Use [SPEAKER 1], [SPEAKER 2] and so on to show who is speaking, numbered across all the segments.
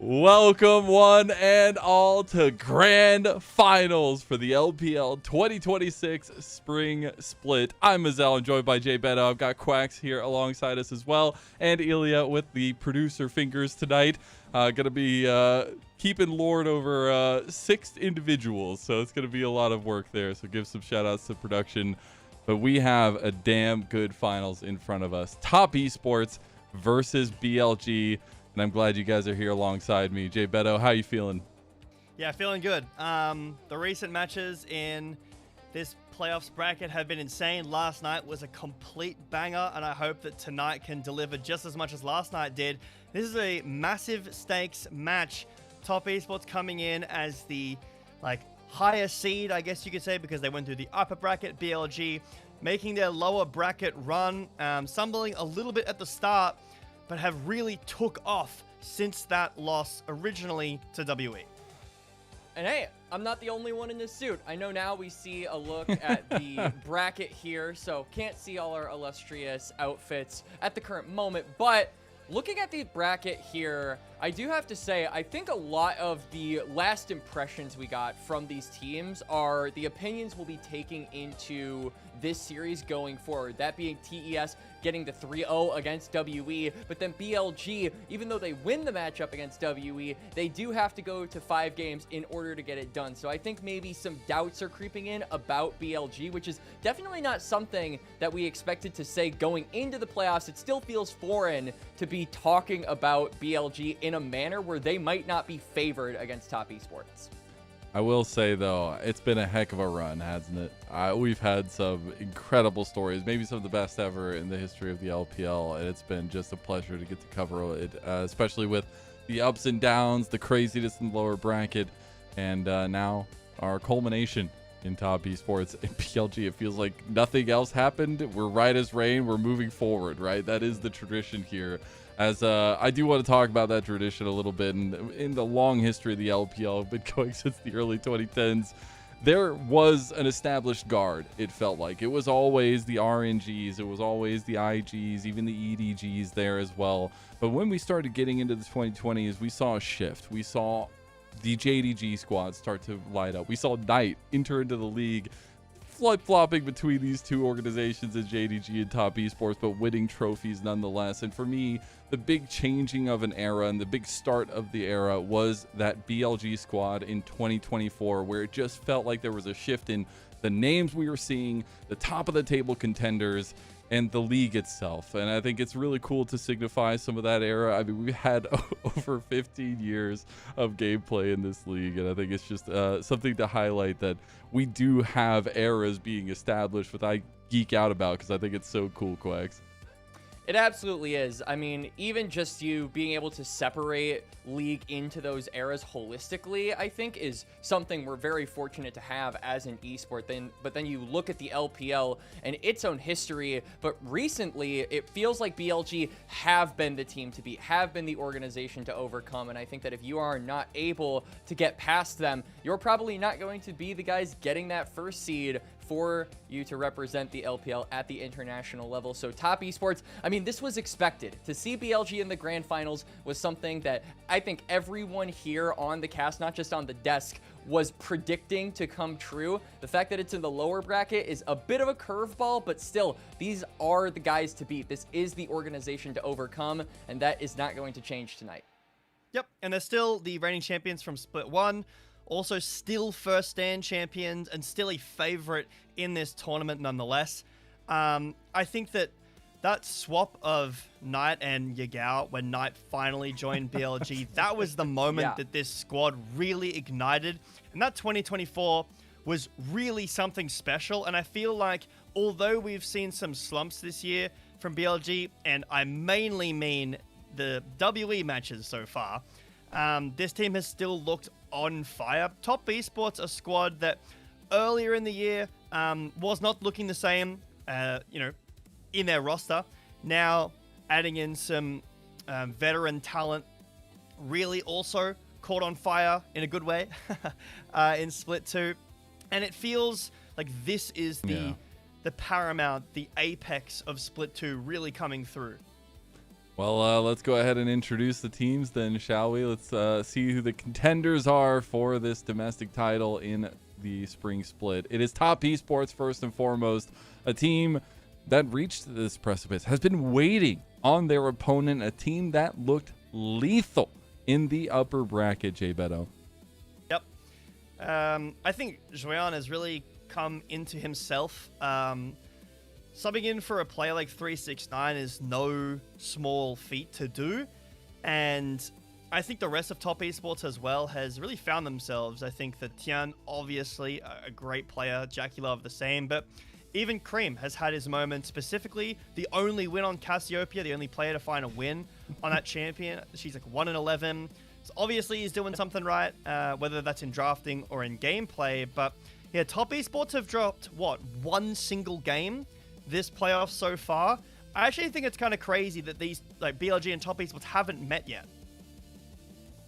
[SPEAKER 1] Welcome one and all to Grand Finals for the LPL 2026 Spring Split. I'm Mazel, I'm joined by Jay Beto. I've got Quacks here alongside us as well, and Ilya with the producer fingers tonight. Gonna be keeping lord over 6 individuals, so it's gonna be a lot of work there. So give some shout outs to production. But we have a damn good finals in front of us. Top Esports versus BLG. And I'm glad you guys are here alongside me. Jay Beto, how you feeling?
[SPEAKER 2] Yeah, feeling good. The recent matches in this playoffs bracket have been insane. Last night was a complete banger, and I hope that tonight can deliver just as much as last night did. This is a massive stakes match. Top Esports coming in as the higher seed, I guess you could say, because they went through the upper bracket. BLG making their lower bracket run, stumbling a little bit at the start, but have really took off since that loss originally to WE.
[SPEAKER 3] And hey, I'm not the only one in this suit. I know now we see a look at the bracket here, so can't see all our illustrious outfits at the current moment, but looking at the bracket here, I do have to say, I think a lot of the last impressions we got from these teams are the opinions we'll be taking into this series going forward. That being TES getting the 3-0 against WE, but then BLG, even though they win the matchup against WE, they do have to go to 5 games in order to get it done. So I think maybe some doubts are creeping in about BLG, which is definitely not something that we expected to say going into the playoffs. It still feels foreign to be talking about BLG in a manner where they might not be favored against Top Esports.
[SPEAKER 1] I will say, though, it's been a heck of a run, hasn't it? We've had some incredible stories, maybe some of the best ever in the history of the LPL, and it's been just a pleasure to get to cover it, especially with the ups and downs, the craziness in the lower bracket, and now our culmination in Top Esports and BLG. It feels like nothing else happened. We're right as rain. We're moving forward, right? That is the tradition here. As I do want to talk about that tradition a little bit. And in the long history of the LPL, been going since the early 2010s, there was an established guard, it felt like. It was always the RNGs, it was always the IGs, even the EDGs there as well. But when we started getting into the 2020s, we saw a shift. We saw the JDG squad start to light up. We saw Knight enter into the league, flip-flopping between these two organizations in JDG and Top Esports, but winning trophies nonetheless. And for me, the big changing of an era and the big start of the era was that BLG squad in 2024, where it just felt like there was a shift in the names we were seeing, the top of the table contenders, and the league itself. And I think it's really cool to signify some of that era. I mean, we had over 15 years of gameplay in this league, and I think it's just something to highlight that we do have eras being established, which I geek out about because I think it's so cool, Quacks.
[SPEAKER 3] It absolutely is. I mean, even just you being able to separate League into those eras holistically, I think is something we're very fortunate to have as an esport. But then you look at the LPL and its own history, but recently it feels like BLG have been the team to beat, have been the organization to overcome. And I think that if you are not able to get past them, you're probably not going to be the guys getting that first seed for you to represent the LPL at the international level. So Top Esports, I mean, this was expected. To see BLG in the grand finals was something that I think everyone here on the cast, not just on the desk, was predicting to come true. The fact that it's in the lower bracket is a bit of a curveball, but still, these are the guys to beat. This is the organization to overcome, and that is not going to change tonight.
[SPEAKER 2] Yep, and they're still the reigning champions from Split 1. Also still first stand champions and still a favorite in this tournament nonetheless. I think that swap of Knight and Yagao when Knight finally joined BLG, that was the moment that this squad really ignited. And that 2024 was really something special. And I feel like although we've seen some slumps this year from BLG, and I mainly mean the WE matches so far, this team has still looked on fire. Top Esports, a squad that earlier in the year was not looking the same, in their roster. Now adding in some veteran talent, really also caught on fire in a good way in Split 2. And it feels like this is the paramount, the apex of Split 2 really coming through.
[SPEAKER 1] Well, let's go ahead and introduce the teams then, shall we? Let's see who the contenders are for this domestic title in the spring split. It is Top Esports first and foremost, a team that reached this precipice, has been waiting on their opponent, a team that looked lethal in the upper bracket, Jay Beto.
[SPEAKER 2] Yep. I think Joanne has really come into himself. Subbing in for a player like 369 is no small feat to do, and I think the rest of top esports as well has really found themselves. I think that Tian, obviously a great player, Jackie Love the same, but even Cream has had his moment, specifically the only win on Cassiopeia, the only player to find a win on that champion. She's like 1-11. So obviously he's doing something right, whether that's in drafting or in gameplay. But yeah, top esports have dropped, what, one single game this playoff so far? I actually think it's kind of crazy that these, like BLG and top esports haven't met yet.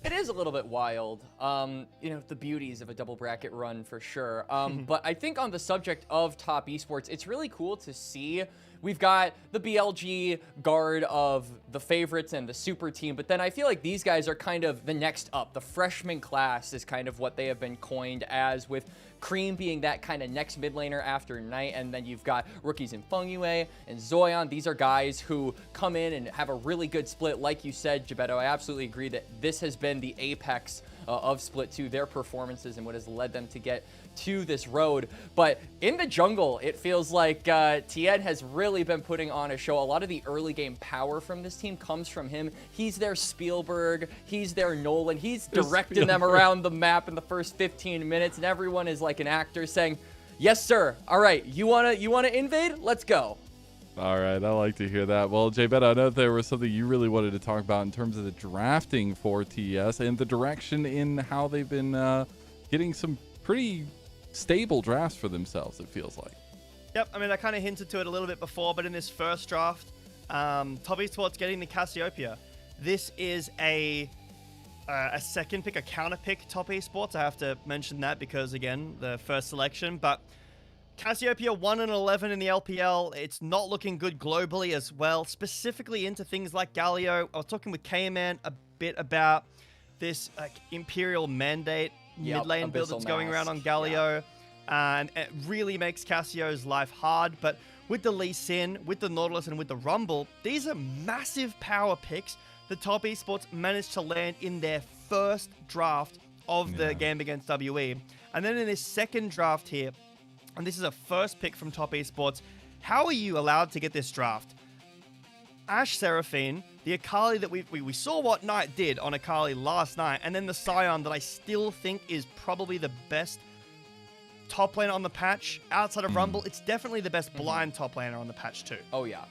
[SPEAKER 3] It is a little bit wild. You know, the beauties of a double bracket run for sure. But I think on the subject of top esports, it's really cool to see. We've got the BLG guard of the favorites and the super team, but then I feel like these guys are kind of the next up. The freshman class is kind of what they have been coined as, with Cream being that kind of next mid laner after Knight, and then you've got rookies in Feng Yue and Zoyan. These are guys who come in and have a really good split. Like you said, Gebetto, I absolutely agree that this has been the apex of Split 2, their performances and what has led them to get to this road. But in the jungle, it feels like Tien has really been putting on a show. A lot of the early game power from this team comes from him. He's their Spielberg, he's their Nolan, he's directing them around the map in the first 15 minutes, and everyone is like an actor saying, yes sir, all right, you wanna invade, let's go.
[SPEAKER 1] All right, I like to hear that. Well, Jay, I know there was something you really wanted to talk about in terms of the drafting for TES and the direction in how they've been getting some pretty stable drafts for themselves, it feels like.
[SPEAKER 2] Yep, I mean, I kind of hinted to it a little bit before, but in this first draft, top esports getting the Cassiopeia. This is a second pick, a counter pick top esports. I have to mention that because, again, the first selection, but Cassiopeia 1-11 in the LPL. It's not looking good globally as well, specifically into things like Galio. I was talking with K-Man a bit about this Imperial Mandate mid lane build that's going around on Galio. And it really makes Cassio's life hard. But with the Lee Sin, with the Nautilus, and with the Rumble, these are massive power picks the top esports managed to land in their first draft of the game against WE. And then in this second draft here, and this is a first pick from top esports, how are you allowed to get this draft? Ash Seraphine, the Akali that we saw what Knight did on Akali last night, and then the Scion that I still think is probably the best top laner on the patch outside of Rumble. It's definitely the best blind top laner on the patch too.
[SPEAKER 3] Oh yeah.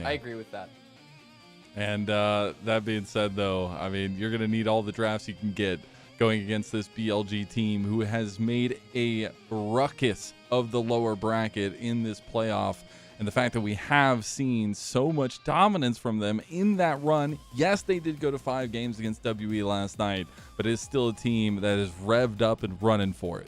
[SPEAKER 3] I agree with that.
[SPEAKER 1] And that being said, though, I mean, you're going to need all the drafts you can get going against this BLG team who has made a ruckus of the lower bracket in this playoff. And the fact that we have seen so much dominance from them in that run. Yes, they did go to 5 games against WE last night, but it's still a team that is revved up and running for it.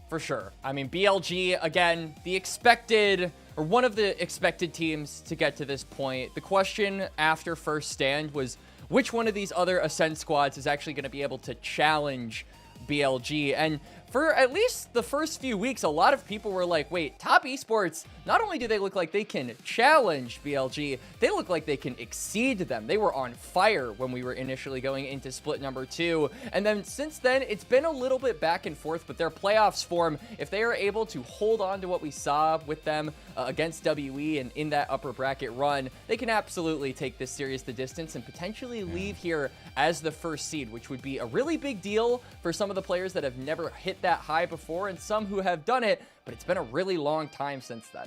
[SPEAKER 3] For sure. I mean, BLG, again, the expected, or one of the expected teams to get to this point. The question after first stand was, which one of these other Ascent squads is actually going to be able to challenge BLG? And for at least the first few weeks, a lot of people were like, wait, top esports, not only do they look like they can challenge BLG, they look like they can exceed them. They were on fire when we were initially going into split number 2. And then since then, it's been a little bit back and forth, but their playoffs form, if they are able to hold on to what we saw with them against WE and in that upper bracket run, they can absolutely take this series the distance and potentially leave here as the first seed, which would be a really big deal for some of the players that have never hit that high before and some who have done it, but it's been a really long time since then.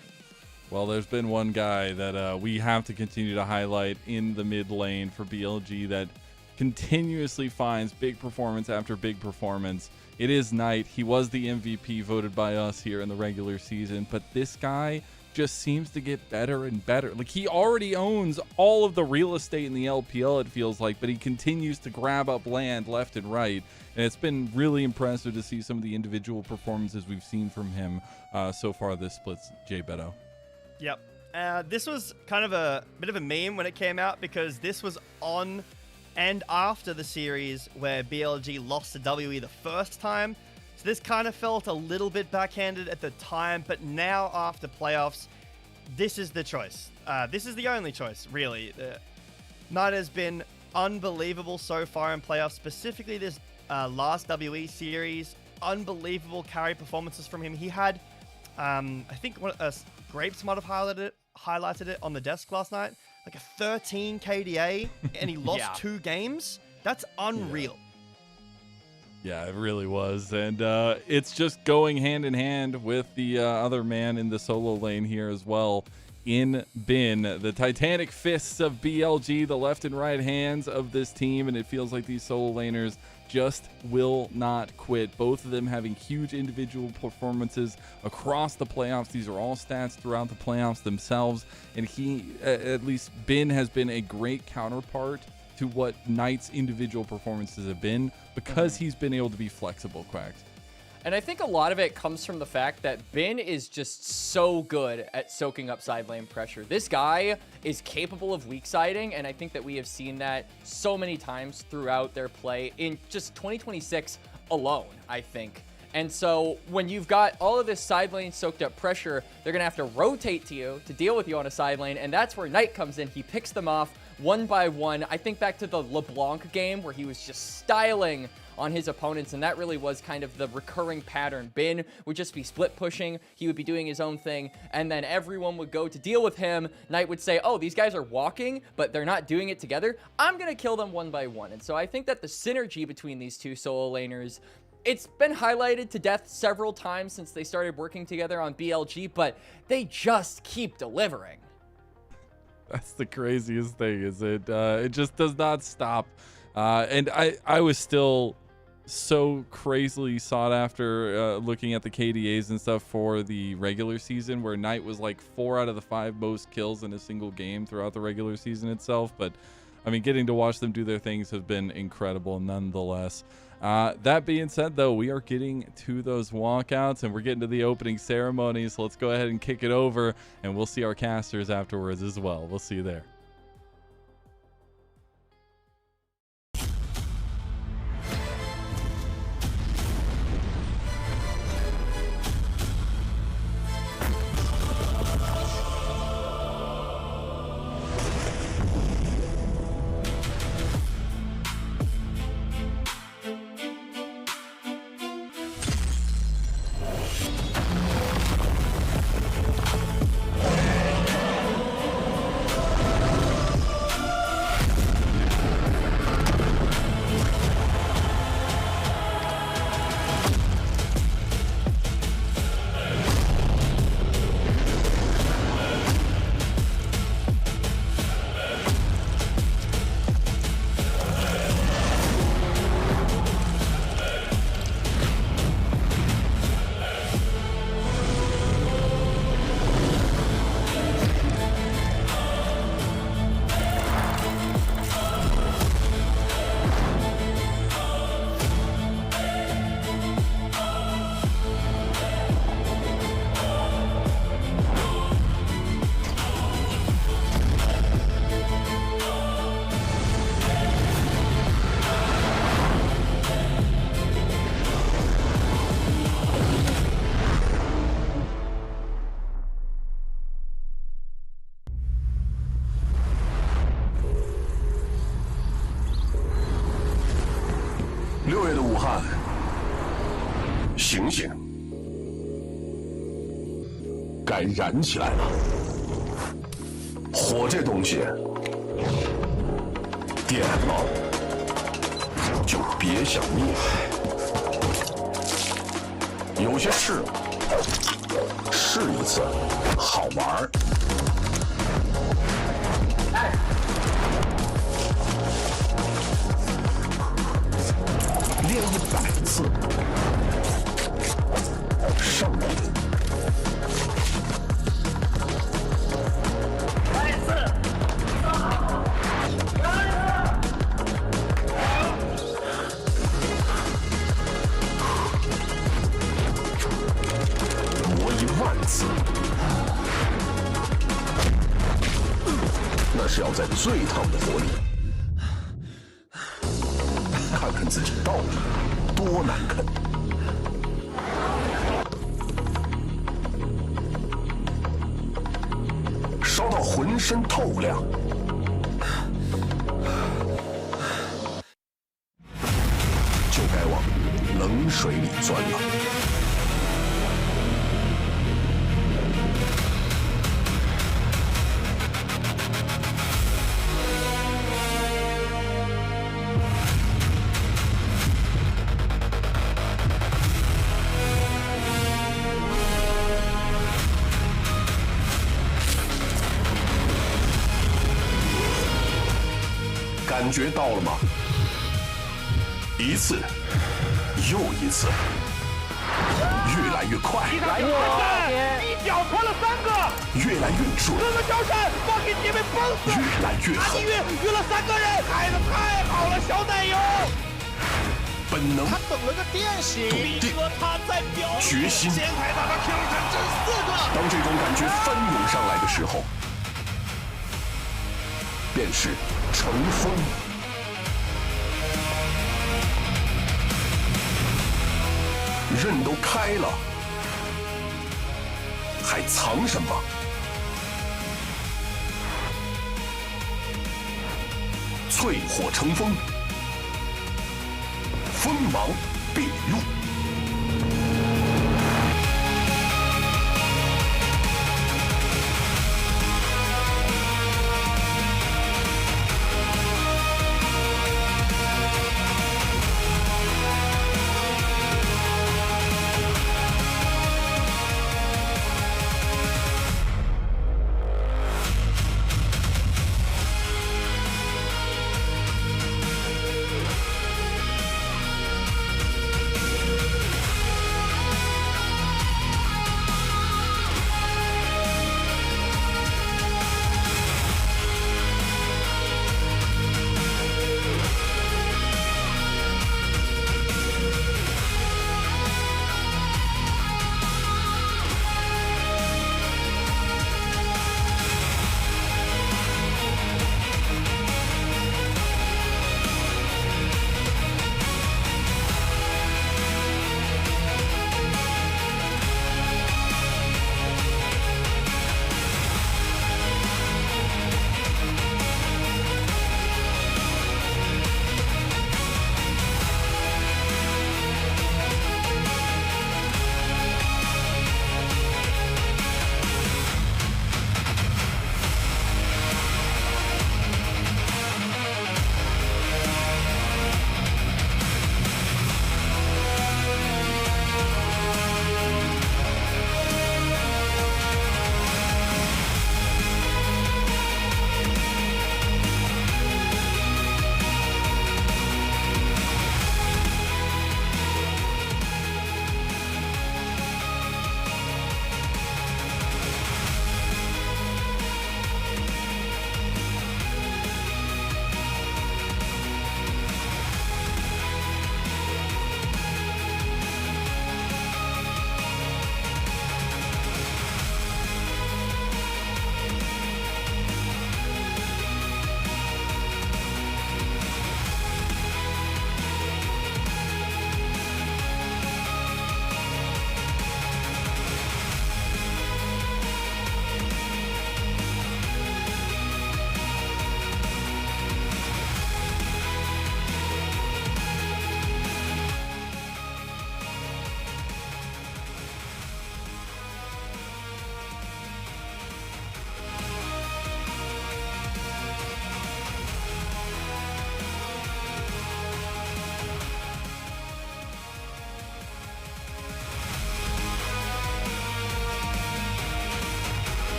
[SPEAKER 1] Well, there's been one guy that we have to continue to highlight in the mid lane for BLG that continuously finds big performance after big performance. It is Knight. He was the MVP voted by us here in the regular season, but this guy just seems to get better and better. Like, he already owns all of the real estate in the LPL, it feels like, but he continues to grab up land left and right. And it's been really impressive to see some of the individual performances we've seen from him so far this split, Jay Beto.
[SPEAKER 2] Yep. This was kind of a bit of a meme when it came out because this was on and after the series where BLG lost to WE the first time. So this kind of felt a little bit backhanded at the time, but now after playoffs, this is the choice. This is the only choice, really. Knight has been unbelievable so far in playoffs, specifically this last WE series. Unbelievable carry performances from him. He had, I think Grapes might have highlighted it on the desk last night. like a 13 KDA and he lost
[SPEAKER 3] Yeah.
[SPEAKER 2] 2 games. That's unreal.
[SPEAKER 1] Yeah, it really was. And it's just going hand in hand with the other man in the solo lane here as well. In Bin, the titanic fists of BLG, the left and right hands of this team, and it feels like these solo laners just will not quit. Both of them having huge individual performances across the playoffs. These are all stats throughout the playoffs themselves, and he, at least Bin, has been a great counterpart to what Knight's individual performances have been because he's been able to be flexible, Quacks.
[SPEAKER 3] And I think a lot of it comes from the fact that Bin is just so good at soaking up side lane pressure. This guy is capable of weak siding, and I think that we have seen that so many times throughout their play in just 2026 alone, I think. And so when you've got all of this side lane soaked up pressure, they're going to have to rotate to you to deal with you on a side lane, and that's where Knight comes in. He picks them off one by one. I think back to the LeBlanc game where he was just styling on his opponents, and that really was kind of the recurring pattern. Bin would just be split pushing, he would be doing his own thing, and then everyone would go to deal with him. Knight would say, oh, these guys are walking, but they're not doing it together. I'm gonna kill them one by one. And so I think that the synergy between these two solo laners, it's been highlighted to death several times since they started working together on BLG, but they just keep delivering.
[SPEAKER 1] That's the craziest thing, is it just does not stop. And I was still so crazily sought after looking at the KDAs and stuff for the regular season, where Knight was like 4 out of the 5 most kills in a single game throughout the regular season itself. But I mean, getting to watch them do their things has been incredible nonetheless. That being said, though, we are getting to those walkouts and we're getting to the opening ceremony, so let's go ahead and kick it over, and we'll see our casters afterwards as well. We'll see you there.6
[SPEAKER 4] 月的武汉，醒醒，该燃起来了！火这东西，点了就别想灭。有些事试一次好玩儿。练100次，上瘾。磨10000次，那是要在最烫的火里。看看自己到底多难啃。烧到浑身透亮，就该往冷水里钻了。感觉到了吗？一次又一次，越来越快，
[SPEAKER 5] 一脚传了3个，
[SPEAKER 4] 越来越准，
[SPEAKER 5] 这个交闪放给前面崩死，
[SPEAKER 4] 越来越狠，
[SPEAKER 5] 约了3个人，开的太好了，小奶油。
[SPEAKER 4] 本能，
[SPEAKER 5] 他等了个电醒，
[SPEAKER 4] 笃定，
[SPEAKER 5] 他在表
[SPEAKER 4] 决心。
[SPEAKER 5] 先开打的 Q 成真4个。
[SPEAKER 4] 当这种感觉翻涌上来的时候，便是乘风。刃都开了，还藏什么？淬火成风，锋芒毕露。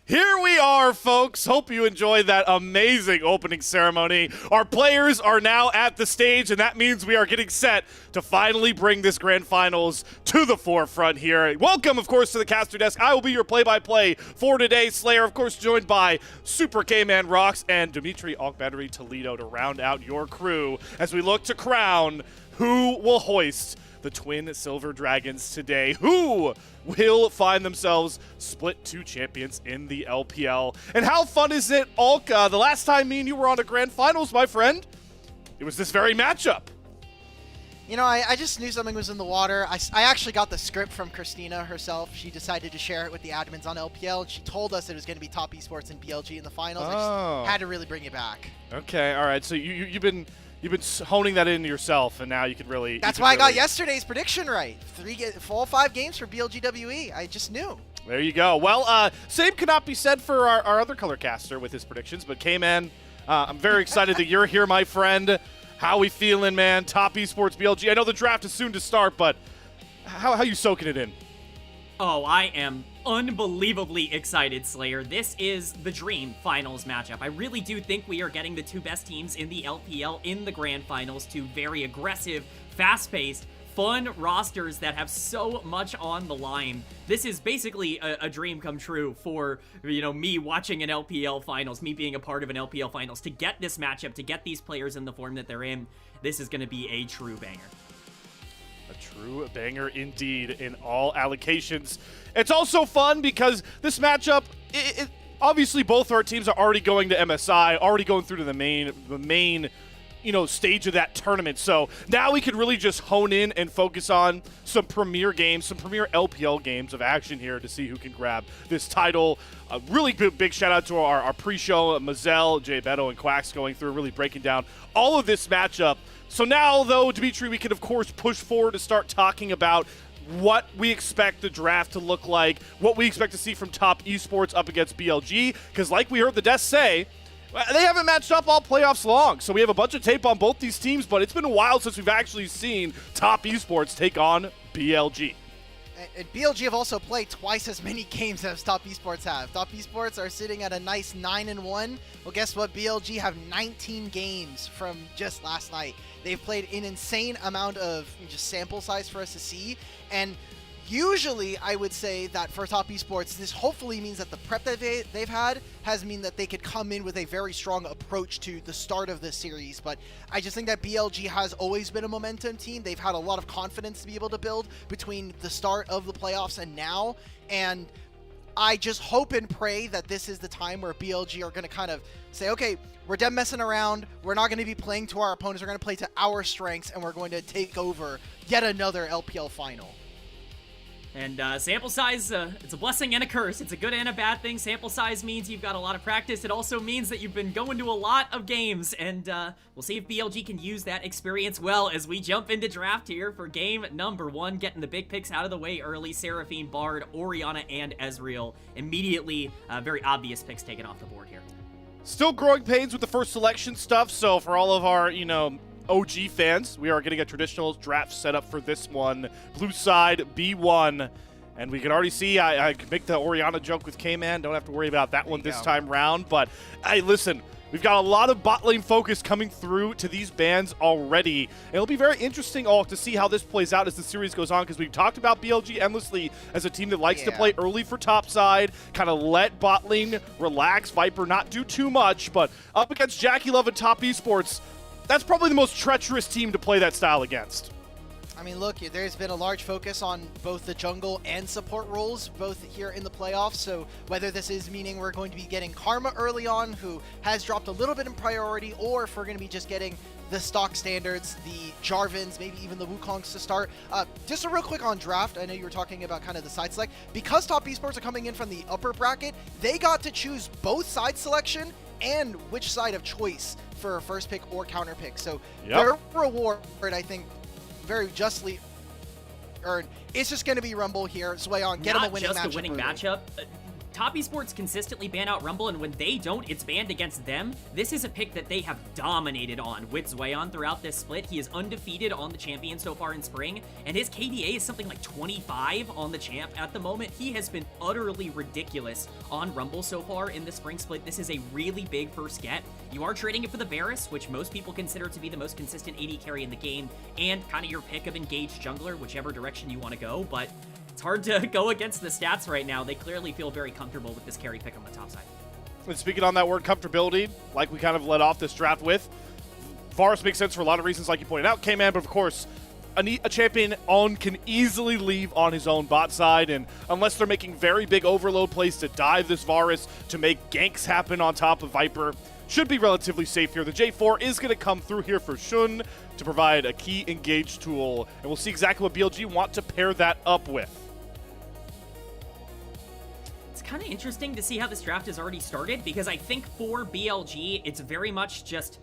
[SPEAKER 6] Here we are, folks. Hope you enjoyed that amazing opening ceremony. Our players are now at the stage, and that means we are getting set to finally bring this grand finals to the forefront here. Welcome, of course, to the caster desk. I will be your play-by-play for today. Slayer, of course, joined by Super K-Man Rocks and Dimitri Alkbattery Toledo to round out your crew as we look to crown who will hoist the Twin Silver Dragons today. Who will find themselves Split 2 champions in the LPL? And how fun is it, Alka? The last time me and you were on a grand finals, my friend, it was this very matchup.
[SPEAKER 7] You know, I just knew something was in the water. I actually got the script from Christina herself. She decided to share it with the admins on LPL, and she told us it was going to be Top Esports and BLG in the finals. I just had to really bring it back.
[SPEAKER 6] Okay, all right. So you've been honing that in yourself, and now you can really...
[SPEAKER 7] That's why I got yesterday's prediction right. 5 games for BLGWE. I just knew.
[SPEAKER 6] There you go. Well, same cannot be said for our other color caster with his predictions, but K-Man, I'm very excited that you're here, my friend. How we feeling, man? Top Esports, BLG. I know the draft is soon to start, but how you soaking it in?
[SPEAKER 8] Oh, I am unbelievably excited, Slayer. This is the dream finals matchup. I really do think we are getting the two best teams in the LPL in the grand finals, two very aggressive, fast-paced, fun rosters that have so much on the line. This is basically a dream come true for, me watching an LPL finals, me being a part of an LPL finals. To get this matchup, to get these players in the form that they're in, this is going to be a true banger.
[SPEAKER 6] A true banger indeed in all allocations. It's also fun because this matchup, obviously both our teams are already going to MSI, already going through to the main stage of that tournament. So now we could really just hone in and focus on some premier games, some premier LPL games of action here to see who can grab this title. A really big shout out to our pre-show, Mazel, Jay Beto, and Quacks going through, really breaking down all of this matchup. So now, though, Dimitri, we can, of course, push forward to start talking about what we expect the draft to look like, what we expect to see from Top Esports up against BLG, because like we heard the desk say, they haven't matched up all playoffs long. So we have a bunch of tape on both these teams, but it's been a while since we've actually seen Top Esports take on BLG.
[SPEAKER 7] And BLG have also played twice as many games as Top Esports have. Top Esports are sitting at a nice 9-1. Well, guess what? BLG have 19 games from just last night. They've played an insane amount of just sample size for us to see. And usually, I would say that for Top Esports, this hopefully means that the prep that they've had has mean that they could come in with a very strong approach to the start of this series. But I just think that BLG has always been a momentum team. They've had a lot of confidence to be able to build between the start of the playoffs and now. And I just hope and pray that this is the time where BLG are going to kind of say, okay, we're done messing around. We're not going to be playing to our opponents. We're going to play to our strengths, and we're going to take over yet another LPL final.
[SPEAKER 8] And sample size, it's a blessing and a curse. It's a good and a bad thing. Sample size means you've got a lot of practice. It also means that you've been going to a lot of games. And we'll see if BLG can use that experience well as we jump into draft here for game number 1. Getting the big picks out of the way early. Seraphine, Bard, Orianna, and Ezreal. Immediately, very obvious picks taken off the board here.
[SPEAKER 6] Still growing pains with the first selection stuff. So for all of our, OG fans, we are getting a traditional draft set up for this one. Blue side, B1. And we can already see, I could make the Orianna joke with K-Man. Don't have to worry about that one this time round. But, hey, listen, we've got a lot of bot lane focus coming through to these bans already. And it'll be very interesting, all to see how this plays out as the series goes on, because we've talked about BLG endlessly as a team that likes to play early for top side, kind of let bot lane relax, Viper not do too much. But up against Jackie Love and Top Esports, that's probably the most treacherous team to play that style against.
[SPEAKER 7] I mean, look, there's been a large focus on both the jungle and support roles, both here in the playoffs. So whether this is meaning we're going to be getting Karma early on, who has dropped a little bit in priority, or if we're going to be just getting the stock standards, the Jarvans, maybe even the Wukongs to start. Just a real quick on draft, I know you were talking about kind of the side select. Because Top Esports are coming in from the upper bracket, they got to choose both side selection and which side of choice for first pick or counter pick. So their reward, I think, very justly earned. It's just going to be Rumble here. Swayon, get him a winning matchup.
[SPEAKER 8] Not just a winning matchup. Top Esports consistently ban out Rumble, and when they don't, it's banned against them. This is a pick that they have dominated on with Zweon throughout this split. He is undefeated on the champion so far in Spring, and his KDA is something like 25 on the champ at the moment. He has been utterly ridiculous on Rumble so far in the Spring split. This is a really big first get. You are trading it for the Varus, which most people consider to be the most consistent AD carry in the game, and kind of your pick of engaged jungler, whichever direction you want to go, but it's hard to go against the stats right now. They clearly feel very comfortable with this carry pick on the top side.
[SPEAKER 6] And speaking on that word comfortability, like we kind of led off this draft with, Varus makes sense for a lot of reasons, like you pointed out, K-Man, but of course, a champion on can easily leave on his own bot side, and unless they're making very big overload plays to dive this Varus to make ganks happen on top of Viper, should be relatively safe here. The J4 is going to come through here for Shun to provide a key engage tool, and we'll see exactly what BLG want to pair that up with.
[SPEAKER 8] Kind of interesting to see how this draft has already started, because I think for BLG, it's very much just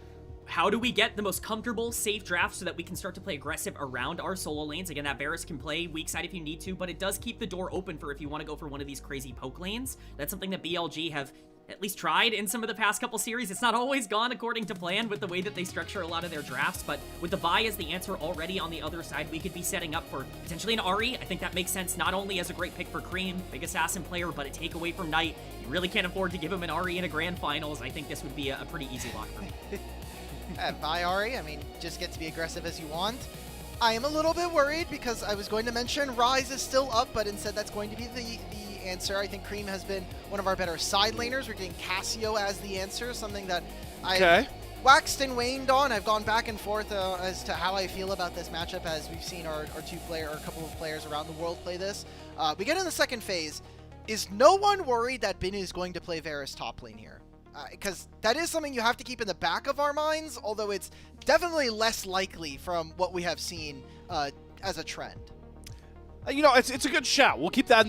[SPEAKER 8] how do we get the most comfortable, safe draft so that we can start to play aggressive around our solo lanes. Again, that Varus can play weak side if you need to, but it does keep the door open for if you want to go for one of these crazy poke lanes. That's something that BLG have at least tried in some of the past couple series. It's not always gone according to plan with the way that they structure a lot of their drafts, but with the Vi as the answer already on the other side, we could be setting up for potentially an Ahri. I think that makes sense not only as a great pick for Cream, big assassin player, but a takeaway from Knight. You really can't afford to give him an Ahri in a grand finals. I think this would be a pretty easy lock for me.
[SPEAKER 7] Vi Ahri, I mean, just get to be aggressive as you want. I am a little bit worried because I was going to mention Ryze is still up, but instead that's going to be the answer. I think Cream has been one of our better side laners. We're getting Cassio as the answer, something that I've waxed and waned on. I've gone back and forth as to how I feel about this matchup, as we've seen our a couple of players around the world play this. We get in the second phase. Is no one worried that Bin is going to play Varus top lane here? Because that is something you have to keep in the back of our minds, although it's definitely less likely from what we have seen as a trend.
[SPEAKER 6] You know, it's a good shout. We'll keep that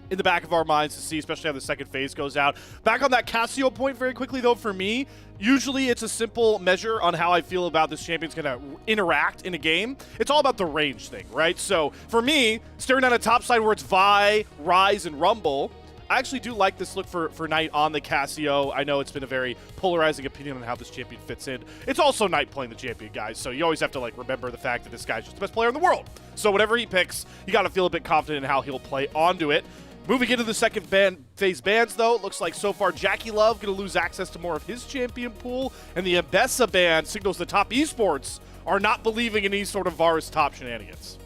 [SPEAKER 6] in the back of our minds to see, especially how the second phase goes out. Back on that Cassio point very quickly, though, for me, usually it's a simple measure on how I feel about this champion's going to interact in a game. It's all about the range thing, right? So for me, staring down a top side where it's Vi, Ryze, and Rumble, I actually do like this look for Knight on the Cassio. I know it's been a very polarizing opinion on how this champion fits in. It's also Knight playing the champion, guys, so you always have to remember the fact that this guy's just the best player in the world. So whatever he picks, you got to feel a bit confident in how he'll play onto it. Moving into the second phase bans, though, it looks like so far Jackie Love going to lose access to more of his champion pool, and the Ambessa ban signals the Top Esports are not believing in any sort of Varus top shenanigans.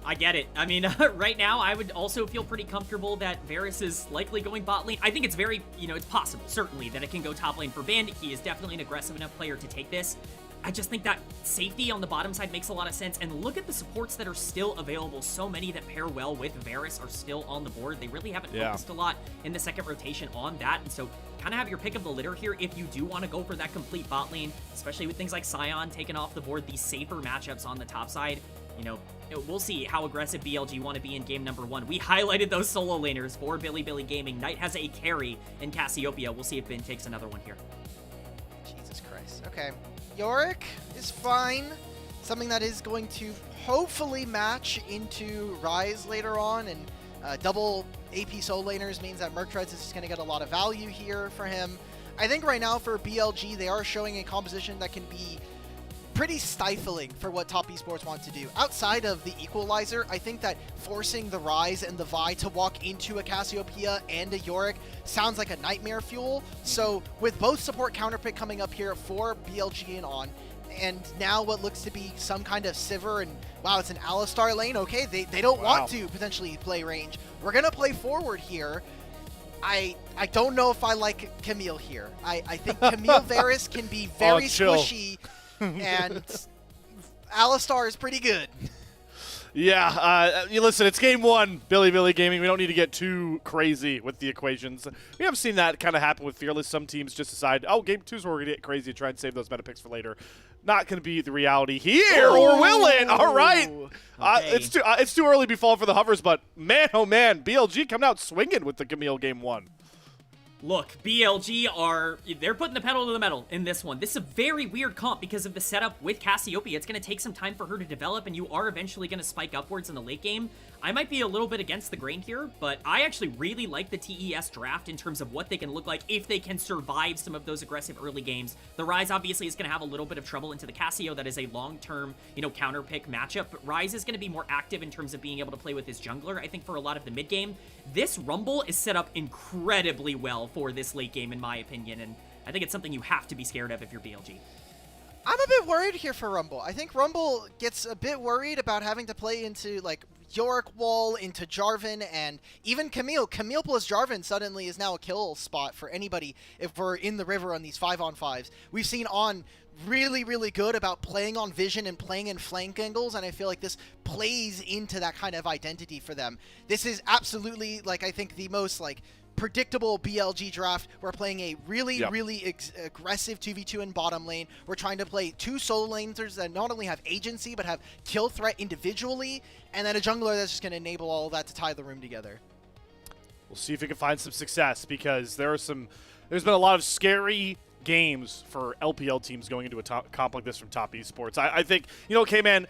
[SPEAKER 8] I get it. I mean, right now, I would also feel pretty comfortable that Varus is likely going bot lane. I think it's very, it's possible, certainly, that it can go top lane for Bandit. He is definitely an aggressive enough player to take this. I just think that safety on the bottom side makes a lot of sense. And look at the supports that are still available. So many that pair well with Varus are still on the board. They really haven't focused a lot in the second rotation on that. And so kind of have your pick of the litter here if you do want to go for that complete bot lane, especially with things like Sion taken off the board, these safer matchups on the top side. We'll see how aggressive BLG want to be in game number 1. We highlighted those solo laners for Billy Gaming. Knight has a carry in Cassiopeia. We'll see if Ben takes another one here.
[SPEAKER 7] Jesus Christ. Okay. Yorick is fine. Something that is going to hopefully match into Ryze later on, and double AP solo laners means that Merc Treads is just going to get a lot of value here for him. I think right now for BLG, they are showing a composition that can be pretty stifling for what Top Esports want to do. Outside of the Equalizer, I think that forcing the Ryze and the Vi to walk into a Cassiopeia and a Yorick sounds like a nightmare fuel. So with both support counterpick coming up here for BLG and on, and now what looks to be some kind of Sivir, and wow, it's an Alistar lane. Okay, they don't want to potentially play range. We're going to play forward here. I don't know if I like Camille here. I think Camille Varus can be very squishy, and Alistar is pretty good.
[SPEAKER 6] Yeah, you listen, it's game 1, Billy Gaming. We don't need to get too crazy with the equations. We have seen that kind of happen with Fearless. Some teams just decide, oh, game 2 is where we're going to get crazy and try and save those meta picks for later. Not going to be the reality here, or will it? All right. Okay. It's too early to be falling for the hovers, but man, oh man, BLG coming out swinging with the Camille game 1.
[SPEAKER 8] Look, BLG they're putting the pedal to the metal in this one. This is a very weird comp because of the setup with Cassiopeia. It's going to take some time for her to develop, and you are eventually going to spike upwards in the late game. I might be a little bit against the grain here, but I actually really like the TES draft in terms of what they can look like if they can survive some of those aggressive early games. The Ryze obviously is going to have a little bit of trouble into the Casio. That is a long-term, counter pick matchup, but Ryze is going to be more active in terms of being able to play with his jungler, I think, for a lot of the mid game. This Rumble is set up incredibly well for this late game, in my opinion, and I think it's something you have to be scared of if you're BLG.
[SPEAKER 7] I'm a bit worried here for Rumble. I think Rumble gets a bit worried about having to play into, like, Yorick Wall, into Jarvan, and even Camille. Camille plus Jarvan suddenly is now a kill spot for anybody if we're in the river on these 5-on-5s. We've seen On really, really good about playing on vision and playing in flank angles, and I feel like this plays into that kind of identity for them. This is absolutely, like, I think the most, like, predictable BLG draft. We're playing a really, really aggressive 2v2 in bottom lane. We're trying to play two solo laners that not only have agency, but have kill threat individually, and then a jungler that's just going to enable all of that to tie the room together.
[SPEAKER 6] We'll see if we can find some success, because there's been a lot of scary games for LPL teams going into a comp like this from Top Esports. I think, K-Man,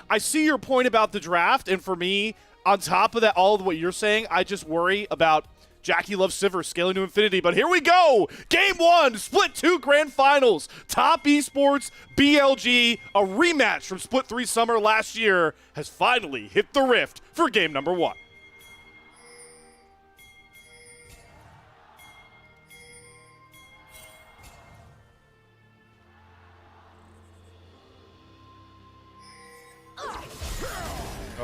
[SPEAKER 6] I see your point about the draft, and for me, on top of that, all of what you're saying, I just worry about JackeyLove Sivir scaling to infinity, but here we go! Game 1, Split 2 Grand Finals. Top Esports, BLG, a rematch from Split 3 Summer last year, has finally hit the rift for game number 1.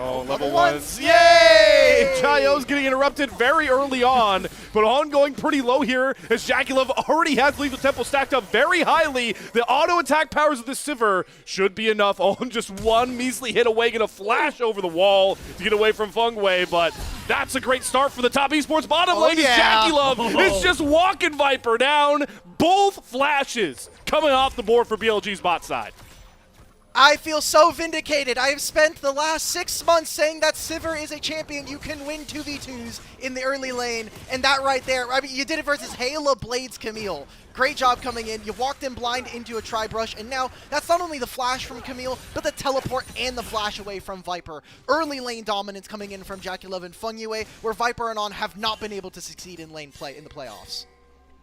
[SPEAKER 6] Oh, level ones. Yay! Chayo's getting interrupted very early on, but ongoing pretty low here as JackeyLove already has Lethal Temple stacked up very highly. The auto attack powers of the Sivir should be enough. Oh, just one measly hit away, gonna flash over the wall to get away from Fengwei, but that's a great start for the Top Esports bottom lane. JackeyLove is just walking Viper down. Both flashes coming off the board for BLG's bot side.
[SPEAKER 7] I feel so vindicated. I have spent the last 6 months saying that Sivir is a champion. You can win 2v2s in the early lane, and that right there, I mean, you did it versus Hela Blades Camille. Great job coming in. You walked in blind into a tri-brush, and now that's not only the flash from Camille, but the teleport and the flash away from Viper. Early lane dominance coming in from JackeyLove and Fengwei, where Viper and On have not been able to succeed in lane play in the playoffs.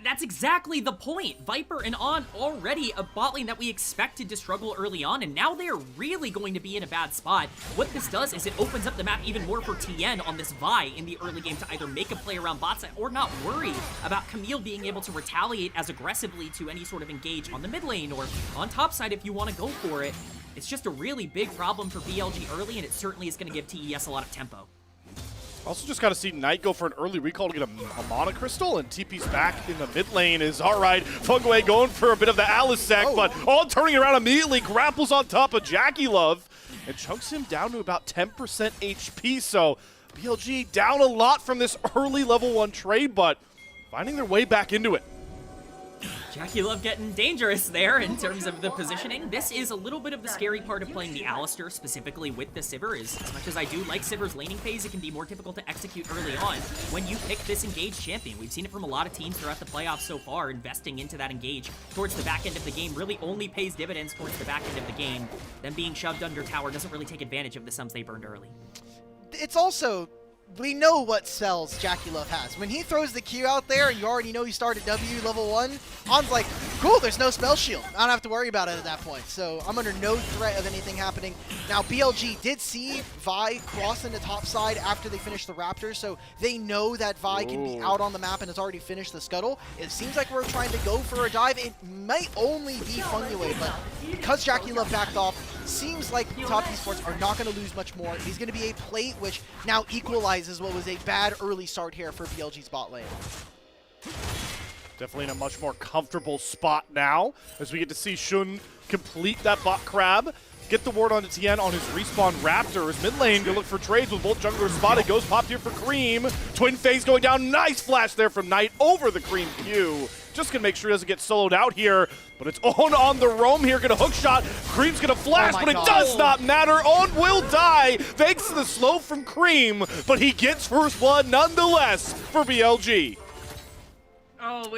[SPEAKER 8] That's exactly the point. Viper and On already a bot lane that we expected to struggle early on, and now they're really going to be in a bad spot. What this does is it opens up the map even more for TN on this Vi in the early game to either make a play around bot side or not worry about Camille being able to retaliate as aggressively to any sort of engage on the mid lane or on top side if you want to go for it. It's just a really big problem for BLG early, and it certainly is going to give TES a lot of tempo.
[SPEAKER 6] Also just got to see Knight go for an early recall to get a Mana Crystal, and TP's back in the mid lane is all right. Fengwei going for a bit of the Alisec, but On turning around immediately, grapples on top of JackeyLove, and chunks him down to about 10% HP, so BLG down a lot from this early level 1 trade, but finding their way back into it.
[SPEAKER 8] JackeyLove getting dangerous there in terms of the positioning. This is a little bit of the scary part of playing the Alistar specifically with the Sivir, is as much as I do like Sivir's laning phase, it can be more difficult to execute early on when you pick this engaged champion. We've seen it from a lot of teams throughout the playoffs so far. Investing into that engage towards the back end of the game really only pays dividends towards the back end of the game. Then being shoved under tower doesn't really take advantage of the sums they burned early.
[SPEAKER 7] It's also, we know what spells JackeyLove has. When he throws the Q out there and you already know he started W level 1, On's like, cool, there's no spell shield. I don't have to worry about it at that point. So I'm under no threat of anything happening. Now BLG did see Vi cross into top side after they finished the Raptors, so they know that Vi can be out on the map and has already finished the scuttle. It seems like we're trying to go for a dive. It might only be Fengwei, but because JackeyLove backed off, seems like Top Esports are not going to lose much more. He's going to be a plate which now equalizes what was a bad early start here for BLG's bot lane.
[SPEAKER 6] Definitely in a much more comfortable spot now as we get to see Shun complete that bot crab. Get the ward onto Tien on his respawn Raptors. Mid lane, go look for trades with both junglers spotted. Goes popped here for Cream. Twin Phase going down. Nice flash there from Knight over the Cream Q. Just gonna make sure he doesn't get soloed out here. But it's on the roam here. Gonna hook shot. Cream's gonna flash, but it does not matter. On will die thanks to the slow from Cream. But he gets first blood nonetheless for BLG.
[SPEAKER 8] Oh,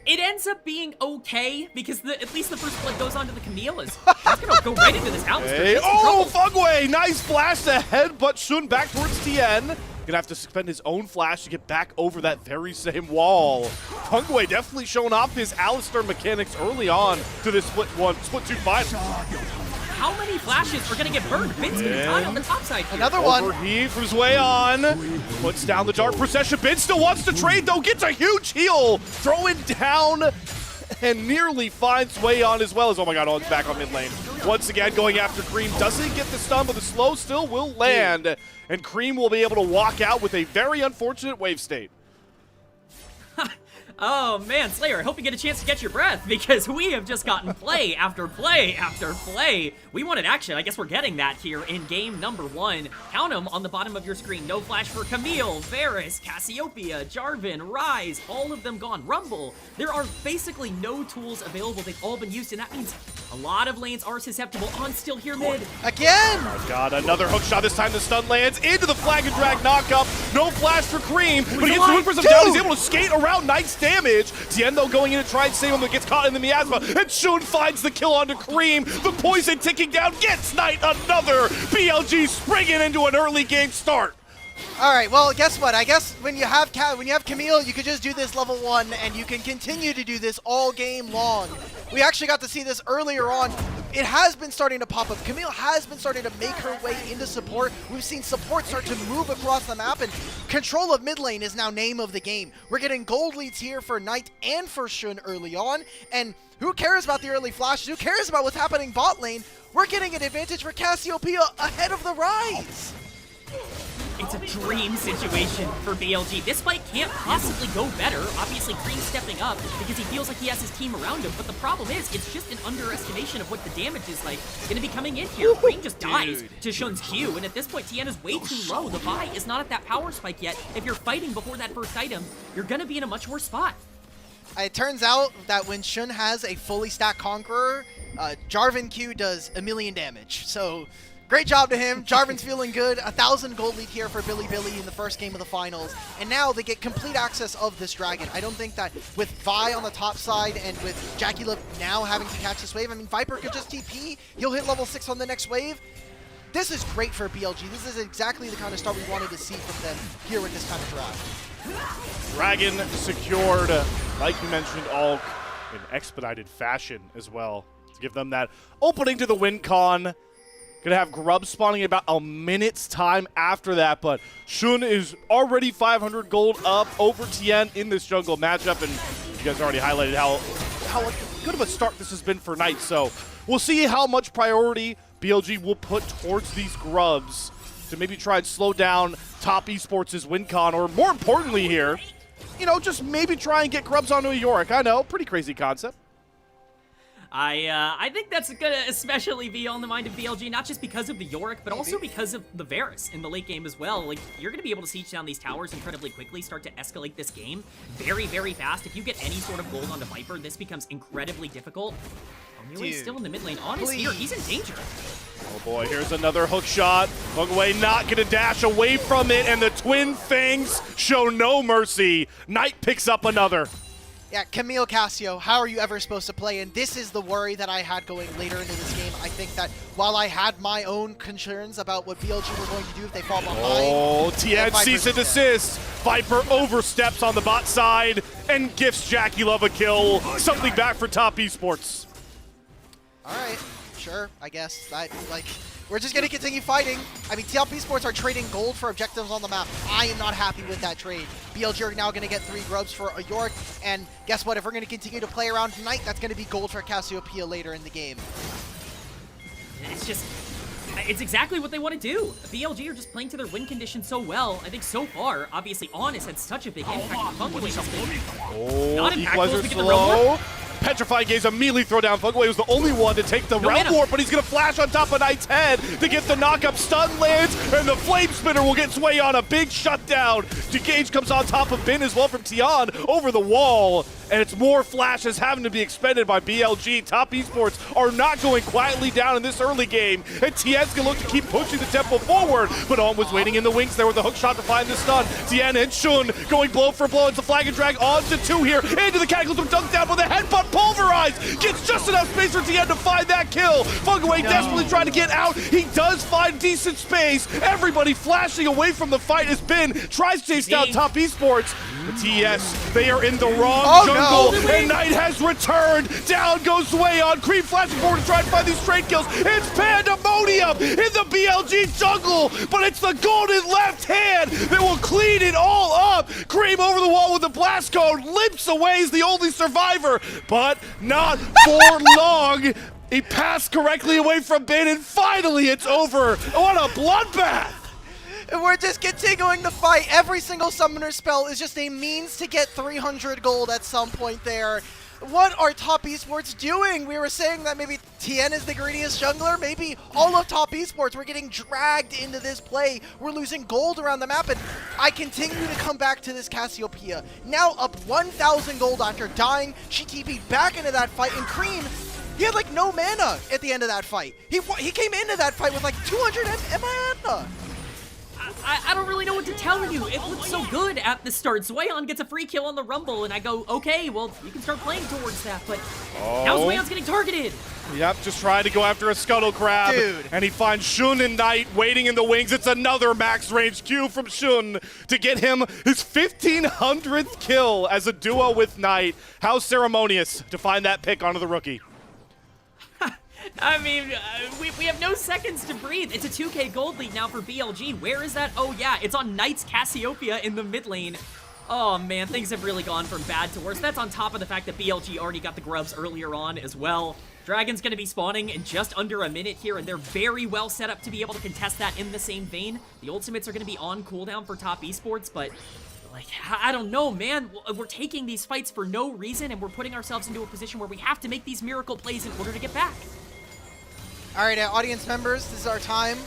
[SPEAKER 8] it ends up being okay because at least the first blood goes on to the Camille. As He's gonna go right into this house.
[SPEAKER 6] Hey, oh, Fugway! Nice flash to headbutt Shun back towards TN. Gonna have to suspend his own flash to get back over that very same wall. Fugway definitely showing off his Alistar mechanics early on to this Split 2 final.
[SPEAKER 8] How many flashes are gonna get burned? Bin's gonna die on the top side here.
[SPEAKER 7] Another one.
[SPEAKER 6] Overheat from Zweon. Puts down the Dark Procession. Bin still wants to trade though. Gets a huge heal. Throwing down and nearly finds Zweon as well as, oh my god, On's back on mid lane. Once again going after Cream. Doesn't get the stun, but the slow still will land. And Cream will be able to walk out with a very unfortunate wave state.
[SPEAKER 8] Oh man, Slayer, I hope you get a chance to catch your breath because we have just gotten play after play after play. We wanted action. I guess we're getting that here in game number 1. Count them on the bottom of your screen. No flash for Camille, Varus, Cassiopeia, Jarvan, Ryze, all of them gone. Rumble. There are basically no tools available. They've all been used, and that means a lot of lanes are susceptible. On still here mid.
[SPEAKER 7] Again!
[SPEAKER 6] Oh god, another hook shot. This time the stun lands into the flag and drag knockup. No flash for Cream, but he gets the Whispers down. He's able to skate around. Nice damage. Tien though going in to try and save him, but gets caught in the miasma. And Shun finds the kill onto Cream. The poison ticking down gets Knight another. BLG springing into an early game start.
[SPEAKER 7] All right, well, guess what? I guess when you have Camille, you could just do this level 1, and you can continue to do this all game long. We actually got to see this earlier on. It has been starting to pop up. Camille has been starting to make her way into support. We've seen support start to move across the map, and control of mid lane is now name of the game. We're getting gold leads here for Knight and for Shun early on, and who cares about the early flashes? Who cares about what's happening bot lane? We're getting an advantage for Cassiopeia ahead of the Ryze.
[SPEAKER 8] It's a dream situation for BLG. This fight can't possibly go better. Obviously, Cream's stepping up because he feels like he has his team around him. But the problem is, it's just an underestimation of what the damage is like going to be coming in here. Cream just dies to Shun's Q, and at this point, Tien is way too low. The Vi is not at that power spike yet. If you're fighting before that first item, you're going to be in a much worse spot.
[SPEAKER 7] It turns out that when Shun has a fully stacked Conqueror, Jarvan Q does 1,000,000 damage. So great job to him. Jarvan's feeling good. 1,000 gold lead here for Billy in the first game of the finals. And now they get complete access of this dragon. I don't think that with Vi on the top side and with Jackie Love now having to catch this wave, I mean, Viper could just TP. He'll hit level 6 on the next wave. This is great for BLG. This is exactly the kind of start we wanted to see from them here with this kind of draft.
[SPEAKER 6] Dragon secured, like you mentioned, Ulk, in expedited fashion as well, to give them that opening to the win con. Gonna have Grub spawning in about a minute's time after that, but Shun is already 500 gold up over Tien in this jungle matchup, and you guys already highlighted how good of a start this has been for Knight, so we'll see how much priority BLG will put towards these Grubs to maybe try and slow down Top Esports' win con, or more importantly here, you know, just maybe try and get Grubs onto a Yorick. I know, pretty crazy concept.
[SPEAKER 8] I think that's gonna especially be on the mind of BLG, not just because of the Yorick, but also because of the Varus in the late game as well. Like, you're gonna be able to siege down these towers incredibly quickly, start to escalate this game very, very fast. If you get any sort of gold onto Viper, this becomes incredibly difficult. He's still in the mid lane. On is here. He's in danger.
[SPEAKER 6] Oh boy, here's another hook shot. Fugway not gonna dash away from it, and the Twin Fangs show no mercy. Knight picks up another.
[SPEAKER 7] Yeah, Camille Cassio, how are you ever supposed to play? And this is the worry that I had going later into this game. I think that while I had my own concerns about what BLG were going to do if they fall behind.
[SPEAKER 6] Oh, Tien cease and desist. Viper oversteps on the bot side and gifts Jackie Love a kill. Something back for Top Esports.
[SPEAKER 7] All right, sure, I guess. We're just going to continue fighting. I mean, Top Esports are trading gold for objectives on the map. I am not happy with that trade. BLG are now going to get 3 Grubs for a Yorick, and guess what? If we're going to continue to play around tonight, that's going to be gold for Cassiopeia later in the game.
[SPEAKER 8] It's exactly what they want to do. BLG are just playing to their win condition so well. I think so far, obviously, Honest had such a big impact. Not
[SPEAKER 6] Equalizer slow. Petrified Gaze immediately throw down. Fugway was the only one to take the round warp, but he's going to flash on top of Knight's head to get the knockup. Stun lands, and the Flame Spinner will get Sway on a big shutdown. Gage comes on top of Bin as well from Tian over the wall, and it's more flashes having to be expended by BLG. Top Esports are not going quietly down in this early game, and Tien's going to look to keep pushing the tempo forward, but On was waiting in the wings there with a hook shot to find the stun. Tien and Shun going blow for blow. It's the flag and drag on to 2 here, into the Cataclysm, dunked down with a headbutt. pulverized. Gets just enough space for TN to find that kill. Funkaway desperately trying to get out. He does find decent space. Everybody flashing away from the fight as Ben tries to chase down Top Esports. The TES, they are in the wrong jungle, and Knight has returned. Down goes Swayon. Cream flashing forward to try and find these trade kills. It's Pandemonium in the BLG jungle, but it's the golden left hand that will clean it all up. Cream over the wall with the blast cone, limps away as the only survivor, but not for long. He passed correctly away from Ben, and finally it's over. What a bloodbath!
[SPEAKER 7] We're just continuing the fight. Every single summoner spell is just a means to get 300 gold at some point there. What are Top Esports doing? We were saying that maybe TN is the greediest jungler. Maybe all of Top Esports. We're getting dragged into this play. We're losing gold around the map, and I continue to come back to this Cassiopeia. Now up 1,000 gold after dying. She TP'd back into that fight, and Cream, he had like no mana at the end of that fight. He came into that fight with like 200 mana.
[SPEAKER 8] I don't really know what to tell you. It looked so good at the start. Swayon gets a free kill on the Rumble, and I go, okay, well, you can start playing towards that, but now Swayon's getting targeted.
[SPEAKER 6] Yep, just trying to go after a Scuttle Crab.
[SPEAKER 7] Dude.
[SPEAKER 6] And he finds Shun and Knight waiting in the wings. It's another max range Q from Shun to get him his 1,500th kill as a duo with Knight. How ceremonious to find that pick onto the rookie.
[SPEAKER 8] I mean, we have no seconds to breathe. It's a 2K gold lead now for BLG. Where is that? Oh, yeah, it's on Knight's Cassiopeia in the mid lane. Oh, man, things have really gone from bad to worse. That's on top of the fact that BLG already got the grubs earlier on as well. Dragon's going to be spawning in just under a minute here, and they're very well set up to be able to contest that in the same vein. The ultimates are going to be on cooldown for Top Esports, but like, I don't know, man. We're taking these fights for no reason, and we're putting ourselves into a position where we have to make these miracle plays in order to get back.
[SPEAKER 7] All right, audience members, this is our time.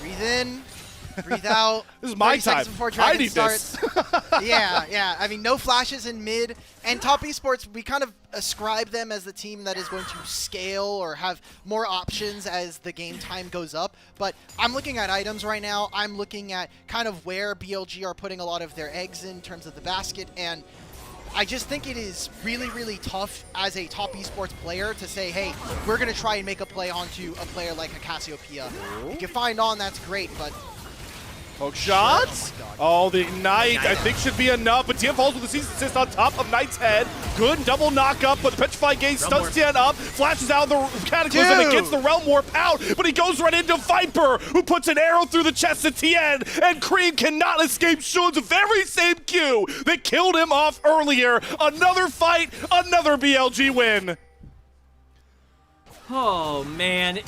[SPEAKER 7] Breathe in, breathe out.
[SPEAKER 6] This is my time.
[SPEAKER 7] Before Dragon
[SPEAKER 6] I need
[SPEAKER 7] starts.
[SPEAKER 6] this.
[SPEAKER 7] Yeah. I mean, no flashes in mid. And Top Esports, we kind of ascribe them as the team that is going to scale or have more options as the game time goes up. But I'm looking at items right now. I'm looking at kind of where BLG are putting a lot of their eggs in terms of the basket. And I just think it is really, really tough as a Top Esports player to say, hey, we're going to try and make a play onto a player like a Cassiopeia. If you find on, that's great, but
[SPEAKER 6] Poke shots. Oh, the Ignite, I think, should be enough, but TN falls with the season assist on top of Knight's head. Good double knock-up, but the Petrified Gaze stuns TN up, flashes out the Cataclysm and gets the Realm Warp out, but he goes right into Viper, who puts an arrow through the chest of TN, and Cream cannot escape Shun's very same Q that killed him off earlier. Another fight, another BLG win.
[SPEAKER 8] Oh, man.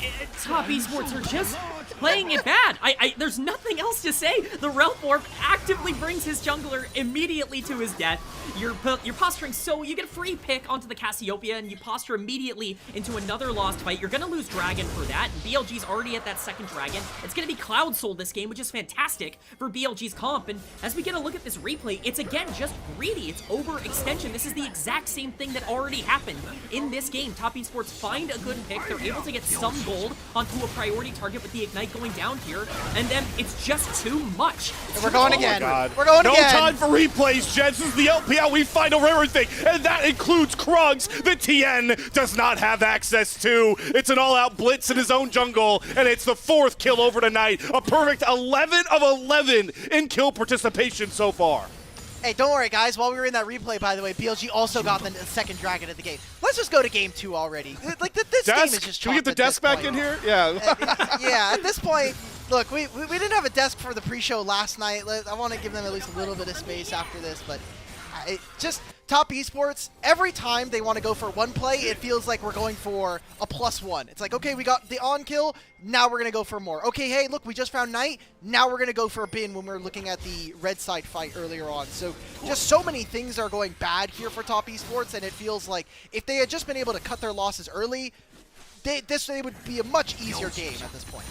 [SPEAKER 8] Top Esports are just playing it bad. There's nothing else to say. The Realm Warp actively brings his jungler immediately to his death. You're posturing, so you get a free pick onto the Cassiopeia, and you posture immediately into another lost fight. You're going to lose Dragon for that. BLG's already at that second Dragon. It's going to be Cloud Soul this game, which is fantastic for BLG's comp. And as we get a look at this replay, it's again just greedy. It's overextension. This is the exact same thing that already happened in this game. Top Esports find a good pick. They're able to get some gold onto a priority target with the Ignite going down here, and then it's just too much.
[SPEAKER 7] We're going again.
[SPEAKER 6] We're going again. No time for replays, Jets. This is the LPL. We find everything, and that includes Krugs that TN does not have access to. It's an all-out blitz in his own jungle, and it's the 4th kill over tonight. A perfect 11 of 11 in kill participation so far.
[SPEAKER 7] Hey, don't worry, guys. While we were in that replay, by the way, BLG also got the second Dragon of the game. Let's just go to game 2 already. Like, this game is just
[SPEAKER 6] Can we get the desk back in here? Yeah.
[SPEAKER 7] Yeah, at this point, look, we didn't have a desk for the pre-show last night. I want to give them at least a little bit of space after this, but just Top Esports, every time they want to go for one play, it feels like we're going for a +1. It's like, okay, we got the on kill, now we're going to go for more. Okay, hey, look, we just found Knight, now we're going to go for a bin when we were looking at the red side fight earlier on. So just so many things are going bad here for Top Esports, and it feels like if they had just been able to cut their losses early, this would be a much easier game at this point.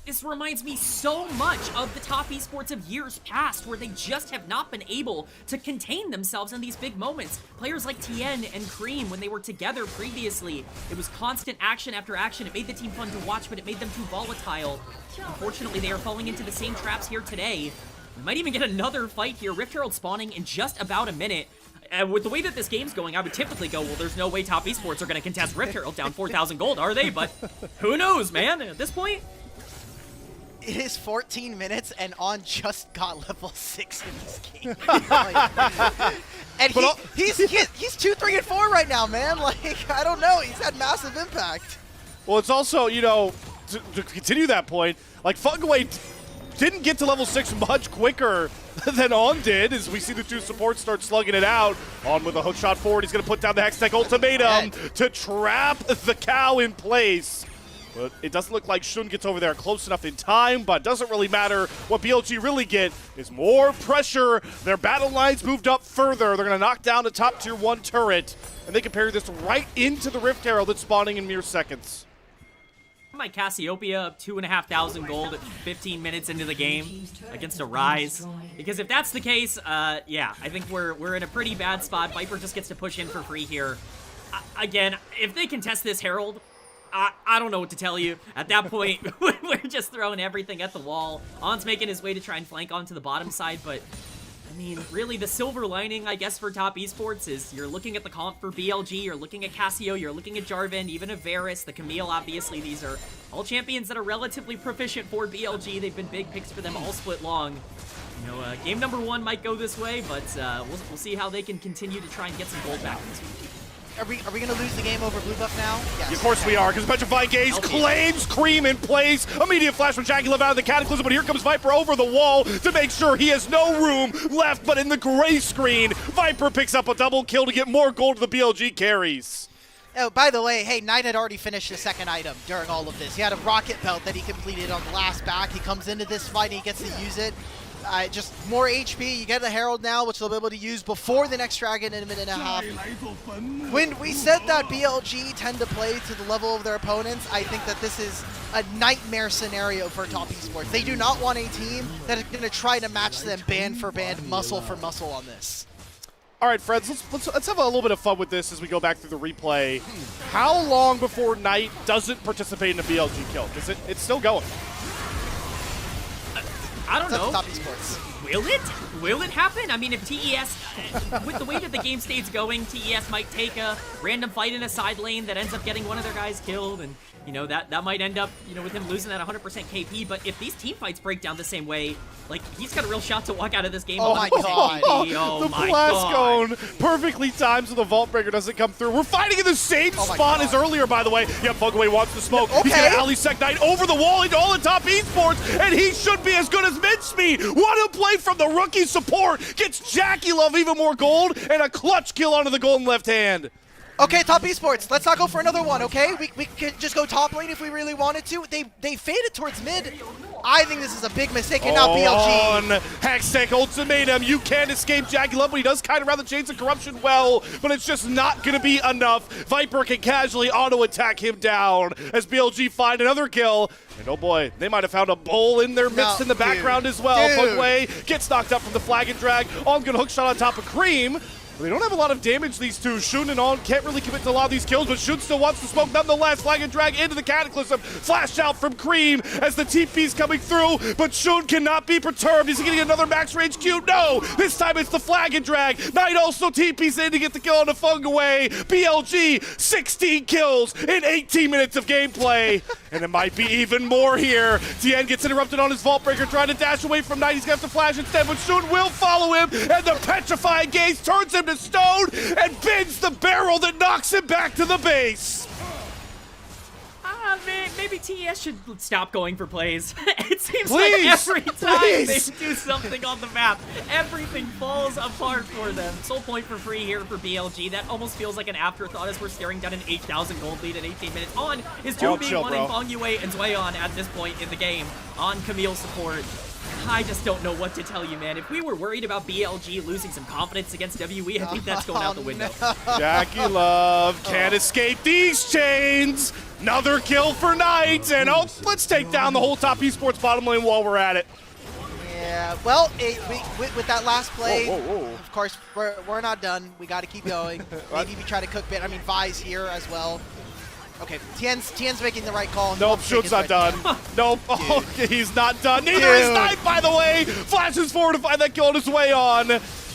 [SPEAKER 8] This reminds me so much of the Top Esports of years past, where they just have not been able to contain themselves in these big moments. Players like TN and Cream, when they were together previously, it was constant action after action. It made the team fun to watch, but it made them too volatile. Unfortunately, they are falling into the same traps here today. We might even get another fight here. Rift Herald spawning in just about a minute. with the way that this game's going, I would typically go, well, there's no way Top Esports are going to contest Rift Herald down 4,000 gold, are they? But who knows, man? At this point,
[SPEAKER 7] it is 14 minutes, and On just got level 6 in this game. Like, and he's 2, 3, and 4 right now, man. Like, I don't know. He's had massive impact.
[SPEAKER 6] Well, it's also, you know, to continue that point, like Fungway didn't get to level 6 much quicker than On did, as we see the two supports start slugging it out. On with a hook shot forward, he's going to put down the Hextech Ultimatum to trap the cow in place. But it doesn't look like Shun gets over there close enough in time, but doesn't really matter. What BLG really get is more pressure. Their battle lines moved up further. They're going to knock down the top tier 1 turret, and they can parry this right into the Rift Herald that's spawning in mere seconds.
[SPEAKER 8] my Cassiopeia up 2,500 gold at 15 minutes into the game against a Rise. Because if that's the case, yeah, I think we're in a pretty bad spot. Viper just gets to push in for free here. Again, if they contest this Herald, I don't know what to tell you. At that point, we're just throwing everything at the wall. On's making his way to try and flank onto the bottom side, but I mean, really, the silver lining, I guess, for Top Esports is you're looking at the comp for BLG, you're looking at Cassio, you're looking at Jarvan, even a Varus, the Camille, obviously. These are all champions that are relatively proficient for BLG. They've been big picks for them all split long. You know, game number 1 might go this way, but we'll see how they can continue to try and get some gold back this week.
[SPEAKER 7] Are we going to lose the game over blue buff now? Yes.
[SPEAKER 6] Of course we are, because Petrified Gaze claims Cream in place. Immediate flash from Jackie out of the Cataclysm, but here comes Viper over the wall to make sure he has no room left, but in the gray screen, Viper picks up a double kill to get more gold to the BLG carries.
[SPEAKER 7] Oh, by the way, hey, Knight had already finished the second item during all of this. He had a rocket belt that he completed on the last back. He comes into this fight and he gets to use it. Just more HP. You get the Herald now, which they'll be able to use before the next dragon in a minute and a half. When we said that BLG tend to play to the level of their opponents, I think that this is a nightmare scenario for Top Esports. They do not want a team that is going to try to match them band for band, muscle for muscle on this.
[SPEAKER 6] All right, friends, let's have a little bit of fun with this as we go back through the replay. How long before Knight doesn't participate in a BLG kill? Because it's still going.
[SPEAKER 8] I don't know.
[SPEAKER 7] Top Esports.
[SPEAKER 8] Will it? Will it happen? I mean, if TES, with the way that the game state's going, TES might take a random fight in a side lane that ends up getting one of their guys killed, and you know that might end up, you know, with him losing that 100% KP. But if these team fights break down the same way, like he's got a real shot to walk out of this game.
[SPEAKER 7] Oh my god!
[SPEAKER 8] Oh
[SPEAKER 6] the
[SPEAKER 8] my
[SPEAKER 6] blast
[SPEAKER 8] god!
[SPEAKER 6] cone perfectly timed so the Vault Breaker doesn't come through. We're fighting in the same spot as earlier, by the way. Yep, Fugaway wants the smoke.
[SPEAKER 7] Okay.
[SPEAKER 6] He's gonna alley sec Knight over the wall into all the Top Esports, and he should be as good as mid-speed. What a play from the rookie support! Gets Jackie Love even more gold, and a clutch kill onto the golden left hand.
[SPEAKER 7] Okay, Top Esports, let's not go for another one, okay? We could just go top lane if we really wanted to. They faded towards mid. I think this is a big mistake, and now BLG.
[SPEAKER 6] On Hextech Ultimatum, you can't escape Jackie Love, but he does kind of run the chains of corruption well, but it's just not going to be enough. Viper can casually auto-attack him down as BLG find another kill. And oh boy, they might have found a bowl in their midst in the background as well. Fugway gets knocked up from the flag and drag. On's going to hook shot on top of Cream. They don't have a lot of damage, these two. Shun and On can't really commit to a lot of these kills, but Shun still wants to smoke nonetheless. Flag and drag into the Cataclysm. Flash out from Cream as the TP's coming through, but Shun cannot be perturbed. Is he getting another max range Q? No! This time it's the flag and drag. Knight also TP's in to get the kill on the Fungaway. BLG, 16 kills in 18 minutes of gameplay. And it might be even more here. Tien gets interrupted on his Vault Breaker, trying to dash away from Knight. He's going to have to flash instead, but Shun will follow him, and the Petrified Gaze turns him to stone and bends the barrel that knocks him back to the base.
[SPEAKER 8] Maybe TES should stop going for plays. It seems like every time they do something on the map, everything falls apart for them. Soul point for free here for BLG. That almost feels like an afterthought as we're staring down an 8,000 gold lead in 18 minutes. On is 2v1 and Fong Yue and Zueon at this point in the game on Camille support. I just don't know what to tell you, man. If we were worried about BLG losing some confidence against WE, I think that's going out the window.
[SPEAKER 7] No.
[SPEAKER 6] Jackie Love can't escape these chains. Another kill for Knight, and let's take down the whole Top Esports bottom lane while we're at it.
[SPEAKER 7] Yeah, well, with that last play, of course, we're not done. We got to keep going. Maybe we try to cook bit. I mean, Vi's here as well. Okay, Tien's making the right call.
[SPEAKER 6] Nope, Shun's not done. Nope, he's not done. Neither is Knight, by the way. Flashes forward to find that kill on his way on.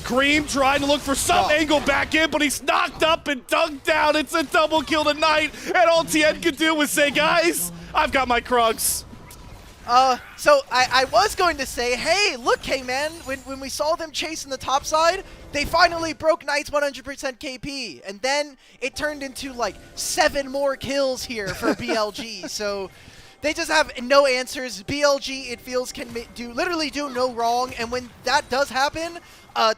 [SPEAKER 6] Cream trying to look for some angle back in, but he's knocked up and dunked down. It's a double kill tonight, and all TN could do was say, guys, I've got my Krugs.
[SPEAKER 7] So I was going to say, hey, look, K-Man, when we saw them chasing the top side, they finally broke Knight's 100% KP, and then it turned into like 7 more kills here for BLG. So they just have no answers. BLG, it feels, can literally do no wrong, and when that does happen,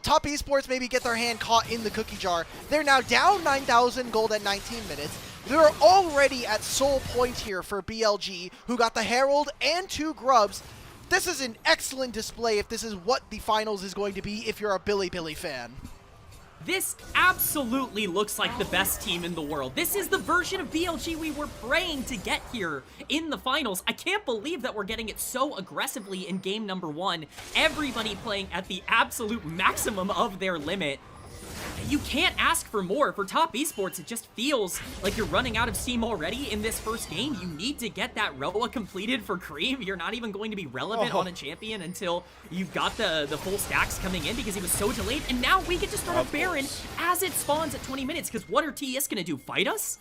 [SPEAKER 7] Top Esports maybe get their hand caught in the cookie jar. They're now down 9,000 gold at 19 minutes. They're already at sole point here for BLG, who got the Herald and 2 Grubs. This is an excellent display if this is what the finals is going to be if you're a Billy fan.
[SPEAKER 8] This absolutely looks like the best team in the world. This is the version of BLG we were praying to get here in the finals. I can't believe that we're getting it so aggressively in game number 1. Everybody playing at the absolute maximum of their limit. You can't ask for more. For Top Esports, it just feels like you're running out of steam already in this first game. You need to get that Roa completed for Cream. You're not even going to be relevant on a champion until you've got the full stacks coming in because he was so delayed. And now we get to start a Baron as it spawns at 20 minutes because what are TES going to do, fight us?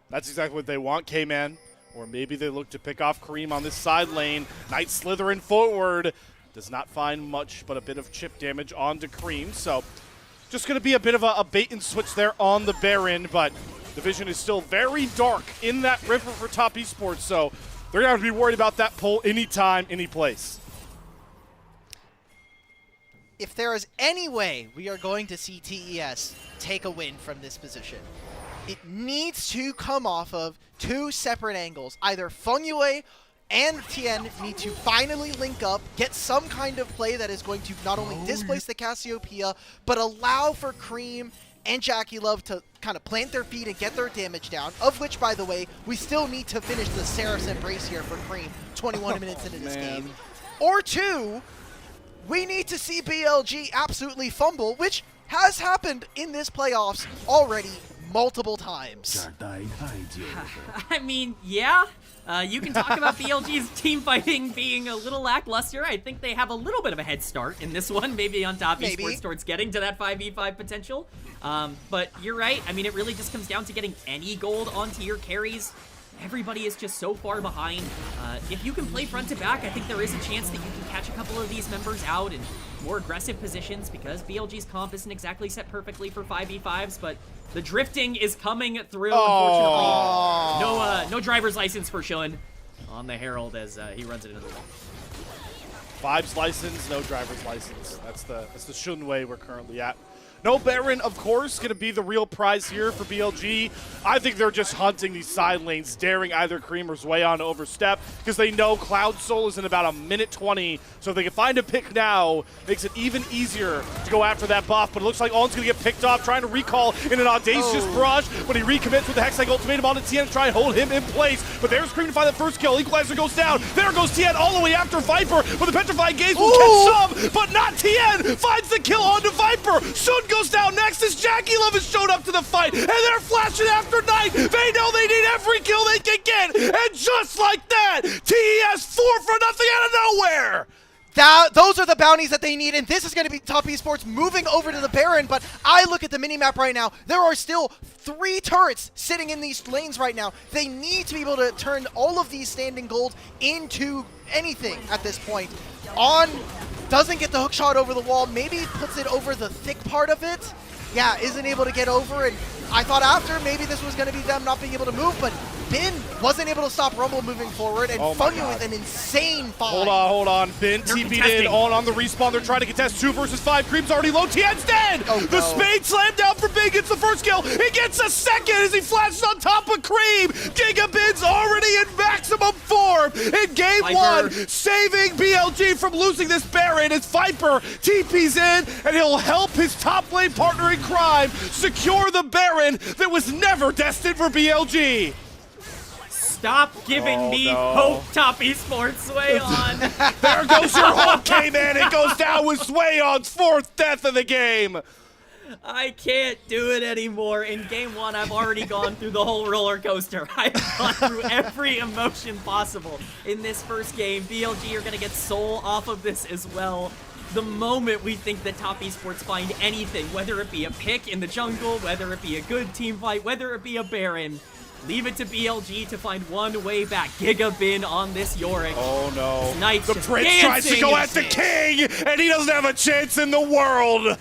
[SPEAKER 6] That's exactly what they want, K-Man. Or maybe they look to pick off Cream on this side lane. Knight slithering forward. Does not find much but a bit of chip damage onto Cream, so just going to be a bit of a bait and switch there on the Baron, but the vision is still very dark in that river for Top Esports, so they're going to have to be worried about that pull anytime, any place.
[SPEAKER 7] If there is any way we are going to see TES take a win from this position, it needs to come off of 2 separate angles. Either Fengyue and Tien need to finally link up, get some kind of play that is going to not only displace the Cassiopeia, but allow for Cream and Jackie Love to kind of plant their feet and get their damage down, of which, by the way, we still need to finish the Seraph's Embrace here for Cream 21 minutes into this game. Or 2, we need to see BLG absolutely fumble, which has happened in this playoffs already multiple times.
[SPEAKER 8] I mean, yeah. You can talk about BLG's team fighting being a little lackluster. I think they have a little bit of a head start in this one, maybe on Top Esports towards getting to that 5v5 potential. But you're right. I mean, it really just comes down to getting any gold onto your carries. Everybody is just so far behind. If you can play front to back, I think there is a chance that you can catch a couple of these members out in more aggressive positions because BLG's comp isn't exactly set perfectly for 5v5s, but the drifting is coming through, unfortunately. No driver's license for Shun on the Herald as he runs it into the wall.
[SPEAKER 6] Vibes license, no driver's license. That's the Shun way we're currently at. No Baron, of course, going to be the real prize here for BLG. I think they're just hunting these side lanes, daring either Cream or Zweon to overstep, because they know Cloud Soul is in about a minute 20, so if they can find a pick now, makes it even easier to go after that buff, but it looks like Allen's going to get picked off, trying to recall in an audacious barrage, but he recommits with the Hextech Ultimatum on Tien to try and hold him in place, but there's Cream to find the first kill. Equalizer goes down, there goes Tien all the way after Viper, but the Petrified Gaze will catch some, but not Tien, finds the kill onto Viper. Sun goes down next as Jackie Love has showed up to the fight, and they're flashing after Knight. They know they need every kill they can get, and just like that, TES 4-0 out of nowhere.
[SPEAKER 7] Those are the bounties that they need, and this is going to be Top Esports moving over to the Baron, but I look at the minimap right now. There are still 3 turrets sitting in these lanes right now. They need to be able to turn all of these standing gold into anything at this point. On doesn't get the hook shot over the wall, maybe puts it over the thick part of it. Yeah, isn't able to get over, and I thought after maybe this was going to be them not being able to move, but Bin wasn't able to stop Rumble moving forward, and Funny with an insane find.
[SPEAKER 6] Hold on. Bin TP'd in on the respawn. They're trying to contest 2 versus 5. Cream's already low. Tien's dead! The spade slam down for Bin, gets the first kill. He gets a second as he flashes on top of Cream. Gigabin's already in maximum form in game 1, saving BLG from losing this Baron as Viper TP's in, and he'll help his top lane partner in crime secure the Baron that was never destined for BLG.
[SPEAKER 8] Stop giving me hope, Top Esports, Swayon.
[SPEAKER 6] There goes your hope, K-Man. It goes down with Swayon's 4th death of the game.
[SPEAKER 8] I can't do it anymore. In game 1, I've already gone through the whole roller coaster. I've gone through every emotion possible in this first game. BLG are going to get soul off of this as well. the moment we think that Top Esports find anything, whether it be a pick in the jungle, whether it be a good team fight, whether it be a Baron, leave it to BLG to find one way back. Giga Bin on this Yorick.
[SPEAKER 6] Oh no.
[SPEAKER 8] Knight's
[SPEAKER 6] the
[SPEAKER 8] just
[SPEAKER 6] Prince tries to
[SPEAKER 8] dancing
[SPEAKER 6] go
[SPEAKER 8] in
[SPEAKER 6] at the
[SPEAKER 8] his
[SPEAKER 6] king, and he doesn't have a chance in the world.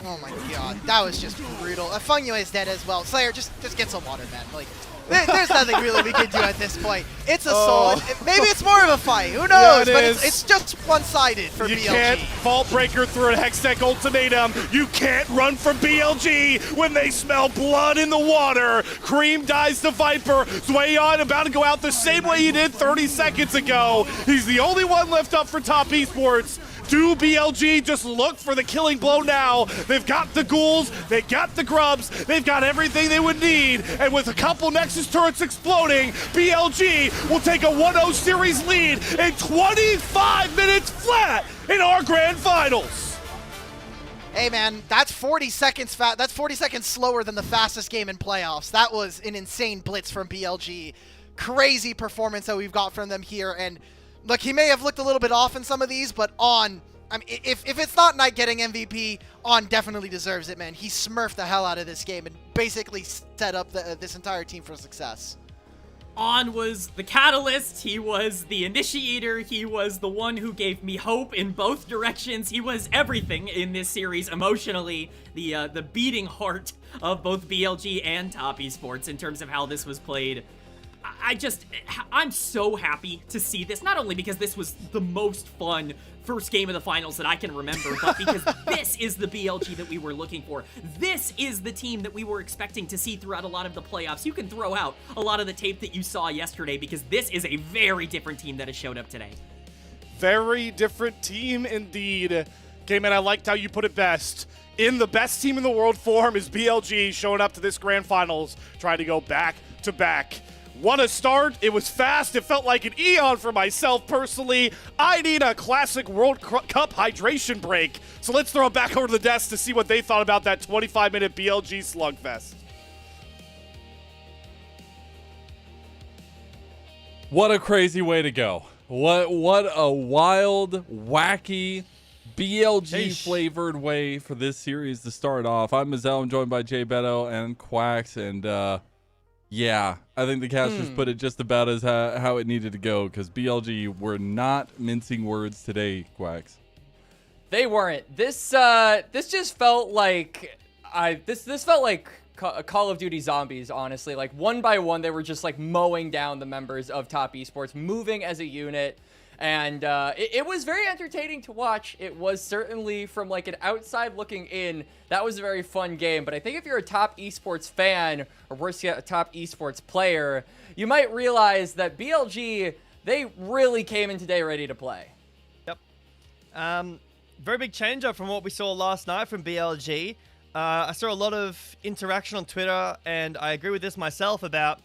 [SPEAKER 7] Oh my god, that was just brutal. Fungyue is dead as well. Slayer, just get some water, man. Like, there's nothing really we can do at this point. It's a soul. Maybe it's more of a fight. Who knows?
[SPEAKER 6] Yeah,
[SPEAKER 7] but it's just one-sided for BLG.
[SPEAKER 6] You can't Vault Breaker through a Hextech ultimatum. You can't run from BLG when they smell blood in the water. Cream dies to Viper. Zwayon about to go out the same way he did 30 seconds ago. He's the only one left up for Top Esports. Do BLG just look for the killing blow now? They've got the ghouls, they got the grubs, they've got everything they would need, and with a couple Nexus turrets exploding, BLG will take a 1-0 series lead in 25 minutes flat in our grand finals.
[SPEAKER 7] Hey man, that's 40 seconds That's 40 seconds slower than the fastest game in playoffs. That was an insane blitz from BLG. Crazy performance that we've got from them here, and look, he may have looked a little bit off in some of these, but On, I mean, if it's not Knight getting MVP, On definitely deserves it, man. He smurfed the hell out of this game and basically set up this entire team for success.
[SPEAKER 8] On was the catalyst, he was the initiator, he was the one who gave me hope in both directions. He was everything in this series emotionally, the beating heart of both BLG and Top Esports in terms of how this was played. I'm so happy to see this, not only because this was the most fun first game of the finals that I can remember, but because this is the BLG that we were looking for. This is the team that we were expecting to see throughout a lot of the playoffs. You can throw out a lot of the tape that you saw yesterday because this is a very different team that has showed up today.
[SPEAKER 6] Very different team indeed. Okay, man, I liked how you put it best. In the best team in the world form is BLG showing up to this grand finals, trying to go back to back. What a start. It was fast. It felt like an eon for myself personally. I need a classic World Cup hydration break. So let's throw it back over to the desk to see what they thought about that 25-minute BLG slugfest.
[SPEAKER 1] What a crazy way to go. What a wild, wacky, BLG-flavored way for this series to start off. I'm Mazel. I'm joined by Jay Beto and Quacks, and yeah, I think the casters put it just about as how it needed to go, because BLG were not mincing words today, Quacks.
[SPEAKER 3] They weren't. This just felt like this felt like Call of Duty Zombies, honestly. Like, one by one, they were just like mowing down the members of Top Esports, moving as a unit. And it was very entertaining to watch. It was certainly, from like an outside looking in, that was a very fun game. But I think if you're a Top Esports fan, or worse yet, a Top Esports player, you might realize that BLG, they really came in today ready to play.
[SPEAKER 2] Yep. Very big change up from what we saw last night from BLG. I saw a lot of interaction on Twitter, and I agree with this myself about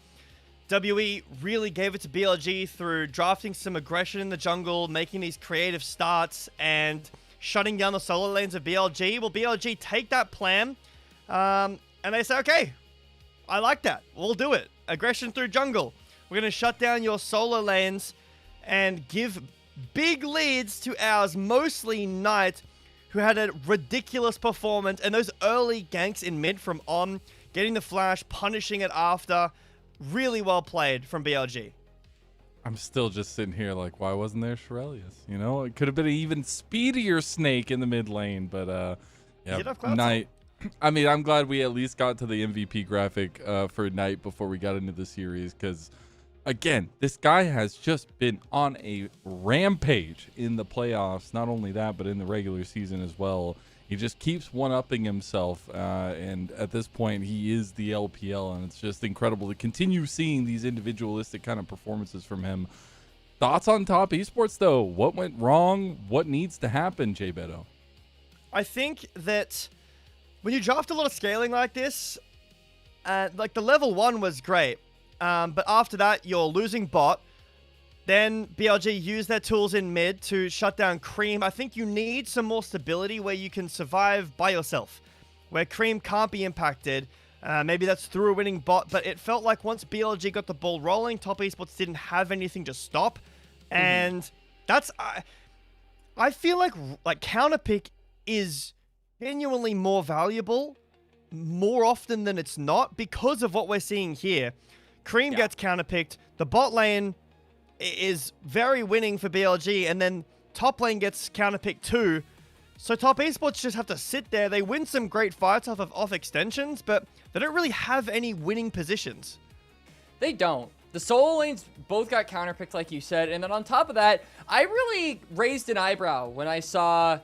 [SPEAKER 2] WE really gave it to BLG through drafting some aggression in the jungle, making these creative starts, and shutting down the solo lanes of BLG. Well, BLG take that plan, and they say, okay, I like that. We'll do it. Aggression through jungle. We're going to shut down your solo lanes and give big leads to ours, mostly Knight, who had a ridiculous performance. And those early ganks in mid from On, getting the flash, punishing it after. Really well played from BLG.
[SPEAKER 1] I'm still just sitting here like, why wasn't there Shirelius? You know, it could have been an even speedier Snake in the mid lane, but yeah, Knight. I mean, I'm glad we at least got to the MVP graphic for Knight before we got into the series, because again, this guy has just been on a rampage in the playoffs. Not only that, but in the regular season as well. He just keeps one-upping himself, and at this point, he is the LPL, and it's just incredible to continue seeing these individualistic kind of performances from him. Thoughts on Top Esports, though? What went wrong? What needs to happen, Jay Beto?
[SPEAKER 2] I think that when you draft a lot of scaling like this, like the level 1 was great, but after that, you're losing bot. Then BLG used their tools in mid to shut down Cream. I think you need some more stability where you can survive by yourself, where Cream can't be impacted. Maybe that's through a winning bot, but it felt like once BLG got the ball rolling, Top Esports didn't have anything to stop. And that's... I feel like counterpick is genuinely more valuable more often than it's not because of what we're seeing here. Cream gets counterpicked, the bot lane is very winning for BLG, and then top lane gets counterpicked too. So top esports just have to sit there. They win some great fights off extensions, but they don't really have any winning positions.
[SPEAKER 3] They don't. The solo lanes both got counterpicked, like you said, and then on top of that, I really raised an eyebrow when I saw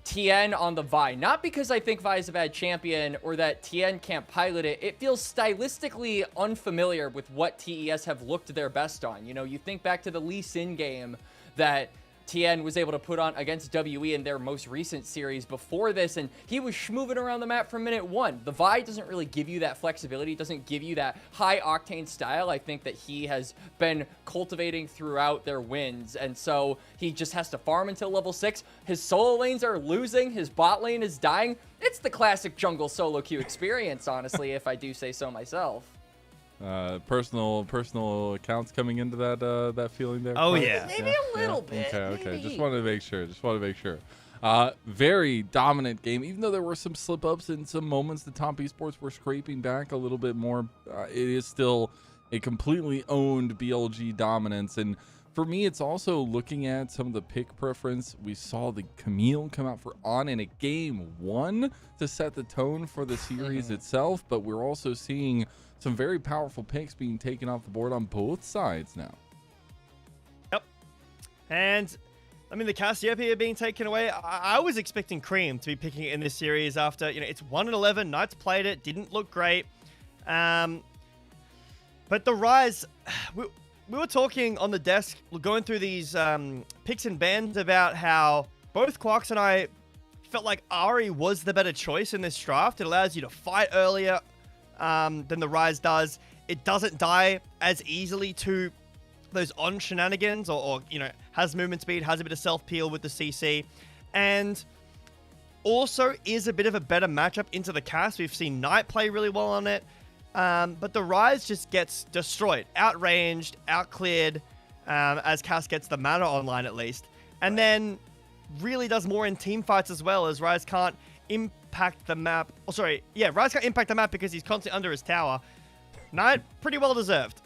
[SPEAKER 3] TN on the Vi. Not because I think Vi is a bad champion or that TN can't pilot it. It feels stylistically unfamiliar with what TES have looked their best on. You know, you think back to the Lee Sin game that TN was able to put on against WE in their most recent series before this, and he was schmoving around the map from minute one. The Vi doesn't really give you that flexibility, it doesn't give you that high-octane style I think that he has been cultivating throughout their wins, and so he just has to farm until level 6. His solo lanes are losing, his bot lane is dying. It's the classic jungle solo queue experience, honestly, if I do say so myself.
[SPEAKER 1] Personal accounts coming into that feeling there.
[SPEAKER 2] Oh yeah,
[SPEAKER 3] Maybe a little bit.
[SPEAKER 1] Okay.
[SPEAKER 3] Maybe.
[SPEAKER 1] Just wanted to make sure. Very dominant game. Even though there were some slip ups and some moments the top esports were scraping back a little bit more, it is still a completely owned BLG dominance. And for me, it's also looking at some of the pick preference. We saw the Camille come out for On in a game 1 to set the tone for the series itself, but we're also seeing some very powerful picks being taken off the board on both sides now.
[SPEAKER 2] Yep. And I mean, the Cassiopeia being taken away, I was expecting Cream to be picking it in this series after, you know, it's 1-11, Knights played it, didn't look great. But the Rise, we were talking on the desk, going through these picks and bans about how both Quarks and I felt like Ari was the better choice in this draft. It allows you to fight earlier than the Rise does. It doesn't die as easily to those on shenanigans or you know, has movement speed, has a bit of self-peel with the CC, and also is a bit of a better matchup into the cast. We've seen Knight play really well on it, but the Rise just gets destroyed, outranged, outcleared, as Cass gets the mana online at least, and then really does more in team fights as well, as Rise can't impact the map. Oh, sorry, yeah, Rise can't impact the map because he's constantly under his tower. Knight, pretty well deserved.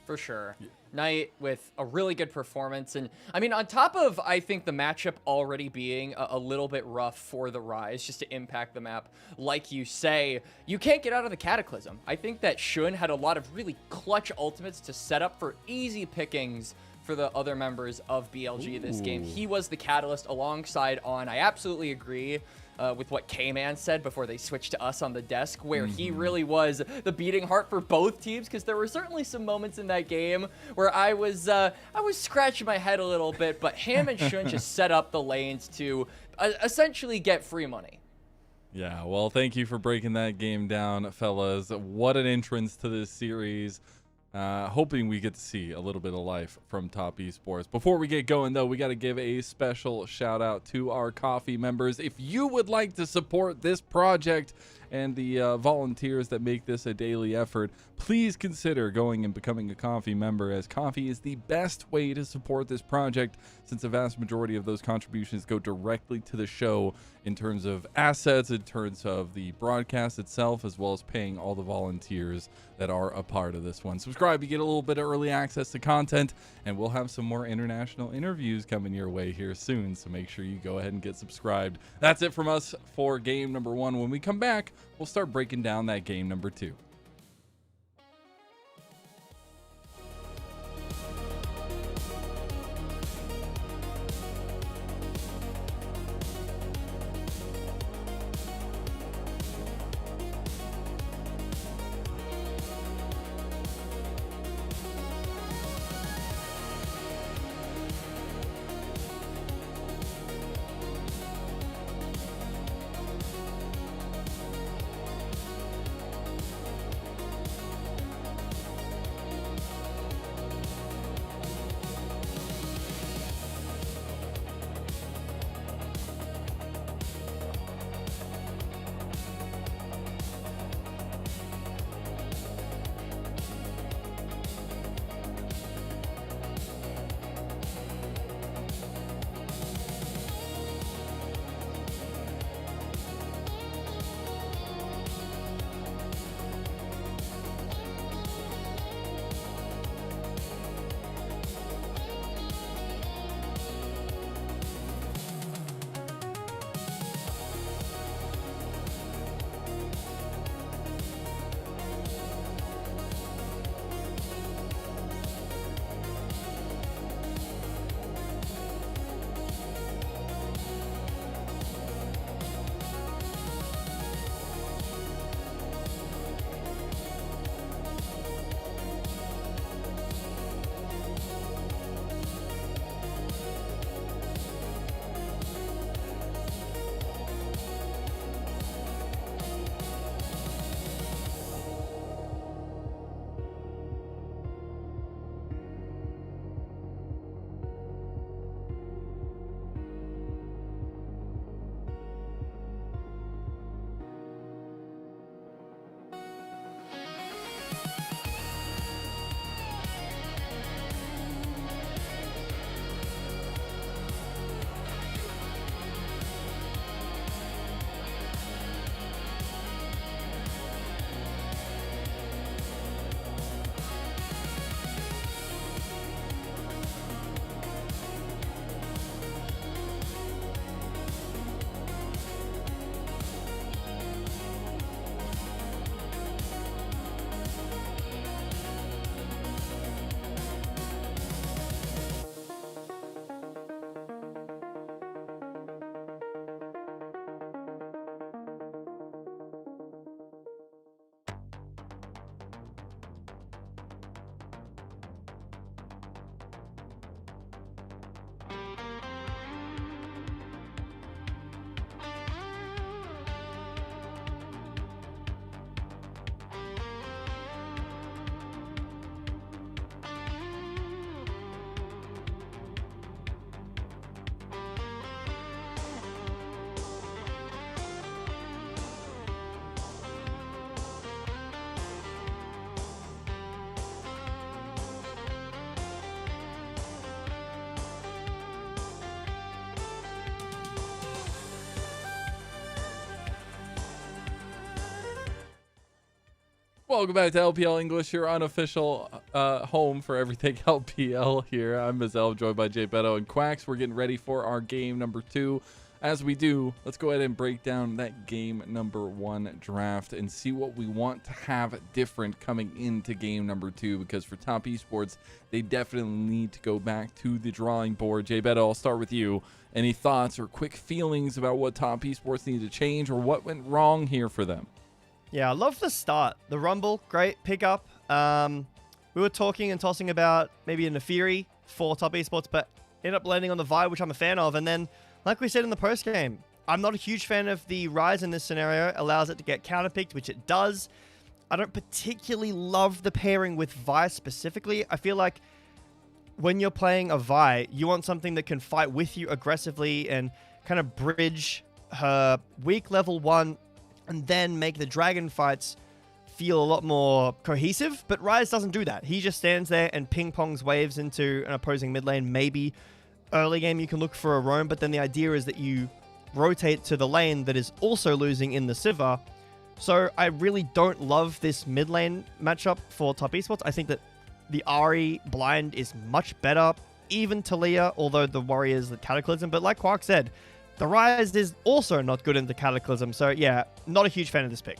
[SPEAKER 3] For sure. Knight with a really good performance. And I mean, on top of, I think, the matchup already being a little bit rough for the Rise, just to impact the map, like you say, you can't get out of the Cataclysm. I think that Shun had a lot of really clutch ultimates to set up for easy pickings for the other members of BLG this game. He was the catalyst alongside On. I absolutely agree with what K-Man said before they switched to us on the desk, where he really was the beating heart for both teams, because there were certainly some moments in that game where I was scratching my head a little bit, but him and Shun just set up the lanes to essentially get free money.
[SPEAKER 1] Yeah, well, thank you for breaking that game down, fellas. What an entrance to this series. Hoping we get to see a little bit of life from Top Esports. Before we get going, though, we got to give a special shout out to our coffee members. If you would like to support this project and the volunteers that make this a daily effort, please consider going and becoming a coffee member, as coffee is the best way to support this project, since the vast majority of those contributions go directly to the show in terms of assets, in terms of the broadcast itself, as well as paying all the volunteers that are a part of this one. Subscribe, you get a little bit of early access to content, and we'll have some more international interviews coming your way here soon, so make sure you go ahead and get subscribed. That's it from us for game number 1. When we come back, we'll start breaking down that game number 2. Welcome back to LPL English, your unofficial home for everything LPL here. I'm Mazel, joined by Jay Beto and Quacks. We're getting ready for our game number 2. As we do, let's go ahead and break down that game number 1 draft and see what we want to have different coming into game number 2, because for Top Esports, they definitely need to go back to the drawing board. Jay Beto, I'll start with you. Any thoughts or quick feelings about what Top Esports need to change or what went wrong here for them?
[SPEAKER 2] Yeah, I love the start. The Rumble, great pickup. We were talking and tossing about maybe a Nefiri for Top Esports, but ended up landing on the Vi, which I'm a fan of. And then, like we said in the post game, I'm not a huge fan of the Rise in this scenario. Allows it to get counterpicked, which it does. I don't particularly love the pairing with Vi specifically. I feel like when you're playing a Vi, you want something that can fight with you aggressively and kind of bridge her weak level 1 and then make the dragon fights feel a lot more cohesive. But Rise doesn't do that. He just stands there and ping-pongs waves into an opposing mid lane. Maybe early game you can look for a roam, but then the idea is that you rotate to the lane that is also losing in the Sivir. So I really don't love this mid lane matchup for Top Esports. I think that the Ahri blind is much better, even Talia, although the worry is the Cataclysm. But like Quark said, the Rise is also not good in the Cataclysm. So yeah, not a huge fan of this pick.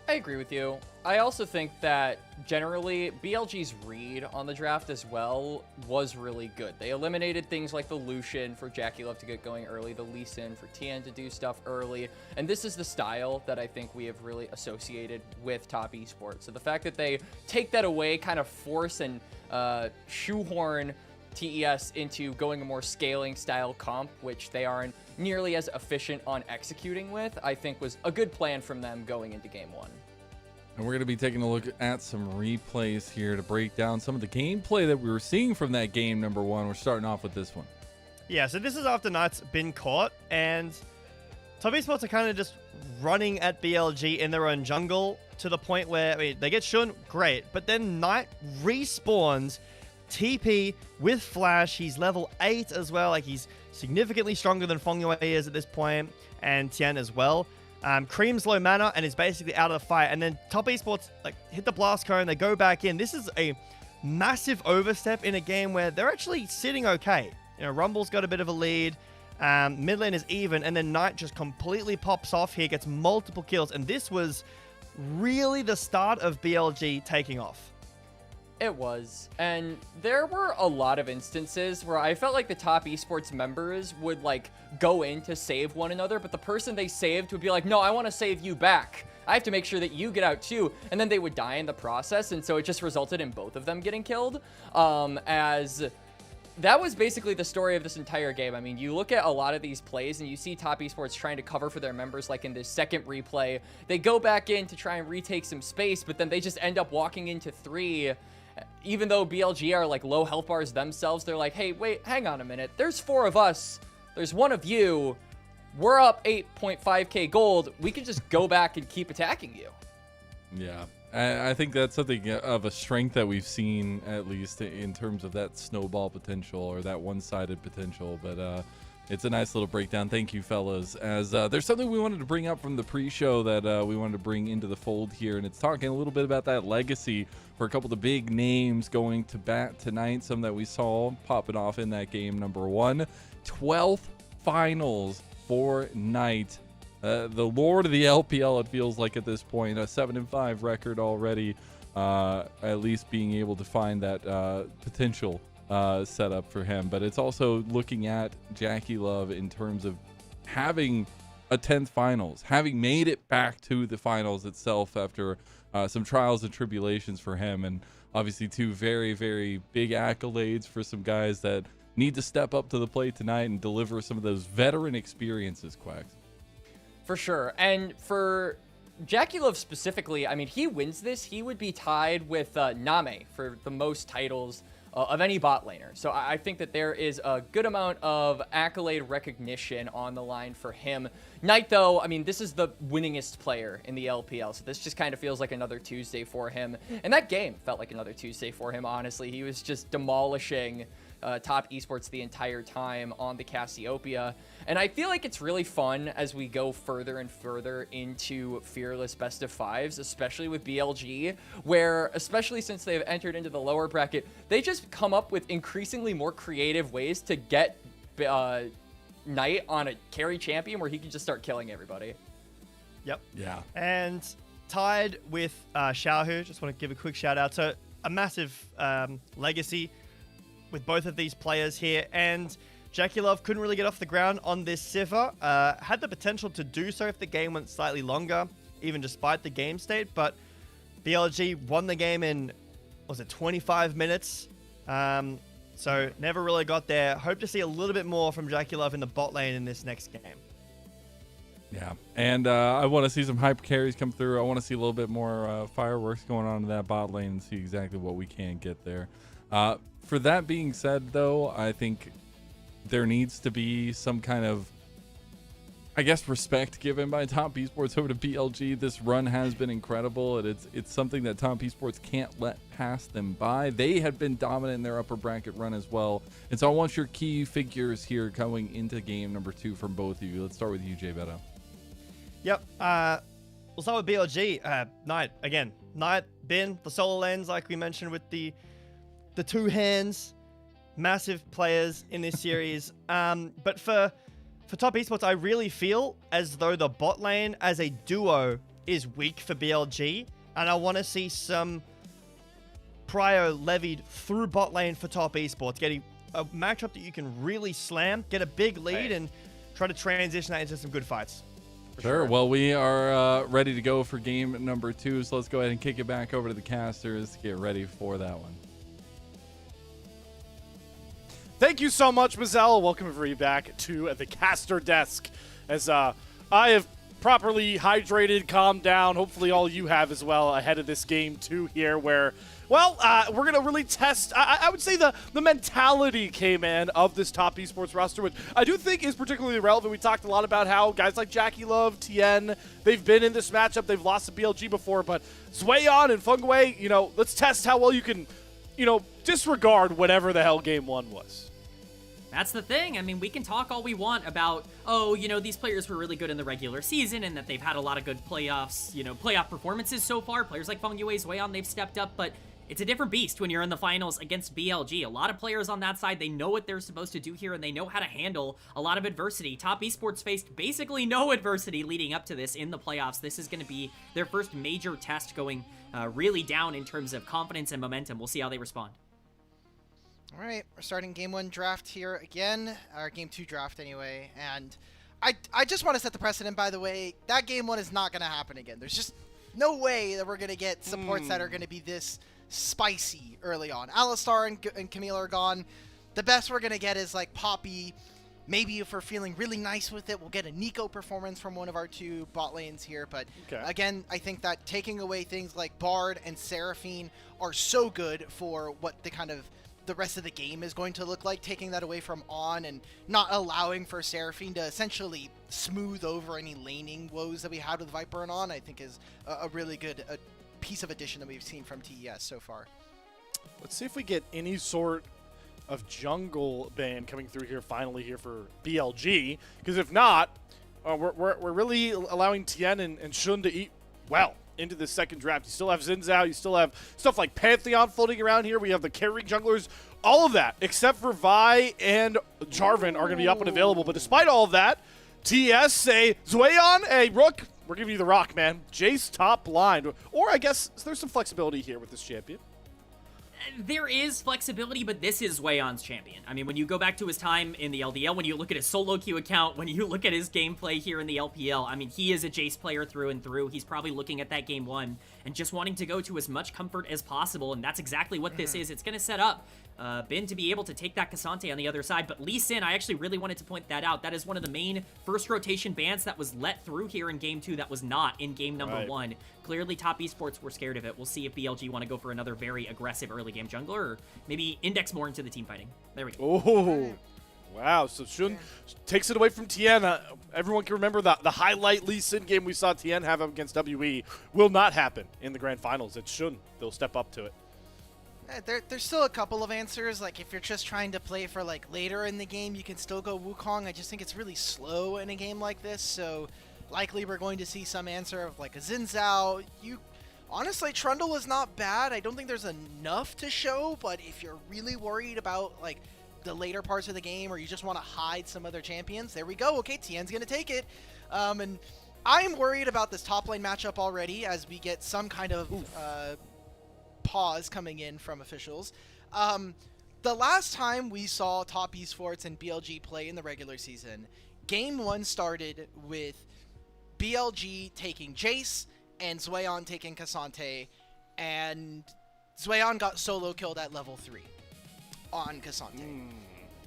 [SPEAKER 3] I agree with you. I also think that generally BLG's read on the draft as well was really good. They eliminated things like the Lucian for Jackie Love to get going early, the Lee Sin for Tien to do stuff early, and this is the style that I think we have really associated with Top Esports. So the fact that they take that away, kind of force and shoehorn TES into going a more scaling style comp, which they aren't nearly as efficient on executing with, I think was a good plan from them going into game 1.
[SPEAKER 1] And we're going to be taking a look at some replays here to break down some of the gameplay that we were seeing from that game number 1. We're starting off with this one.
[SPEAKER 2] Yeah, so this is after Knight's been caught, and Top Esports are kind of just running at BLG in their own jungle to the point where, I mean, they get Shun, great, but then Knight respawns TP with Flash. He's level 8 as well. Like, he's significantly stronger than Feng Yue is at this point, and Tian as well. Cream's low mana and is basically out of the fight. And then Top Esports like hit the blast cone. They go back in. This is a massive overstep in a game where they're actually sitting okay. You know, Rumble's got a bit of a lead. Mid lane is even, and then Knight just completely pops off here, gets multiple kills, and this was really the start of BLG taking off.
[SPEAKER 3] It was, and there were a lot of instances where I felt like the Top Esports members would like go in to save one another, but the person they saved would be like, no, I want to save you back. I have to make sure that you get out too, and then they would die in the process, and so it just resulted in both of them getting killed, as that was basically the story of this entire game. I mean, you look at a lot of these plays and you see Top Esports trying to cover for their members, like in this second replay. They go back in to try and retake some space, but then they just end up walking into 3. Even though BLG are like low health bars themselves, they're like, hey, wait, hang on a minute. There's 4 of us. There's 1 of you. We're up 8.5k gold. We can just go back and keep attacking you.
[SPEAKER 1] Yeah. I think that's something of a strength that we've seen, at least in terms of that snowball potential or that one-sided potential. But it's a nice little breakdown. Thank you, fellas. As there's something we wanted to bring up from the pre-show that we wanted to bring into the fold here, and it's talking a little bit about that legacy for a couple of the big names going to bat tonight. Some that we saw popping off in that game number 1. 12th finals for Knight. The lord of the LPL, it feels like at this point, a 7-5 record already, at least being able to find that potential setup for him. But it's also looking at Jackie Love in terms of having a 10th finals, having made it back to the finals itself after some trials and tribulations for him, and obviously 2 very, very big accolades for some guys that need to step up to the plate tonight and deliver some of those veteran experiences, Quacks.
[SPEAKER 3] For sure. And for Jackie Love specifically, I mean, he wins this, he would be tied with Name for the most titles of any bot laner. So I think that there is a good amount of accolade recognition on the line for him. Knight, though, I mean, this is the winningest player in the LPL, so this just kind of feels like another Tuesday for him. And that game felt like another Tuesday for him, honestly. He was just demolishing Top Esports the entire time on the Cassiopeia. And I feel like it's really fun as we go further and further into Fearless Best of Fives, especially with BLG, where, especially since they've entered into the lower bracket, they just come up with increasingly more creative ways to get Knight on a carry champion where he can just start killing everybody.
[SPEAKER 2] Yep.
[SPEAKER 1] Yeah.
[SPEAKER 2] And tied with Xiaohu, just want to give a quick shout out. So a massive legacy with both of these players here. And Jackie Love couldn't really get off the ground on this Sivir. Had the potential to do so if the game went slightly longer, even despite the game state. But BLG won the game in, was it 25 minutes? So never really got there. Hope to see a little bit more from Jackie Love in the bot lane in this next game.
[SPEAKER 1] Yeah, and I want to see some hyper carries come through. I want to see a little bit more fireworks going on in that bot lane and see exactly what we can get there. For that being said, though, I think there needs to be some kind of, I guess, respect given by Top Esports over to BLG. This run has been incredible, and it's something that Top Esports can't let pass them by. They had been dominant in their upper bracket run as well, and so I want your key figures here going into game number 2 from both of you. Let's start with you, Jay Beto.
[SPEAKER 2] Yep. We'll start with BLG. Knight, again. Knight, Bin, the solo lanes, like we mentioned with the two hands. Massive players in this series. But for Top Esports, I really feel as though the bot lane as a duo is weak for BLG. And I want to see some prio levied through bot lane for Top Esports. Getting a matchup that you can really slam, get a big lead, and try to transition that into some good fights.
[SPEAKER 1] Sure. Well, we are ready to go for game number 2, so let's go ahead and kick it back over to the casters to get ready for that one.
[SPEAKER 6] Thank you so much, Mazel. Welcome everybody back to the caster desk. As I have properly hydrated, calmed down. Hopefully all you have as well ahead of this game 2 here where, well, we're going to really test, I would say the mentality, K-Man, of this Top Esports roster, which I do think is particularly relevant. We talked a lot about how guys like Jackie Love, Tien, they've been in this matchup. They've lost to BLG before, but Zwayon and Fengwei, you know, let's test how well you can, you know, disregard whatever the hell game 1 was.
[SPEAKER 8] That's the thing. I mean, we can talk all we want about, oh, you know, these players were really good in the regular season and that they've had a lot of good playoffs, you know, playoff performances so far. Players like Fengwei, Zwayon, they've stepped up, but it's a different beast when you're in the finals against BLG. A lot of players on that side, they know what they're supposed to do here and they know how to handle a lot of adversity. Top Esports faced basically no adversity leading up to this in the playoffs. This is going to be their first major test going really down in terms of confidence and momentum. We'll see how they respond.
[SPEAKER 7] All right, we're starting game 1 draft here again, or game 2 draft anyway, and I just want to set the precedent, by the way, that game 1 is not going to happen again. There's just no way that we're going to get supports that are going to be this spicy early on. Alistar and Camille are gone. The best we're going to get is like Poppy. Maybe if we're feeling really nice with it, we'll get a Nico performance from one of our 2 bot lanes here. But again, I think that taking away things like Bard and Seraphine are so good for what the rest of the game is going to look like, taking that away from On and not allowing for Seraphine to essentially smooth over any laning woes that we had with Viper and On, I think is a really good piece of addition that we've seen from TES so far.
[SPEAKER 6] Let's see if we get any sort of jungle ban coming through here finally here for BLG, because if not, we're really allowing Tien and Shun to eat well into the second draft. You still have Xin Zhao, you still have stuff like Pantheon floating around here. We have the carrying junglers, all of that, except for Vi and Jarvan are going to be up and available. But despite all of that, TES say, Zwayon, hey, Rook, we're giving you the rock, man. Jace top blind. Or I guess there's some flexibility here with this champion.
[SPEAKER 8] There is flexibility, but this is Zwayon's champion. I mean, when you go back to his time in the LDL, when you look at his solo queue account, when you look at his gameplay here in the LPL, I mean, he is a Jace player through and through. He's probably looking at that game 1 and just wanting to go to as much comfort as possible, and that's exactly what this is. It's going to set up Bin to be able to take that Cassante on the other side, but Lee Sin, I actually really wanted to point that out. That is one of the main first rotation bans that was let through here in game 2 that was not in game number 1. Clearly, Top Esports were scared of it. We'll see if BLG want to go for another very aggressive early game jungler or maybe index more into the team fighting. There we go.
[SPEAKER 6] Oh, wow. So Shun takes it away from Tien. Everyone can remember the highlight Lee Sin game we saw Tien have against WE will not happen in the grand finals. It's Shun. They'll step up to it.
[SPEAKER 7] There's still a couple of answers. Like, if you're just trying to play for, like, later in the game, you can still go Wukong. I just think it's really slow in a game like this, so likely we're going to see some answer of, like, a Xin Zhao. Honestly, Trundle is not bad. I don't think there's enough to show, but if you're really worried about, like, the later parts of the game, or you just want to hide some other champions, there we go. Okay, Tien's going to take it. And I'm worried about this top lane matchup already, as we get some kind of pause coming in from officials. The last time we saw Top Esports and BLG play in the regular season, Game 1 started with BLG taking Jace and Zweon taking Cassante, and Zweon got solo killed at level 3 on Cassante,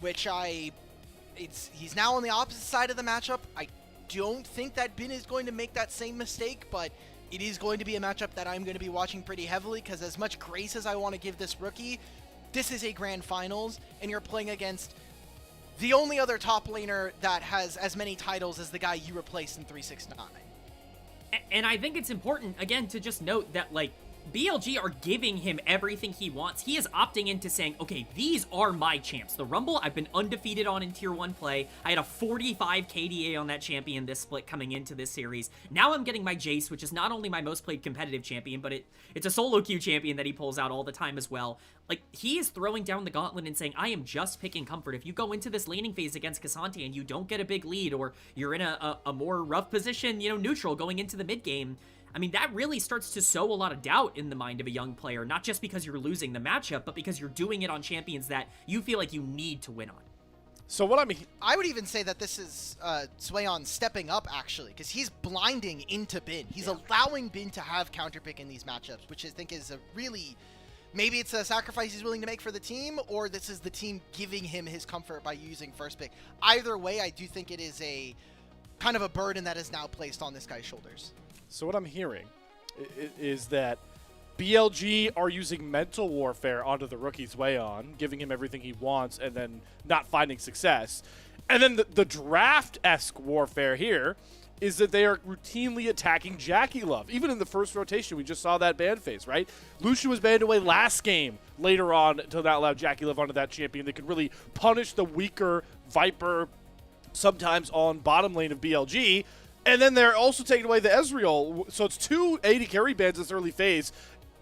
[SPEAKER 7] which he's now on the opposite side of the matchup. I don't think that Bin is going to make that same mistake, but it is going to be a matchup that I'm going to be watching pretty heavily, because as much grace as I want to give this rookie, this is a grand finals, and you're playing against the only other top laner that has as many titles as the guy you replaced in 369.
[SPEAKER 8] And I think it's important, again, to just note that, like, BLG are giving him everything he wants. He is opting into saying, okay, these are my champs. The Rumble, I've been undefeated on in Tier 1 play. I had a 45 KDA on that champion this split coming into this series. Now I'm getting my Jace, which is not only my most played competitive champion, but it's a solo queue champion that he pulls out all the time as well. Like, he is throwing down the gauntlet and saying, I am just picking comfort. If you go into this laning phase against Cassante and you don't get a big lead, or you're in a more rough position, neutral going into the mid game, I mean, that really starts to sow a lot of doubt in the mind of a young player, not just because you're losing the matchup, but because you're doing it on champions that you feel like you need to win on.
[SPEAKER 6] So
[SPEAKER 7] I would even say that this is Zweon stepping up, actually, because he's blinding into Bin. He's allowing Bin to have counterpick in these matchups, which I think is a really... Maybe it's a sacrifice he's willing to make for the team, or this is the team giving him his comfort by using first pick. Either way, I do think it is a kind of a burden that is now placed on this guy's shoulders.
[SPEAKER 6] So what I'm hearing is that BLG are using mental warfare onto the rookie's Zweon, giving him everything he wants and then not finding success. And then the draft-esque warfare here is that they are routinely attacking Jackie Love. Even in the first rotation, we just saw that ban phase, right? Lucio was banned away last game later on to not allow Jackie Love onto that champion. They could really punish the weaker Viper, sometimes on bottom lane of BLG. And then they're also taking away the Ezreal. So it's 2 AD carry bans this early phase.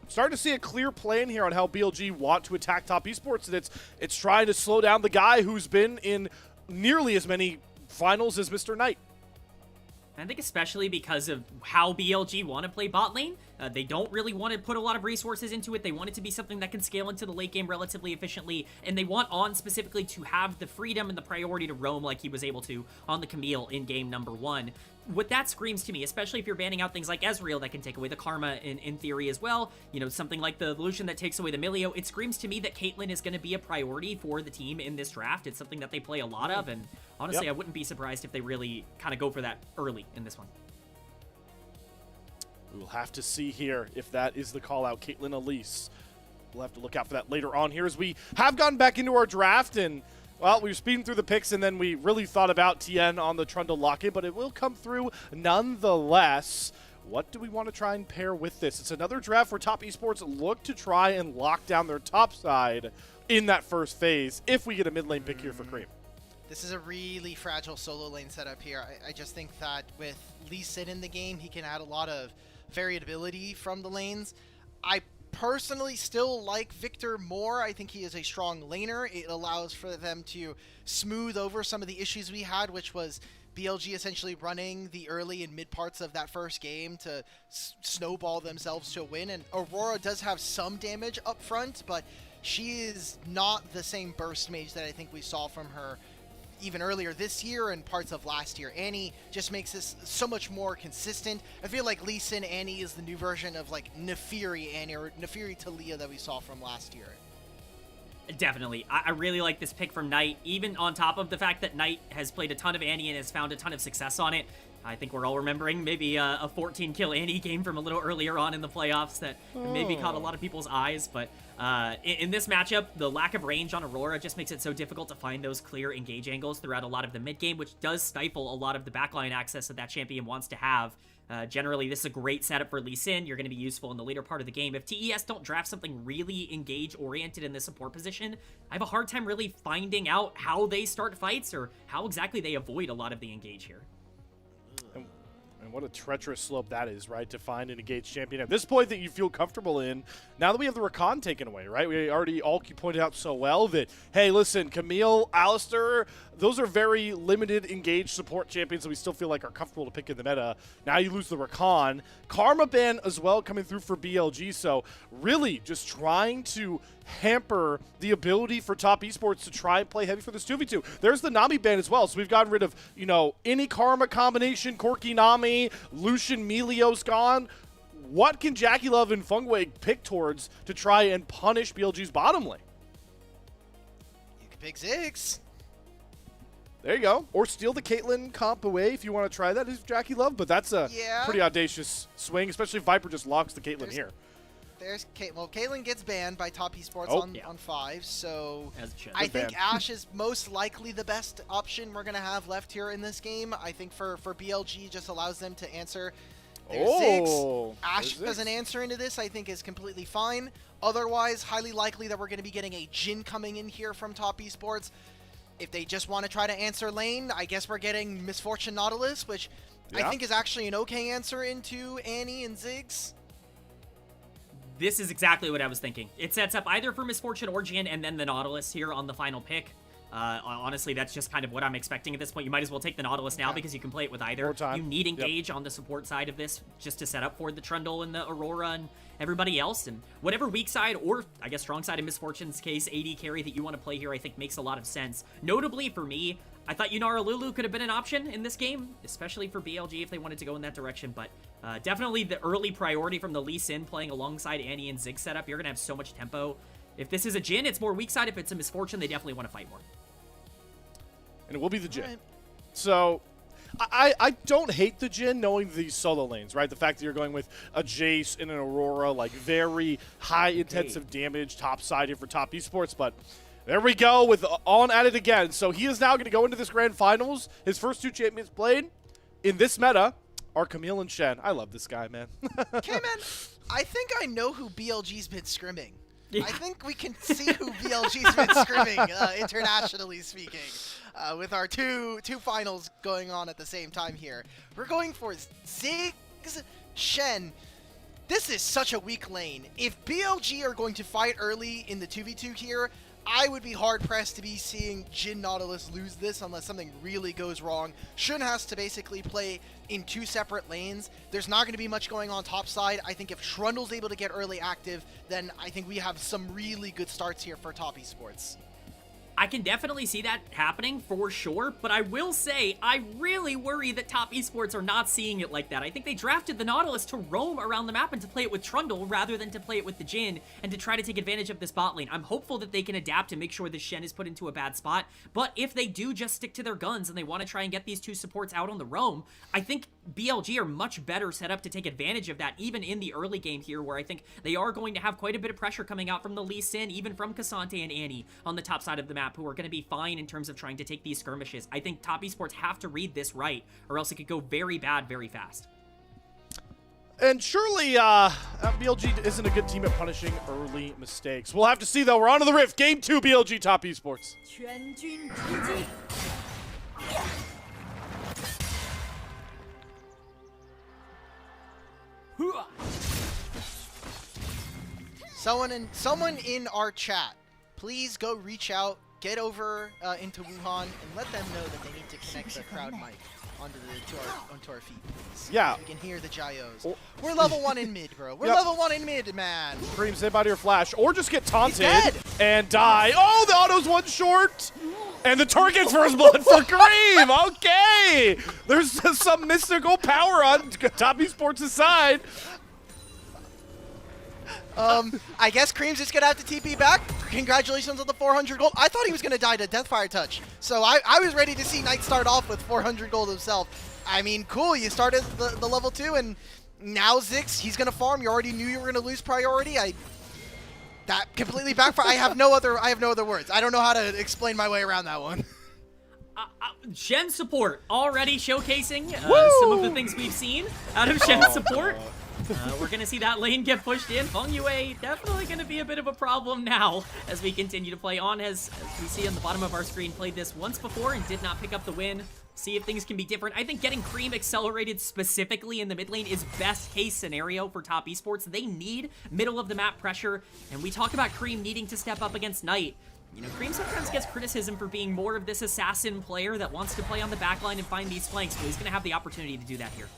[SPEAKER 6] Starting to see a clear plan here on how BLG want to attack Top Esports, and it's trying to slow down the guy who's been in nearly as many finals as Mr. Knight.
[SPEAKER 8] I think especially because of how BLG want to play bot lane. They don't really want to put a lot of resources into it. They want it to be something that can scale into the late game relatively efficiently, and they want On specifically to have the freedom and the priority to roam like he was able to on the Camille in game number 1. What that screams to me, especially if you're banning out things like Ezreal that can take away the Karma in theory as well, something like the Lucian that takes away the Milio, it screams to me that Caitlyn is going to be a priority for the team in this draft. It's something that they play a lot of, and honestly, I wouldn't be surprised if they really kind of go for that early in this one.
[SPEAKER 6] We'll have to see here if that is the call-out. Caitlyn Elise. We'll have to look out for that later on here as we have gone back into our draft, and well, we were speeding through the picks, and then we really thought about Tien on the Trundle lock-in, but it will come through nonetheless. What do we want to try and pair with this? It's another draft where Top Esports look to try and lock down their top side in that first phase if we get a mid lane pick here for Cream.
[SPEAKER 7] This is a really fragile solo lane setup here. I just think that with Lee Sin in the game, he can add a lot of variability from the lanes. I personally still like Victor more. I think he is a strong laner. It allows for them to smooth over some of the issues we had, which was BLG essentially running the early and mid parts of that first game to snowball themselves to a win. And Aurora does have some damage up front, but she is not the same burst mage that I think we saw from her even earlier this year and parts of last year. Annie just makes this so much more consistent. I feel like Lee Sin Annie is the new version of like Nefiri Annie or Nefiri Talia that we saw from last year.
[SPEAKER 8] Definitely. I really like this pick from Knight, even on top of the fact that Knight has played a ton of Annie and has found a ton of success on it. I think we're all remembering maybe a 14-kill Annie game from a little earlier on in the playoffs that maybe caught a lot of people's eyes. But in this matchup, the lack of range on Aurora just makes it so difficult to find those clear engage angles throughout a lot of the mid game, which does stifle a lot of the backline access that champion wants to have. Generally, this is a great setup for Lee Sin. You're going to be useful in the later part of the game. If TES don't draft something really engage-oriented in the support position, I have a hard time really finding out how they start fights or how exactly they avoid a lot of the engage here.
[SPEAKER 6] And what a treacherous slope that is, right, to find an engaged champion at this point that you feel comfortable in. Now that we have the Rakan taken away, right? We already all pointed out so well that, hey, listen, Camille, Alistair, those are very limited engaged support champions that we still feel like are comfortable to pick in the meta. Now you lose the Rakan. Karma ban as well coming through for BLG, so really just trying to hamper the ability for top esports to try and play heavy for this 2v2. There's the Nami ban as well, so we've gotten rid of, you know, any Karma combination, Corki Nami, Lucian Melio's gone. What can Jackie Love and Fungway pick towards to try and punish BLG's bottom lane?
[SPEAKER 7] You can pick Ziggs.
[SPEAKER 6] There you go. Or steal the Caitlyn comp away if you want to try that as Jackie Love, but that's a pretty audacious swing, especially if Viper just locks the Caitlyn here.
[SPEAKER 7] There's well, Caitlyn gets banned by top esports on 5, so I think Ashe is most likely the best option we're gonna have left here in this game. I think for BLG just allows them to answer their Ziggs. Ashe as an answer into this I think is completely fine. Otherwise, highly likely that we're gonna be getting a Jhin coming in here from top esports. If they just want to try to answer lane, I guess we're getting Misfortune Nautilus, which I think is actually an okay answer into Annie and Ziggs.
[SPEAKER 8] This is exactly what I was thinking. It sets up either for Misfortune or Jhin and then the Nautilus here on the final pick. Honestly, that's just kind of what I'm expecting at this point. You might as well take the Nautilus now because you can play it with either. You need engage on the support side of this just to set up for the Trundle and the Aurora and everybody else. And whatever weak side or, I guess, strong side in Misfortune's case, AD carry that you want to play here, I think makes a lot of sense. Notably for me, I thought Yunara Lulu could have been an option in this game, especially for BLG if they wanted to go in that direction, but definitely the early priority from the Lee Sin playing alongside Annie and Ziggs setup. You're going to have so much tempo. If this is a Jhin, it's more weak side. If it's a Misfortune, they definitely want to fight more.
[SPEAKER 6] And it will be the Jhin. Right. So I don't hate the Jhin knowing these solo lanes, right? The fact that you're going with a Jace and an Aurora, like very high intensive damage top side here for top esports, but there we go with on at it again. So he is now going to go into this grand finals. His first 2 champions played in this meta are Camille and Shen. I love this guy, man.
[SPEAKER 7] Okay, man. I think I know who BLG's been scrimming. Yeah. I think we can see who BLG's been scrimming, internationally speaking, with our two finals going on at the same time here. We're going for Ziggs, Shen. This is such a weak lane. If BLG are going to fight early in the 2v2 here, I would be hard-pressed to be seeing Jhin Nautilus lose this unless something really goes wrong. Shun has to basically play in 2 separate lanes. There's not going to be much going on top side. I think if Trundle's able to get early active, then I think we have some really good starts here for top esports.
[SPEAKER 8] I can definitely see that happening for sure, but I will say I really worry that top esports are not seeing it like that. I think they drafted the Nautilus to roam around the map and to play it with Trundle rather than to play it with the Jhin and to try to take advantage of this bot lane. I'm hopeful that they can adapt and make sure the Shen is put into a bad spot, but if they do just stick to their guns and they want to try and get these 2 supports out on the roam, I think BLG are much better set up to take advantage of that even in the early game here, where I think they are going to have quite a bit of pressure coming out from the Lee Sin, even from Cassante and Annie on the top side of the map, who are going to be fine in terms of trying to take these skirmishes. I think top esports have to read this right, or else it could go very bad very fast.
[SPEAKER 6] And surely BLG isn't a good team at punishing early mistakes. We'll have to see, though. We're on to the Rift. Game 2, BLG top esports.
[SPEAKER 7] Someone in our chat, please go reach out, get over into Wuhan, and let them know that they need to connect the crowd mic onto our feet, please.
[SPEAKER 6] Yeah.
[SPEAKER 7] We can hear the gyos. We're level 1 in mid, bro. We're level 1 in mid, man.
[SPEAKER 6] Cream, save out of your flash, or just get taunted and die. Oh, the auto's 1 short. And the target's first blood for Cream. Okay. There's some mystical power on top esports' side.
[SPEAKER 7] I guess Cream's just gonna have to TP back. Congratulations on the 400 gold. I thought he was gonna die to Deathfire Touch, so I was ready to see Knight start off with 400 gold himself. I mean, cool. You started the level 2, and now Zix, he's going to farm. You already knew you were going to lose priority. That completely backfired. I have no other words. I don't know how to explain my way around that one.
[SPEAKER 8] Shen support already showcasing some of the things we've seen out of Shen support. We're going to see that lane get pushed in. Feng Yue definitely going to be a bit of a problem now as we continue to play on. As we see on the bottom of our screen, played this once before and did not pick up the win. See if things can be different. I think getting Cream accelerated specifically in the mid lane is best case scenario for Top Esports. They need middle of the map pressure, and we talk about Cream needing to step up against Knight. You know, Cream sometimes gets criticism for being more of this assassin player that wants to play on the backline and find these flanks, but he's going to have the opportunity to do that here.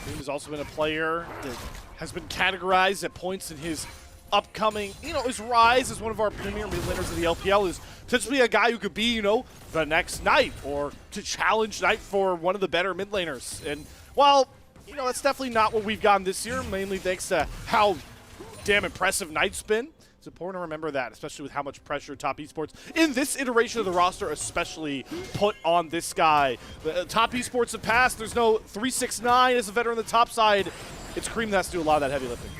[SPEAKER 6] Cream has also been a player that has been categorized at points in his upcoming, his rise as one of our premier mid laners of the LPL is potentially a guy who could be, the next Knight or to challenge Knight for one of the better mid laners. And while, that's definitely not what we've gotten this year, mainly thanks to how damn impressive Knight's been. It's important to remember that, especially with how much pressure Top Esports in this iteration of the roster especially put on this guy. The Top Esports have passed. There's no 369 as a veteran on the top side. It's Cream that has to do a lot of that heavy lifting.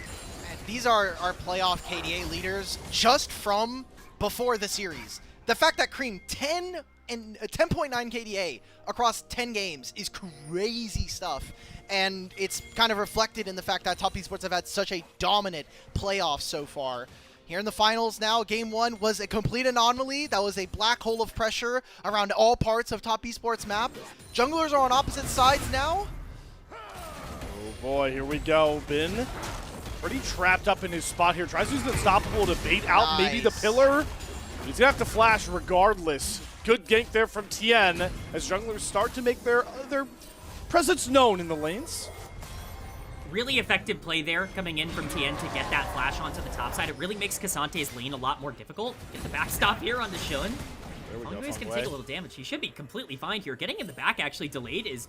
[SPEAKER 7] These are our playoff KDA leaders just from before the series. The fact that Cream 10.9 KDA across 10 games is crazy stuff. And it's kind of reflected in the fact that Top Esports have had such a dominant playoff so far. Here in the finals now, Game 1 was a complete anomaly. That was a black hole of pressure around all parts of Top Esports map. Junglers are on opposite sides now.
[SPEAKER 6] Oh boy, here we go. Bin pretty trapped up in his spot here. Tries to use the Unstoppable to bait out maybe the pillar. But he's going to have to flash regardless. Good gank there from TN as junglers start to make their presence known in the lanes.
[SPEAKER 8] Really effective play there coming in from TN to get that flash onto the top side. It really makes Kasante's lane a lot more difficult. Get the backstop here on the Shun. Feng Yue's going to take a little damage. He should be completely fine here. Getting in the back actually delayed is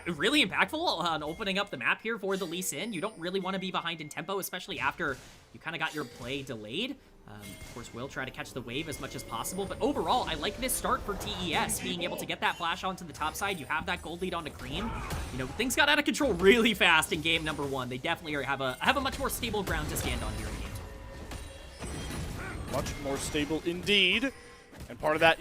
[SPEAKER 8] really impactful on opening up the map here for the Lee Sin. You don't really want to be behind in tempo, especially after you kind of got your play delayed. Of course, we'll try to catch the wave as much as possible, but overall, I like this start for TES, being able to get that flash onto the top side. You have that gold lead onto Cream. Things got out of control really fast in game number 1. They definitely have a much more stable ground to stand on here in game 2.
[SPEAKER 6] Much more stable indeed. And part of that,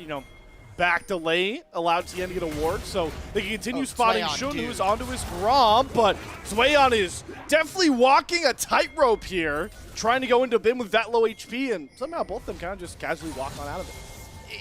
[SPEAKER 6] back delay allowed TN to get a ward, so they can continue spotting Shun, who's onto his Grom, but Zwayon is definitely walking a tightrope here, trying to go into Bin with that low HP, and somehow both of them kind of just casually walk on out of it.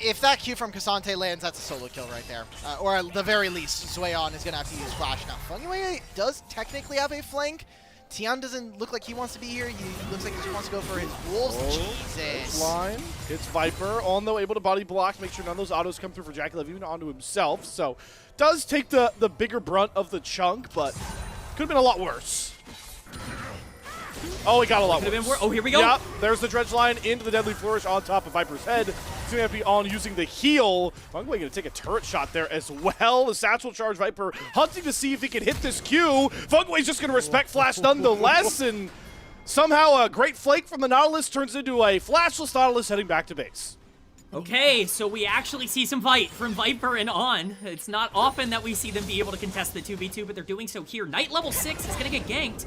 [SPEAKER 7] If that Q from Kasante lands, that's a solo kill right there. Or at the very least, Zwayon is going to have to use Flash. Now, Feng Yue does technically have a flank. Tian doesn't look like he wants to be here. He looks like he just wants to go for his wolves. Jesus.
[SPEAKER 6] Line. Hits Viper. On, though, able to body block. Make sure none of those autos come through for JackeyLove, even onto himself. So, does take the bigger brunt of the chunk, but could have been a lot worse. Oh, he got a lot worse.
[SPEAKER 8] Oh, here we go.
[SPEAKER 6] Yep, there's the Dredge line into the Deadly Flourish on top of Viper's head. He's going to have to be on using the heal. Feng Yue going to take a turret shot there as well. The Satchel Charge Viper hunting to see if he can hit this Q. Feng Yue's just going to respect Flash nonetheless, and somehow a great flake from the Nautilus turns into a flashless Nautilus heading back to base.
[SPEAKER 8] Okay, so we actually see some fight from Viper and On. It's not often that we see them be able to contest the 2v2, but they're doing so here. Knight level 6 is going to get ganked.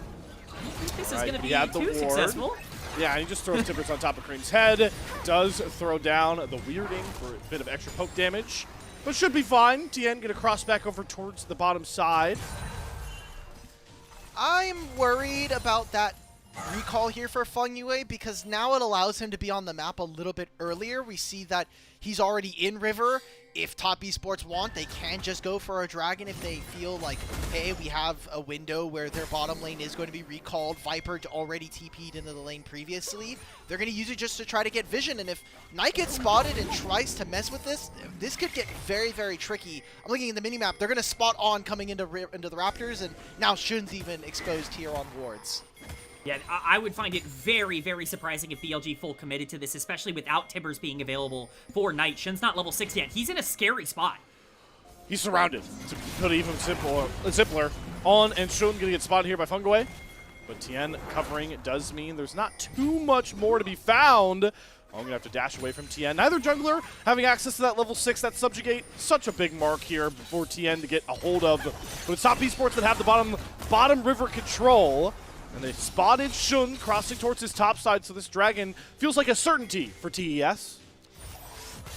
[SPEAKER 8] I don't think this is going to be too successful.
[SPEAKER 6] Yeah, he just throws Timbers on top of Cream's head. Does throw down the Weirding for a bit of extra poke damage, but should be fine. TN going to cross back over towards the bottom side.
[SPEAKER 7] I'm worried about that recall here for Feng Yue because now it allows him to be on the map a little bit earlier. We see that he's already in River. If Top Esports want, they can just go for a Dragon if they feel like, hey, we have a window where their bottom lane is going to be recalled. Viper already TP'd into the lane previously. They're going to use it just to try to get vision, and if Knight gets spotted and tries to mess with this could get very, very tricky. I'm looking at the minimap. They're going to spot On coming into the Raptors, and now Shun's even exposed here on wards.
[SPEAKER 8] Yeah, I would find it very, very surprising if BLG full committed to this, especially without Tibbers being available for Knight. Shun's not level 6 yet. He's in a scary spot.
[SPEAKER 6] He's surrounded, to put it even simpler. On and Shun going to get spotted here by Feng Yue. But Tien covering does mean there's not too much more to be found I'm gonna have to dash away from TN. Neither jungler having access to that level 6, that subjugate, such a big mark here for TN to get a hold of. But it's top esports that have the bottom river control. And they spotted Shun crossing towards his top side, so this dragon feels like a certainty for TES.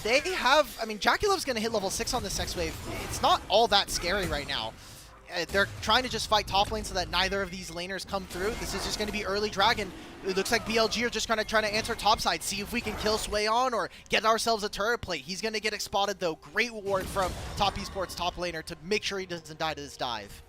[SPEAKER 7] They have, I mean, Jaculov's going to hit level 6 on this next wave. It's not all that scary right now. They're trying to just fight top lane so that neither of these laners come through. This is just going to be early dragon. It looks like BLG are just kind of trying to answer top side, see if we can kill Swayon or get ourselves a turret plate. He's going to get spotted though. Great ward from top esports top laner to make sure he doesn't die to this dive.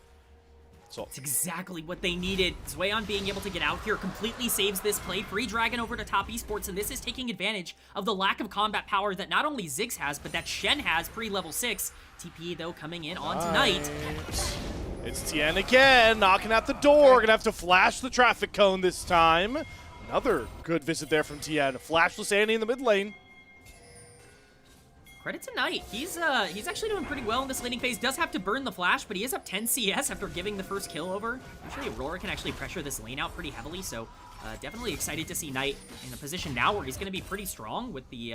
[SPEAKER 8] It's exactly what they needed. Swayon being able to get out here completely saves this play. Free Dragon over to top esports, and this is taking advantage of the lack of combat power that not only Ziggs has, but that Shen has pre-level 6. TP, though, coming in on tonight.
[SPEAKER 6] It's Tien again, knocking at the door. Gonna have to flash the traffic cone this time. Another good visit there from Tien. Flashless Annie in the mid lane.
[SPEAKER 8] Credit to Knight. He's actually doing pretty well in this laning phase. Does have to burn the flash, but he is up 10 CS after giving the first kill over. Usually Aurora can actually pressure this lane out pretty heavily, so definitely excited to see Knight in a position now where he's going to be pretty strong with the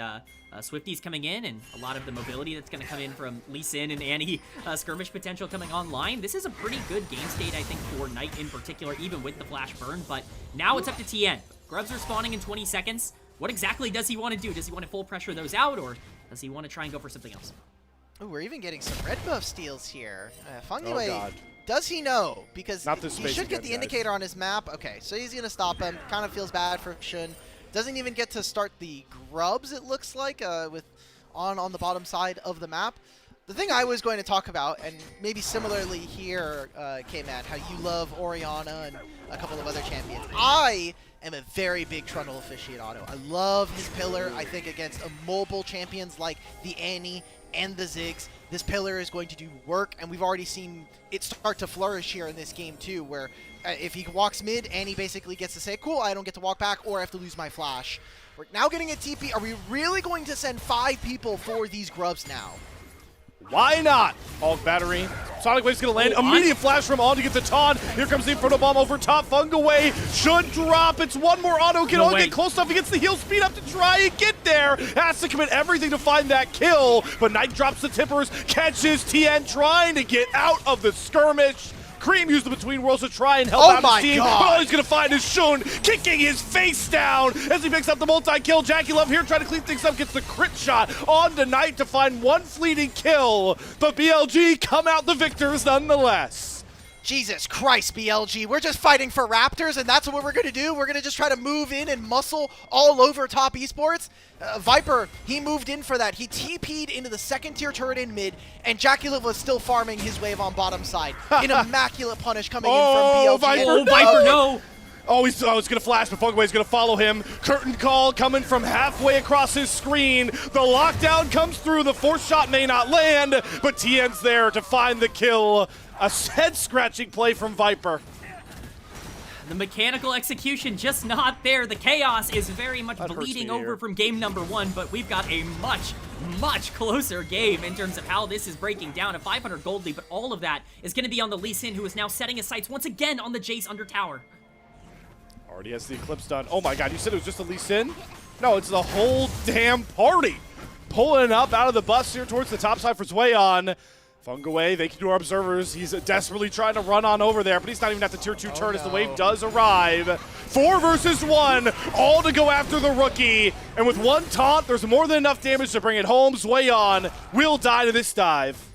[SPEAKER 8] Swifties coming in and a lot of the mobility that's going to come in from Lee Sin and Annie skirmish potential coming online. This is a pretty good game state, I think, for Knight in particular, even with the flash burn, but now it's up to Tien. Grubs are spawning in 20 seconds. What exactly does he want to do? Does he want to full pressure those out, or does he want to try and go for something else?
[SPEAKER 7] Ooh, we're even getting some red buff steals here.
[SPEAKER 6] Oh, God.
[SPEAKER 7] Does he know? Because he should get the
[SPEAKER 6] guys.
[SPEAKER 7] indicator on his map. Okay, so he's going to stop him. Kind of feels bad for Shun. Doesn't even get to start the grubs, it looks like, with on the bottom side of the map. The thing I was going to talk about, and maybe similarly here, K-Man, how you love Orianna and a couple of other champions. I am a very big Trundle aficionado. I love his pillar. I think against mobile champions like the Annie and the Ziggs, this pillar is going to do work, and we've already seen it start to flourish here in this game too, where if he walks mid, Annie basically gets to say, cool, I don't get to walk back, or I have to lose my flash. We're now getting a TP. Are we really going to send 5 people for these grubs now?
[SPEAKER 6] Why not? Hulk battery. Sonic Wave's gonna land. Immediate flash from On to get the taunt. Here comes the Inferno Bomb over top. Fung away. Should drop. It's one more auto. Can On get close enough? He gets the heal speed up to try and get there. Has to commit everything to find that kill. But Knight drops the tippers. Catches Tien trying to get out of the skirmish. Cream used the Between Worlds to try and help out his team. But all he's going to find is Shun kicking his face down as he picks up the multi-kill. Jackie Love here trying to clean things up, gets the crit shot on the Knight to find one fleeting kill. But BLG come out the victors nonetheless.
[SPEAKER 7] Jesus Christ, BLG. We're just fighting for Raptors, and that's what we're going to do. We're going to just try to move in and muscle all over top esports. Viper, he moved in for that. He TP'd into the second tier turret in mid, and Jaculov was still farming his wave on bottom side. An immaculate punish coming in from BLG.
[SPEAKER 6] Viper,
[SPEAKER 8] Viper, no!
[SPEAKER 6] Oh, he's going to flash, but Funkaway's going to follow him. Curtain call coming from halfway across his screen. The lockdown comes through. The fourth shot may not land, but Tien's there to find the kill. A head-scratching play from Viper.
[SPEAKER 8] The mechanical execution just not there. The chaos is very much bleeding over from game number 1, but we've got a much, much closer game in terms of how this is breaking down. A 500 gold lead, but all of that is going to be on the Lee Sin, who is now setting his sights once again on the Jace under tower.
[SPEAKER 6] Already has the Eclipse done. Oh my god, you said it was just a Lee Sin? No, it's the whole damn party. Pulling up out of the bus here towards the top side for Swayon. Fungaway, they can do our observers. He's desperately trying to run on over there, but he's not even at the tier 2 turn as the wave does arrive. 4 versus 1, all to go after the rookie. And with one taunt, there's more than enough damage to bring it home. Swayon will die to this dive.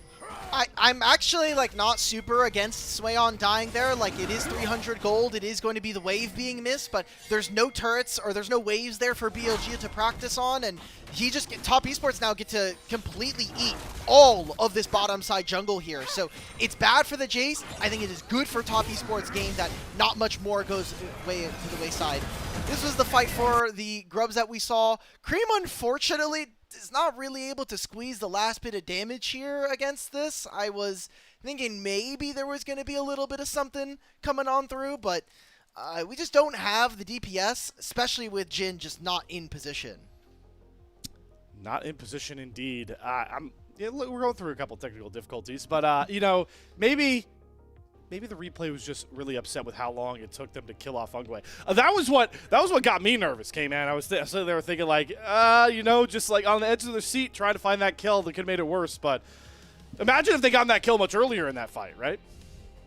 [SPEAKER 7] I'm actually like not super against Swayon dying there. Like, it is 300 gold. It is going to be the wave being missed, but there's no turrets or there's no waves there for BLG to practice on, and he just top esports now get to completely eat all of this bottom side jungle here. So it's bad for the Jace. I think it is good for top esports game that not much more goes way to the wayside. This was the fight for the grubs that we saw. Cream, unfortunately, is not really able to squeeze the last bit of damage here against this. I was thinking maybe there was going to be a little bit of something coming on through, but we just don't have the DPS, especially with Jhin just not in position.
[SPEAKER 6] Not in position indeed. We're going through a couple technical difficulties, but you know, maybe maybe the replay was just really upset with how long it took them to kill off Ungwe. That was what got me nervous, K-Man. I was sitting there thinking like, just like on the edge of their seat trying to find that kill that could have made it worse. But imagine if they got that kill much earlier in that fight, right?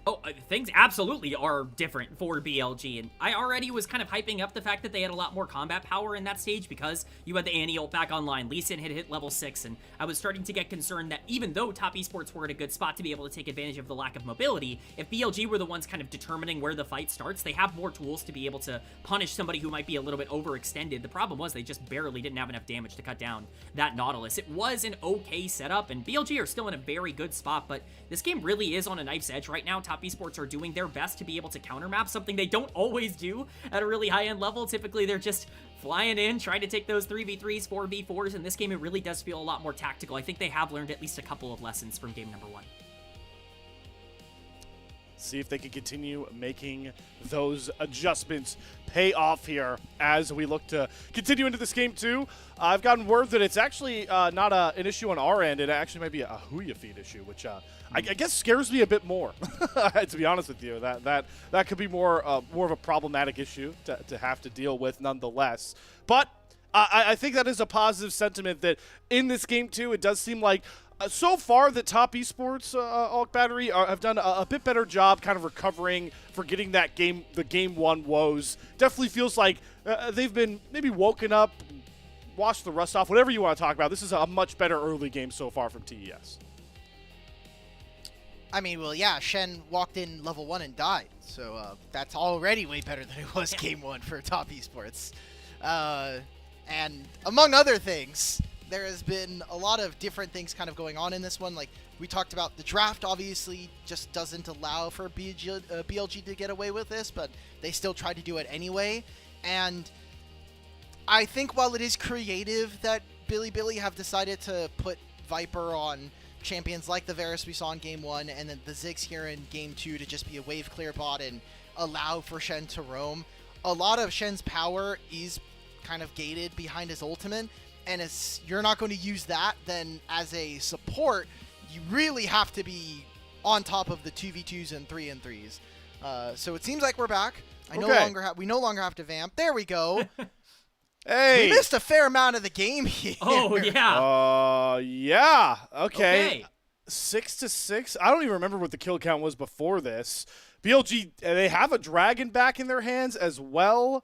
[SPEAKER 8] Oh, things absolutely are different for BLG, and I already was kind of hyping up the fact that they had a lot more combat power in that stage because you had the Annie ult back online, Lee Sin had hit level 6, and I was starting to get concerned that even though Top Esports were in a good spot to be able to take advantage of the lack of mobility, if BLG were the ones kind of determining where the fight starts, they have more tools to be able to punish somebody who might be a little bit overextended. The problem was they just barely didn't have enough damage to cut down that Nautilus. It was an okay setup, and BLG are still in a very good spot, but this game really is on a knife's edge right now. Top Esports are doing their best to be able to countermap, something they don't always do at a really high-end level. Typically, they're just flying in, trying to take those 3v3s, 4v4s. In this game, it really does feel a lot more tactical. I think they have learned at least a couple of lessons from game number 1.
[SPEAKER 6] See if they can continue making those adjustments pay off here as we look to continue into this game too. I've gotten word that it's actually not an issue on our end. It actually might be a Huya feed issue, which I guess scares me a bit more. To be honest with you, that could be more of a problematic issue to have to deal with nonetheless. But I think that is a positive sentiment that in this game too, it does seem like so far the Top Esports Alk Battery have done a bit better job kind of recovering for getting that the game 1 woes. Definitely feels like they've been maybe woken up, washed the rust off, whatever you want to talk about. This is a much better early game so far from TES.
[SPEAKER 7] I mean, well, yeah, Shen walked in level 1 and died, so that's already way better than it was game 1 for Top Esports. And among other things, there has been a lot of different things kind of going on in this one. Like, we talked about the draft obviously just doesn't allow for BLG to get away with this, but they still try to do it anyway. And I think while it is creative that Billy have decided to put Viper on champions like the Varus we saw in game 1 and then the Ziggs here in game 2 to just be a wave clear bot and allow for Shen to roam, a lot of Shen's power is kind of gated behind his ultimate. And if you're not going to use that, then as a support, you really have to be on top of the 2v2s and 3-3s. So it seems like we're back. We no longer have to vamp. There we go.
[SPEAKER 6] Hey,
[SPEAKER 7] we missed a fair amount of the game here.
[SPEAKER 8] Oh, yeah.
[SPEAKER 6] Yeah. Okay. 6-6. I don't even remember what the kill count was before this. BLG, they have a dragon back in their hands as well,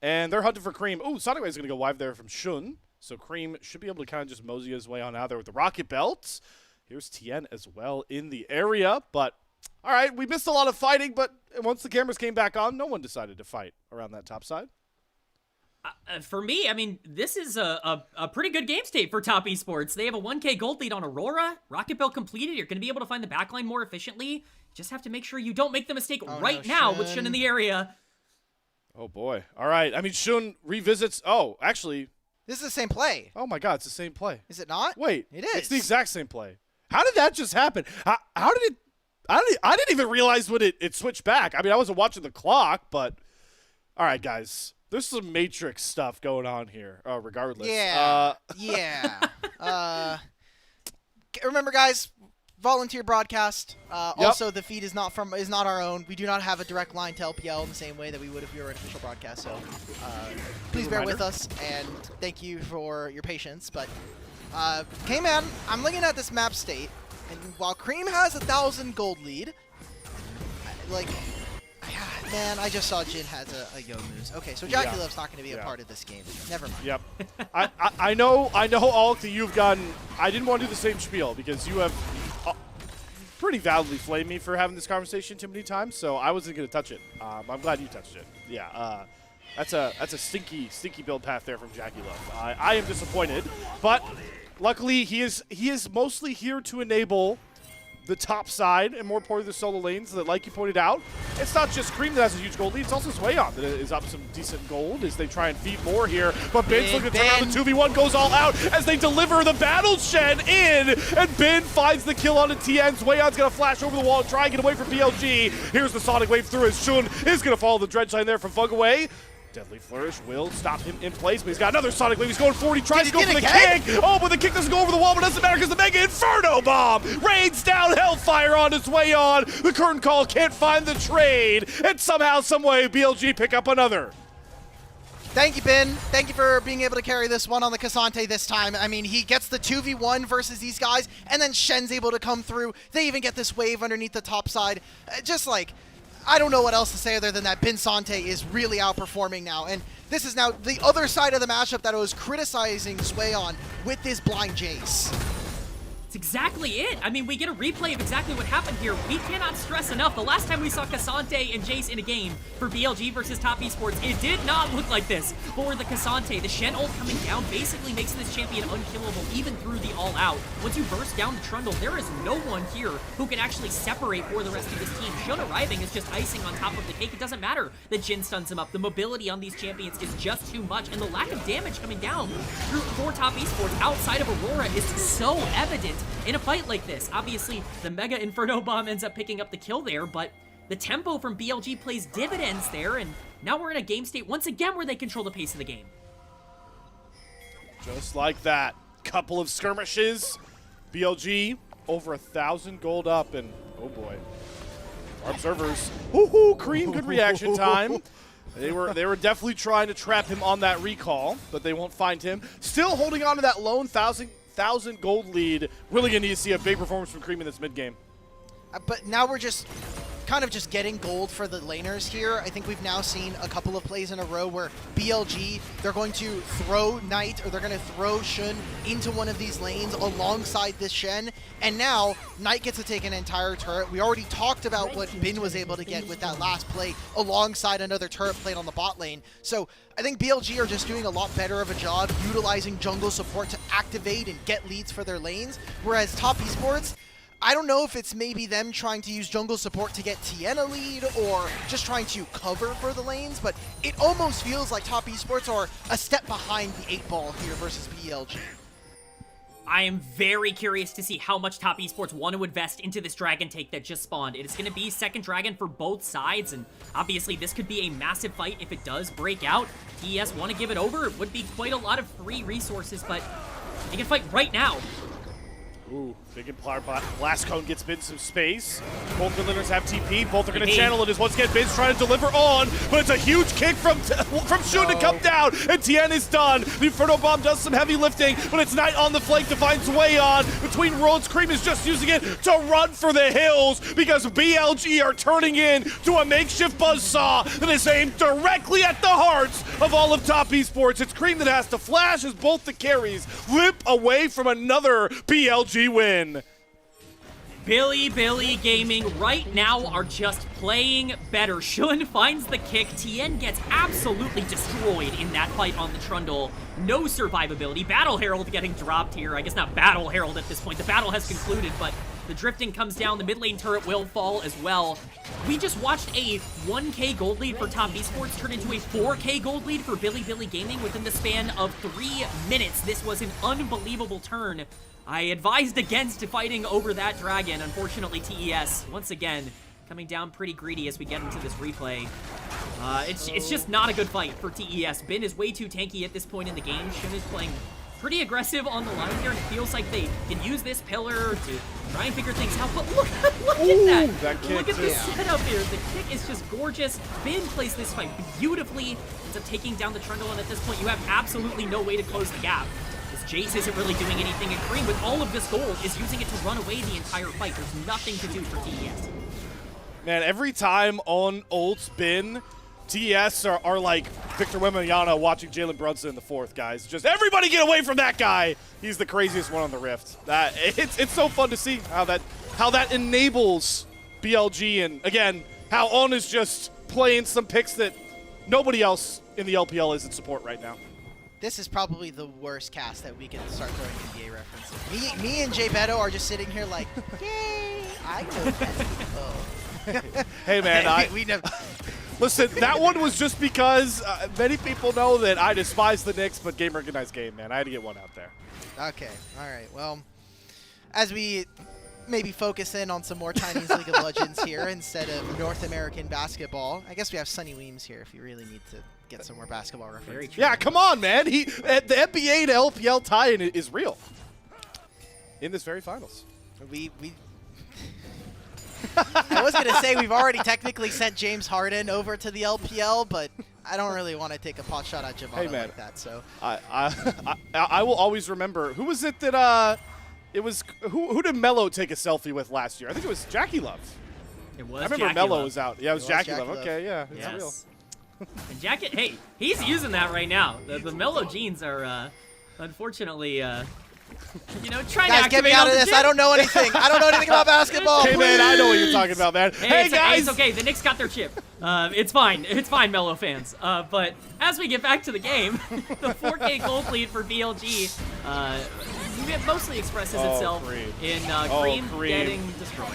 [SPEAKER 6] and they're hunting for Cream. Ooh, Sonic Wave's going to go live there from Shun. So Cream should be able to kind of just mosey his way on out there with the rocket belt. Here's Tien as well in the area. But, all right, we missed a lot of fighting, but once the cameras came back on, no one decided to fight around that top side.
[SPEAKER 8] For me, I mean, this is a pretty good game state for Top Esports. They have a 1K gold lead on Aurora. Rocket belt completed. You're going to be able to find the backline more efficiently. You just have to make sure you don't make the mistake now with Shun in the area.
[SPEAKER 6] Oh, boy. All right. I mean, Shun revisits. Oh, actually.
[SPEAKER 7] This is the same play.
[SPEAKER 6] Oh my God, it's the same play.
[SPEAKER 7] Is it not?
[SPEAKER 6] Wait,
[SPEAKER 7] it is.
[SPEAKER 6] It's the exact same play. How did that just happen? How did it? I didn't even realize when it switched back. I mean, I wasn't watching the clock, but all right, guys, there's some Matrix stuff going on here. Regardless.
[SPEAKER 7] Yeah. Yeah. Remember, guys. Volunteer broadcast. Also, the feed is not our own. We do not have a direct line to LPL in the same way that we would if we were an official broadcast. So please bear with us, and thank you for your patience. But K-Man, I'm looking at this map state, and while Cream has 1,000 gold lead, man, I just saw Jin has a Yo moves. Okay, so Jackie Love's not going to be a part of this game. Never mind.
[SPEAKER 6] Yep. I know, Alk, that you've gotten. I didn't want to do the same spiel because you have pretty validly flamed me for having this conversation too many times, so I wasn't going to touch it. I'm glad you touched it. Yeah. That's a stinky build path there from Jackie Love. I am disappointed, but luckily he is mostly here to enable the top side, and more importantly, the solo lanes that, like you pointed out, it's not just Cream that has a huge gold lead, it's also Swayon that is up some decent gold as they try and feed more here. But Ben's looking to turn around. The 2v1 goes all out as they deliver the battle shed in, and Ben finds the kill on the TN. Swayon's going to flash over the wall and try and get away from BLG. Here's the Sonic Wave through as Shun is going to follow the dredge line there from Fugaway. Deadly Flourish will stop him in place, but he's got another Sonic Wave. He's going forward. He tries to go for the
[SPEAKER 7] again?
[SPEAKER 6] kick. Oh, but the kick doesn't go over the wall, but it doesn't matter because the Mega Inferno Bomb rains down Hellfire on its way on. The curtain call can't find the trade, and somehow, someway, BLG pick up another.
[SPEAKER 7] Thank you, Ben. Thank you for being able to carry this one on the Cassante this time. I mean, he gets the 2v1 versus these guys, and then Shen's able to come through. They even get this wave underneath the top side. Just like, I don't know what else to say other than that Ben Sante is really outperforming now. And this is now the other side of the matchup that I was criticizing Sway on with this blind Jace.
[SPEAKER 8] That's exactly it. I mean, we get a replay of exactly what happened here. We cannot stress enough. The last time we saw Cassante and Jace in a game for BLG versus Top Esports, it did not look like this for the Cassante. The Shen ult coming down basically makes this champion unkillable even through the all-out. Once you burst down the Trundle, there is no one here who can actually separate for the rest of this team. Shun arriving is just icing on top of the cake. It doesn't matter that Jin stuns him up. The mobility on these champions is just too much, and the lack of damage coming down for Top Esports outside of Aurora is so evident in a fight like this. Obviously, the Mega Inferno Bomb ends up picking up the kill there, but the tempo from BLG plays dividends there, and now we're in a game state once again where they control the pace of the game.
[SPEAKER 6] Just like that. Couple of skirmishes. BLG over 1,000 gold up, and oh boy. Our observers, woohoo, Cream, good reaction time. They were definitely trying to trap him on that recall, but they won't find him. Still holding on to that lone 1,000 gold lead. Really gonna need to see a big performance from Cream in this mid game.
[SPEAKER 7] But now we're just kind of just getting gold for the laners here. I think we've now seen a couple of plays in a row where BLG, they're going to throw Knight or they're going to throw Shun into one of these lanes alongside this Shen. And now Knight gets to take an entire turret. We already talked about what Bin was able to get with that last play alongside another turret played on the bot lane. So I think BLG are just doing a lot better of a job utilizing jungle support to activate and get leads for their lanes. Whereas Top Esports, I don't know if it's maybe them trying to use jungle support to get TN a lead or just trying to cover for the lanes, but it almost feels like Top Esports are a step behind the 8-ball here versus BLG.
[SPEAKER 8] I am very curious to see how much Top Esports want to invest into this Dragon take that just spawned. It is going to be second Dragon for both sides, and obviously this could be a massive fight if it does break out. TES want to give it over. It would be quite a lot of free resources, but they can fight right now.
[SPEAKER 6] Ooh, big Empire Blast Cone gets Bin some space. Both midlaners have TP. Both are going to channel it as once again Bin's trying to deliver on, but it's a huge kick from Shun to come down, and Tien is done. The Inferno Bomb does some heavy lifting, but it's Knight on the flank to find Sway on. Between worlds, Cream is just using it to run for the hills because BLG are turning in to a makeshift buzzsaw that is aimed directly at the hearts of all of Top Esports. It's Cream that has to flash as both the carries limp away from another BLG win.
[SPEAKER 8] Billy Gaming right now are just playing better. Shun finds the kick. Tien gets absolutely destroyed in that fight on the Trundle. No survivability. Battle Herald getting dropped here. I guess not Battle Herald at this point. The battle has concluded, but the drifting comes down. The mid lane turret will fall as well. We just watched a 1K gold lead for Top Esports turn into a 4K gold lead for Billy Gaming within the span of 3 minutes. This was an unbelievable turn. I advised against fighting over that dragon. Unfortunately, TES, once again, coming down pretty greedy as we get into this replay. It's just not a good fight for TES. Bin is way too tanky at this point in the game. Shun is playing pretty aggressive on the line here. It feels like they can use this pillar to try and figure things out. But look at that. Look at this setup here. The kick is just gorgeous. Bin plays this fight beautifully. Ends up taking down the Trundle, and at this point, you have absolutely no way to close the gap. Jace isn't really doing anything, and Cream, with all of this gold, is using it to run away the entire fight. There's nothing to do for TES.
[SPEAKER 6] Man, every time on ults Bin, TES are like Victor Wembanyama watching Jalen Brunson in the fourth, guys. Just everybody get away from that guy. He's the craziest one on the Rift. It's so fun to see how that enables BLG, and again, how On is just playing some picks that nobody else in the LPL is in support right now.
[SPEAKER 7] This is probably the worst cast that we can start throwing NBA references. Me and Jay Beto are just sitting here like, yay, I know basketball.
[SPEAKER 6] Hey man,
[SPEAKER 7] we never.
[SPEAKER 6] Listen, that one was just because many people know that I despise the Knicks, but game recognized game, man. I had to get one out there.
[SPEAKER 7] Okay, all right. Well, as we maybe focus in on some more Chinese League of Legends here instead of North American basketball, I guess we have Sunny Weems here if you really need to get some more basketball reference.
[SPEAKER 8] Very true.
[SPEAKER 6] Yeah, come on, man. The NBA to LPL tie-in is real in this very finals.
[SPEAKER 7] We I was going to say we've already technically sent James Harden over to the LPL, but I don't really want to take a pot shot at Giovanna like that. So
[SPEAKER 6] I will always remember. Who was it that it was? Who did Melo take a selfie with last year? I think it was Jackie Love.
[SPEAKER 8] It was
[SPEAKER 6] I remember
[SPEAKER 8] Jackie
[SPEAKER 6] Melo
[SPEAKER 8] Love.
[SPEAKER 6] was out. Yeah, it was Jackie Love. Okay, yeah, it's real.
[SPEAKER 8] Yes. And Jacket, hey, he's using that right now. The Melo jeans are, unfortunately, you know, trying to
[SPEAKER 7] guys,
[SPEAKER 8] activate
[SPEAKER 7] get me out of
[SPEAKER 8] the
[SPEAKER 7] this.
[SPEAKER 8] gym.
[SPEAKER 7] I don't know anything. I don't know anything about basketball.
[SPEAKER 6] Hey, man, I know what you're talking about, man. Hey, guys.
[SPEAKER 8] It's okay. The Knicks got their chip. It's fine. It's fine, Melo fans. But as we get back to the game, the 4K gold lead for BLG mostly expresses itself in Cream getting destroyed.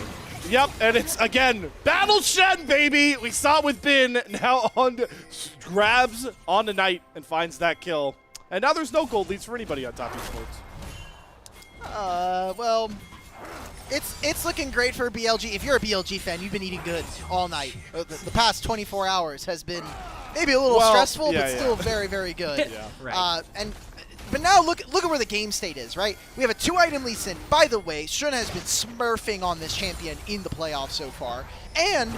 [SPEAKER 6] Yep, and it's, again, Battle Shen, baby! We saw it with Bin, now on to, grabs on to Knight and finds that kill. And now there's no gold leads for anybody on Top Esports.
[SPEAKER 7] Well, it's looking great for BLG. If you're a BLG fan, you've been eating good all night. The past 24 hours has been maybe a little stressful, but still very, very good.
[SPEAKER 8] Right.
[SPEAKER 7] But now look at where the game state is, right? We have a 2-item Lee Sin. By the way, Shun has been smurfing on this champion in the playoffs so far. And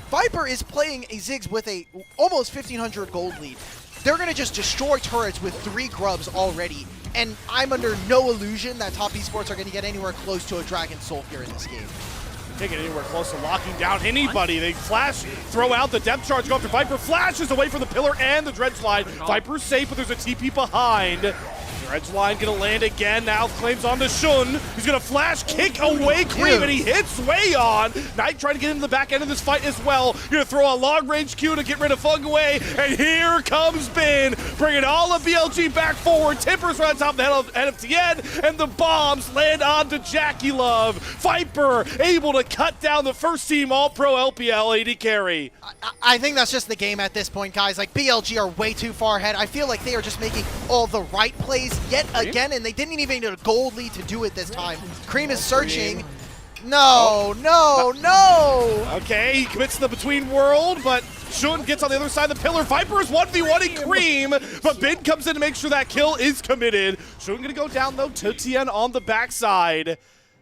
[SPEAKER 7] Viper is playing a Ziggs with a almost 1,500 gold lead. They're going to just destroy turrets with 3 grubs already. And I'm under no illusion that Top Esports are going to get anywhere close to a Dragon Soul here in this game.
[SPEAKER 6] Can't get anywhere close to locking down anybody. They flash, throw out the depth charge, go after Viper, flashes away from the pillar and the dredge line. Viper's safe, but there's a TP behind. Dredge line gonna land again, now claims on to Shun. He's gonna flash kick away Cream, and he hits way on. Knight trying to get into the back end of this fight as well. You're gonna throw a long range Q to get rid of Fung away, and here comes Bin, bringing all of BLG back forward. Tippers right on top of the head of Tien, and the bombs land onto Jackie Love. Viper able to cut down the first team All-Pro LPL AD carry.
[SPEAKER 7] I think that's just the game at this point, guys. Like, BLG are way too far ahead. I feel like they are just making all the right plays yet again, and they didn't even need a gold lead to do it this time. Cream is searching. No.
[SPEAKER 6] Okay, he commits the between world, but Shun gets on the other side of the pillar. Viper is 1v1ing Cream, but Bin comes in to make sure that kill is committed. Shun gonna go down, though, to Tien on the backside,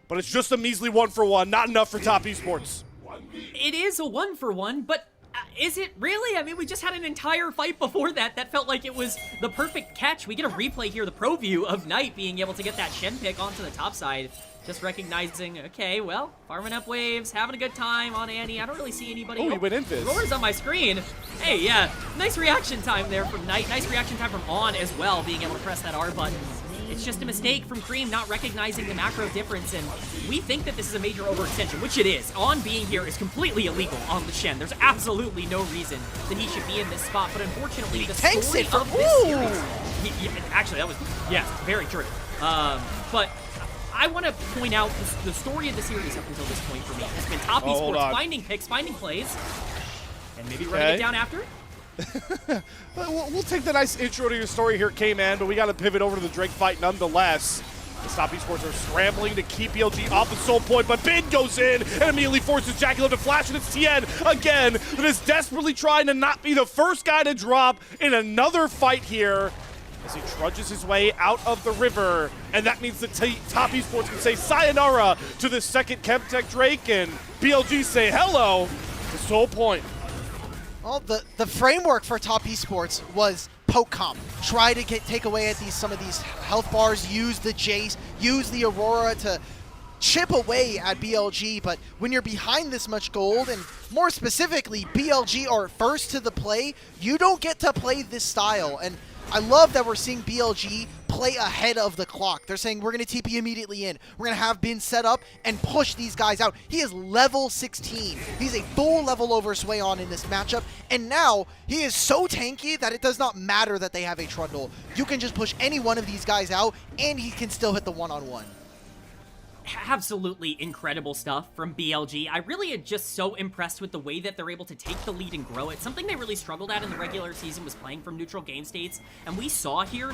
[SPEAKER 6] but it's just a measly 1-for-1, not enough for Top Esports.
[SPEAKER 8] It is a 1-for-1, but is it really? I mean, we just had an entire fight before that felt like it was the perfect catch. We get a replay here, the pro view of Knight being able to get that Shen pick onto the top side. Just recognizing, okay, well, farming up waves, having a good time on Annie. I don't really see anybody.
[SPEAKER 6] Oh, he went invis.
[SPEAKER 8] Roar's on my screen. Hey, yeah, nice reaction time there from Knight. Nice reaction time from On as well, being able to press that R button. It's just a mistake from Cream not recognizing the macro difference, and we think that this is a major overextension, which it is. On being here is completely illegal on the Shen. There's absolutely no reason that he should be in this spot, but unfortunately, the story of this series... actually, that was, yes, very true. But I want to point out the story of the series up until this point for me has been Top Esports finding picks, finding plays, and maybe running it down after.
[SPEAKER 6] We'll take the nice intro to your story here, K-Man, but we got to pivot over to the Drake fight nonetheless. The Top Esports are scrambling to keep BLG off the soul point, but Bin goes in and immediately forces Jackie Love to flash, and it's Tien again that is desperately trying to not be the first guy to drop in another fight here as he trudges his way out of the river. And that means that Top Esports can say sayonara to the second Chemtech Drake, and BLG say hello to Soul Point.
[SPEAKER 7] Well, the framework for Top Esports was poke comp. Try to take away at some of these health bars, use the Jace, use the Aurora to chip away at BLG, but when you're behind this much gold, and more specifically, BLG are first to the play, you don't get to play this style. And I love that we're seeing BLG play ahead of the clock. They're saying, we're going to TP immediately in. We're going to have Bin set up and push these guys out. He is level 16. He's a full level over Sway on in this matchup. And now, he is so tanky that it does not matter that they have a Trundle. You can just push any one of these guys out, and he can still hit the one-on-one.
[SPEAKER 8] Absolutely incredible stuff from BLG. I really am just so impressed with the way that they're able to take the lead and grow it. Something they really struggled at in the regular season was playing from neutral game states, and we saw here,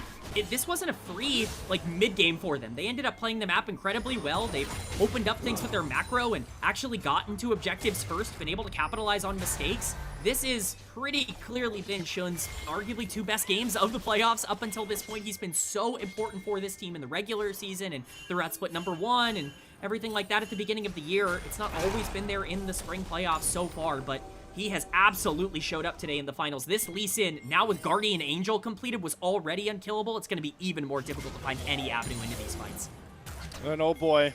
[SPEAKER 8] this wasn't a free, like, mid-game for them. They ended up playing the map incredibly well. They've opened up things with their macro and actually got into objectives first, been able to capitalize on mistakes. this is pretty clearly been Shun's arguably 2 best games of the playoffs up until this point. He's been so important for this team in the regular season and throughout split number 1 and everything like that at the beginning of the year. It's not always been there in the spring playoffs so far, but he has absolutely showed up today in the finals. This Lee Sin, now with Guardian Angel completed, was already unkillable. It's going to be even more difficult to find any avenue into these fights.
[SPEAKER 6] And oh boy,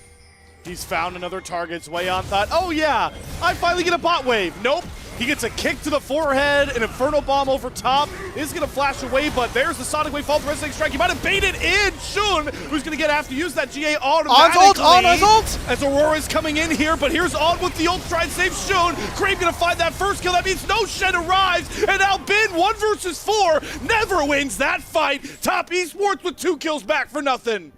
[SPEAKER 6] he's found another target. Zwayon thought, oh yeah, I finally get a bot wave. Nope. He gets a kick to the forehead, an Inferno Bomb over top. Is going to flash away, but there's the Sonic Wave fall for Resonating Strike. He might have baited in Shun, who's going to get after use that GA automatically.
[SPEAKER 7] On ult!
[SPEAKER 6] As Aurora's coming in here, but here's On with the ult to try and save Shun. Crave going to find that first kill. That means no Shen arrives, and now Bin, 1 versus 4, never wins that fight. Top Esports with 2 kills back for nothing.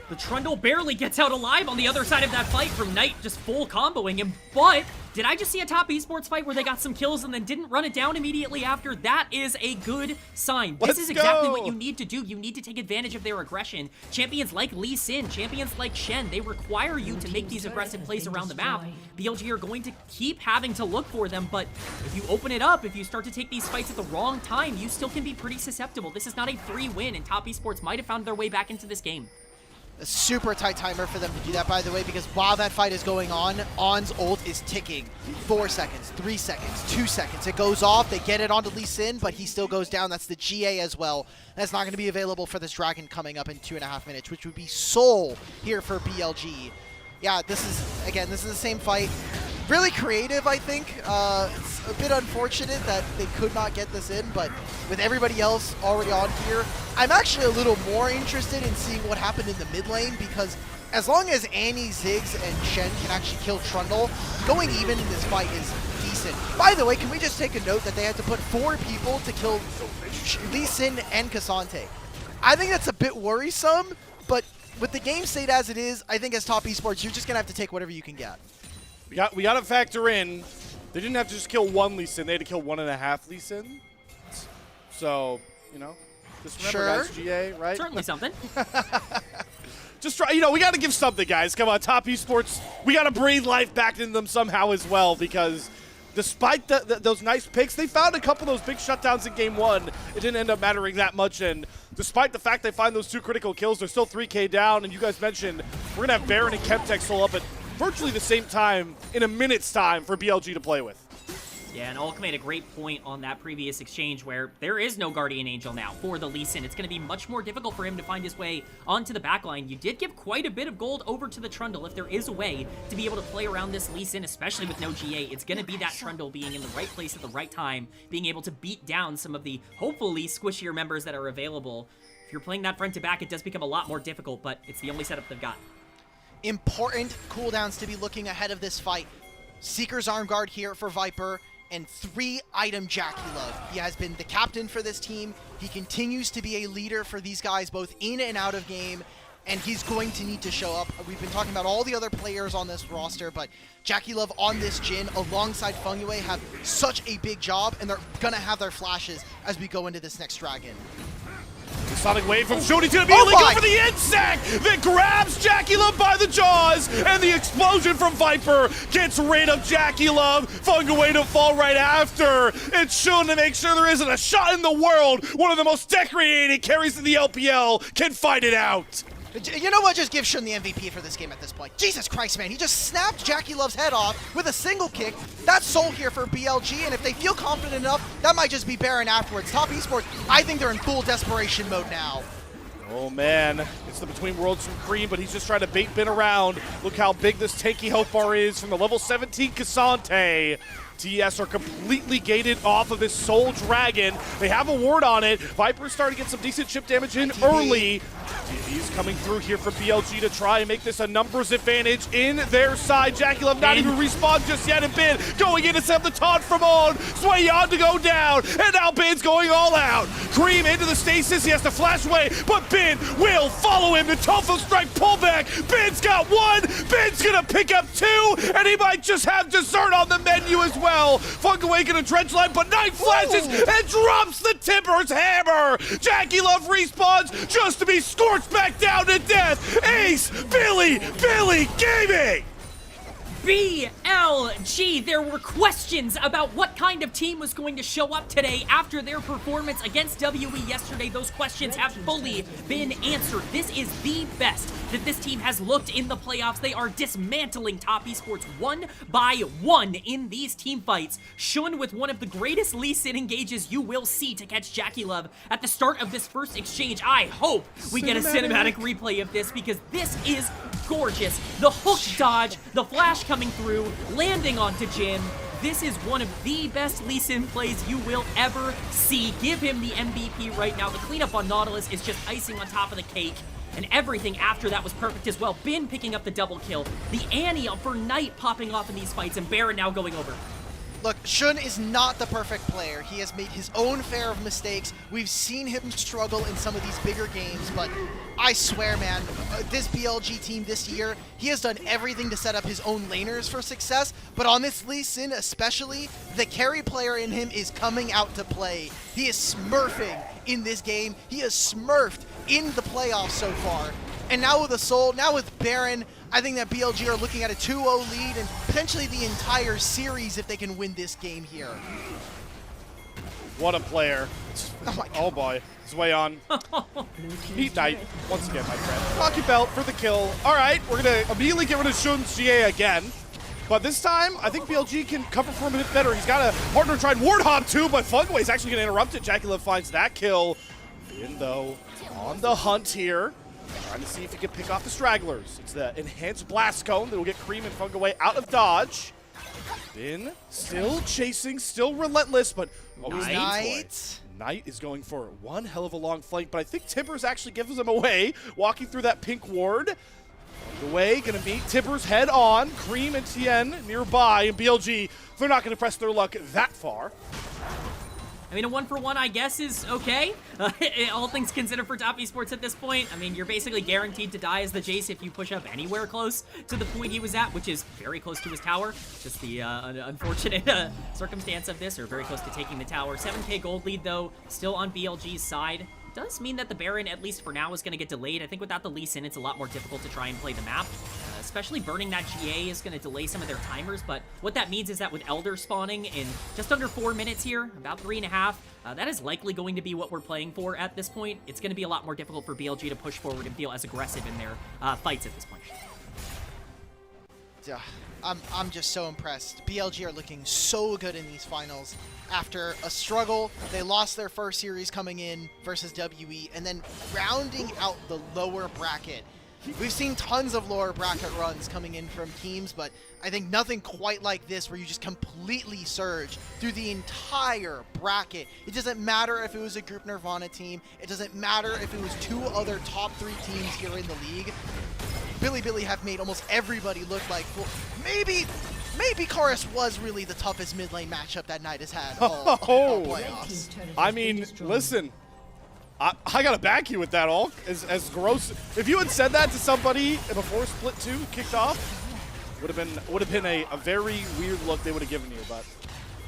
[SPEAKER 8] The Trundle barely gets out alive on the other side of that fight from Knight just full comboing him, but did I just see a top esports fight where they got some kills and then didn't run it down immediately after? That is a good sign. This is exactly what you need to do. You need to take advantage of their aggression. Champions like Lee Sin, champions like Shen, they require you to make these aggressive plays around the map. BLG are going to keep having to look for them, but if you open it up, if you start to take these fights at the wrong time, you still can be pretty susceptible. This is not a free win, and top esports might have found their way back into this game.
[SPEAKER 7] A super tight timer for them to do that, by the way, because while that fight is going on, On's ult is ticking. 4 seconds, 3 seconds, 2 seconds. It goes off, they get it onto Lee Sin, but he still goes down. That's the GA as well. That's not going to be available for this Dragon coming up in 2.5 minutes, which would be Soul here for BLG. Yeah, this is the same fight. Really creative, I think. It's a bit unfortunate that they could not get this in, but with everybody else already on here, I'm actually a little more interested in seeing what happened in the mid lane, because as long as Annie, Ziggs, and Shen can actually kill Trundle, going even in this fight is decent. By the way, can we just take a note that they had to put 4 people to kill Lee Sin and Cassante? I think that's a bit worrisome, but with the game state as it is, I think as top esports, you're just going to have to take whatever you can get.
[SPEAKER 6] We got to factor in, they didn't have to just kill 1 Lee Sin, they had to kill 1.5 Lee Sin. So, you know, just remember guys, GA, right?
[SPEAKER 8] Certainly something.
[SPEAKER 6] Just try, you know, we got to give something, guys. Come on, top esports, we got to breathe life back into them somehow as well, because despite those nice picks, they found a couple of those big shutdowns in game 1. It didn't end up mattering that much, and despite the fact they find those 2 critical kills, they're still 3K down, and you guys mentioned we're going to have Baron and Chemtech soul up at virtually the same time in a minute's time for BLG to play with.
[SPEAKER 8] Yeah, and Ulk made a great point on that previous exchange where there is no Guardian Angel now for the Lee Sin. It's going to be much more difficult for him to find his way onto the backline. You did give quite a bit of gold over to the Trundle. If there is a way to be able to play around this Lee Sin, especially with no GA, it's going to be that Trundle being in the right place at the right time, being able to beat down some of the hopefully squishier members that are available. If you're playing that front to back, it does become a lot more difficult, but it's the only setup they've got.
[SPEAKER 7] Important cooldowns to be looking ahead of this fight. Seeker's Arm Guard here for Viper, and 3-item Jackie Love. He has been the captain for this team. He continues to be a leader for these guys, both in and out of game, and he's going to need to show up. We've been talking about all the other players on this roster, but Jackie Love on this Jhin alongside Feng Yue have such a big job, and they're going to have their flashes as we go into this next Dragon.
[SPEAKER 6] The Sonic Wave from Shun, he's going to immediately go for the insect that grabs Jackie Love by the jaws, and the explosion from Viper gets rid of Jackie Love. Feng Yue to fall right after, and Shun to make sure there isn't a shot in the world. One of the most decorated carries in the LPL can fight it out.
[SPEAKER 7] You know what? Just give Shun the MVP for this game at this point. Jesus Christ, man. He just snapped Jackie Love's head off with a single kick. That's Soul here for BLG, and if they feel confident enough, that might just be Baron afterwards. Top esports, I think they're in full desperation mode now.
[SPEAKER 6] Oh man, it's the Between Worlds from Cream, but he's just trying to bait Bin around. Look how big this tanky health bar is from the level 17 Cassante. TES are completely gated off of this Soul Dragon. They have a ward on it. Viper's starting to get some decent chip damage in early. He's coming through here for BLG to try and make this a numbers advantage in their side. Jackie Love not even respawned just yet, and Bin going in to set up the taunt from On. Zwayon to go down, and now Bin's going all out. Cream into the stasis, he has to flash away, but Bin will follow him. The Tofu Strike pullback. Bin's got 1, Bin's gonna pick up 2, and he might just have dessert on the menu as well. Feng Yue gonna drench line, but Knight flashes and drops the Timber's hammer. Jackie Love respawns just to be scorched back down to death. Ace, Billy Gaming.
[SPEAKER 8] BLG. There were questions about what kind of team was going to show up today after their performance against WE yesterday. Those questions have fully been answered. This is the best that this team has looked in the playoffs. They are dismantling Top Esports one by one in these team fights. Shun with one of the greatest Lee Sin engages you will see to catch Jackie Love at the start of this first exchange. I hope we get a cinematic replay of this because this is gorgeous. The hook dodge, the flash coming through, landing onto Jin. This is one of the best Lee Sin plays you will ever see. Give him the MVP right now. The cleanup on Nautilus is just icing on top of the cake. And everything after that was perfect as well. Bin picking up the double kill. The Annie for Knight popping off in these fights. And Baron now going over.
[SPEAKER 7] Look, Shun is not the perfect player. He has made his own fair of mistakes. We've seen him struggle in some of these bigger games, but I swear, man, this BLG team this year, he has done everything to set up his own laners for success, but on this Lee Sin especially, the carry player in him is coming out to play. He is smurfing in this game. He has smurfed in the playoffs so far. And now with Assault, now with Baron, I think that BLG are looking at a 2-0 lead and potentially the entire series if they can win this game here.
[SPEAKER 6] What a player. Oh boy. It's way on. Beat Knight once again, my friend. Rocky Belt for the kill. All right, we're going to immediately get rid of Shun's GA again. But this time, I think BLG can cover for him a bit better. He's got a partner to try and ward hop too, but Fugway's actually going to interrupt it. Jackie Love finds that kill. Bin, though, on the hunt here. Trying to see if he can pick off the stragglers. It's the enhanced blast cone that will get Cream and Fugaway out of dodge. Bin still chasing, still relentless, but Knight is going for one hell of a long flank, but I think Tibbers actually gives him away, walking through that pink ward. Fugaway gonna meet Tibbers head on. Cream and Tien nearby, and BLG, they're not gonna press their luck that far.
[SPEAKER 8] I mean, a 1-for-1, I guess, is okay. All things considered for Top Esports at this point. I mean, you're basically guaranteed to die as the Jace if you push up anywhere close to the point he was at, which is very close to his tower. Just the unfortunate circumstance of this, or very close to taking the tower. 7k gold lead, though, still on BLG's side. Does mean that the Baron, at least for now, is going to get delayed. I think without the Lee Sin, it's a lot more difficult to try and play the map. Especially burning that GA is going to delay some of their timers, but what that means is that with Elder spawning in just under 4 minutes here, about 3.5, that is likely going to be what we're playing for at this point. It's going to be a lot more difficult for BLG to push forward and feel as aggressive in their fights at this point.
[SPEAKER 7] Yeah, I'm just so impressed. BLG are looking so good in these finals. After a struggle, they lost their first series coming in versus WE, and then rounding out the lower bracket. We've seen tons of lower bracket runs coming in from teams, but I think nothing quite like this where you just completely surge through the entire bracket. It doesn't matter if it was a Group Nirvana team. It doesn't matter if it was 2 other top 3 teams here in the league. Billy have made almost everybody look like, well, maybe Chorus was really the toughest mid lane matchup that Knight has had all playoffs.
[SPEAKER 6] I mean, listen, I gotta back you with that, Hulk. As gross, if you had said that to somebody before Split 2 kicked off, would have been a very weird look they would have given you. But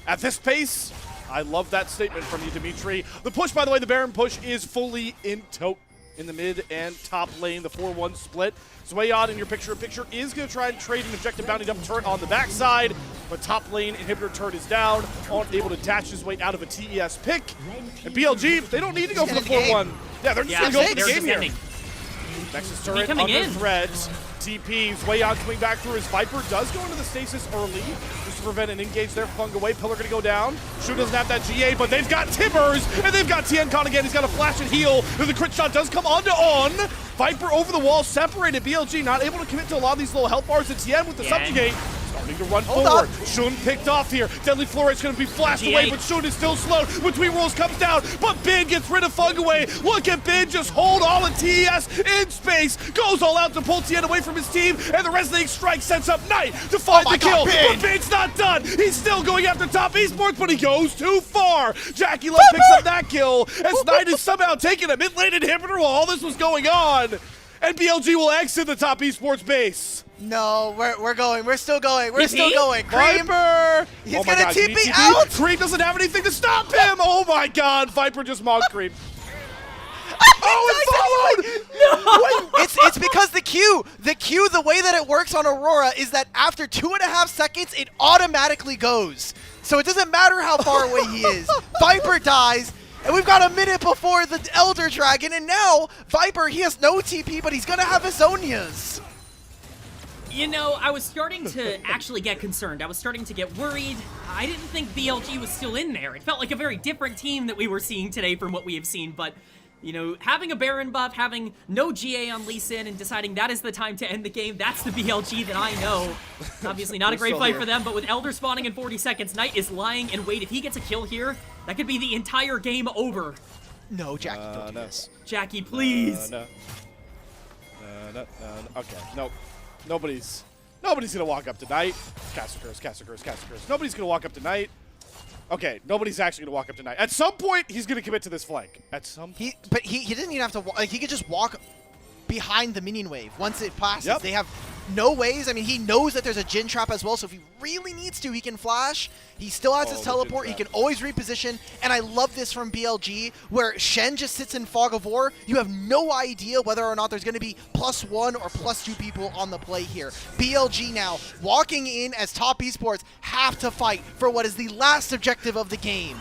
[SPEAKER 6] at this pace, I love that statement from you, Dimitri. The push, by the way, the Baron push is fully in tote in the mid and top lane. The 4-1 split. Zwayon in your picture-in-picture is going to try and trade an objective bounty dump turret on the backside, but top lane inhibitor turret is down, unable to dash his way out of a TES pick. And BLG, they don't need to go for the 4-1. Yeah, they're just going to go for the game here. Nexus turret under threat. TP, Zwayon coming back through his Viper, does go into the stasis early just to prevent an engage there. Fung away, Pillar gonna go down. Shu doesn't have that GA, but they've got Tibbers, and they've got Tien Con again. He's got a flash and heal, and the crit shot does come onto On. Viper over the wall, separated. BLG not able to commit to a lot of these low health bars, and Tien with the subjugate. Starting to run forward. Shun picked off here. Deadly Flora is going to be flashed away, but Shun is still slow. Between rolls comes down, but Bin gets rid of Fugaway. Look at Bin just hold all of TES in space. Goes all out to pull Tien away from his team, and the Resonating Strike sets up Knight to find the kill. But Bin's not done. He's still going after Top Esports, but he goes too far. Jackie Love picks up that kill, as Knight is somehow taking a mid lane inhibitor while all this was going on. And BLG will exit the Top Esports base.
[SPEAKER 7] No, we're going. We're still going. We're still going. Cream.
[SPEAKER 6] Viper!
[SPEAKER 7] He's gonna TP out!
[SPEAKER 6] Cream doesn't have anything to stop him! Oh my god, Viper just mogged Cream. Oh, it followed!
[SPEAKER 7] It's because the Q, the way that it works on Aurora is that after 2.5 seconds, it automatically goes. So it doesn't matter how far away he is. Viper dies, and we've got a minute before the Elder Dragon, and now Viper, he has no TP, but he's gonna have his Zonias.
[SPEAKER 8] You know, I was starting to actually get concerned. I was starting to get worried. I didn't think BLG was still in there. It felt like a very different team that we were seeing today from what we have seen, but you know, having a Baron buff, having no GA on Lee Sin, and deciding that is the time to end the game, that's the BLG that I know. Obviously not a great fight for them, but with Elder spawning in 40 seconds, Knight is lying in wait. If he gets a kill here, that could be the entire game over.
[SPEAKER 7] No, Jackie, don't do this.
[SPEAKER 8] Jackie, please.
[SPEAKER 6] No. Okay, no. Nobody's gonna walk up tonight. Caster curse. Nobody's gonna walk up tonight. Okay, nobody's actually gonna walk up tonight. At some point, he's gonna commit to this flank. At some point.
[SPEAKER 7] But he doesn't even have to walk. Like, he could just walk behind the minion wave. Once it passes, they have no ways. I mean, he knows that there's a Jin trap as well, so if he really needs to, he can flash. He still has his teleport. He can always reposition. And I love this from BLG, where Shen just sits in Fog of War. You have no idea whether or not there's going to be +1 or +2 people on the play here. BLG now walking in as top esports have to fight for what is the last objective of the game.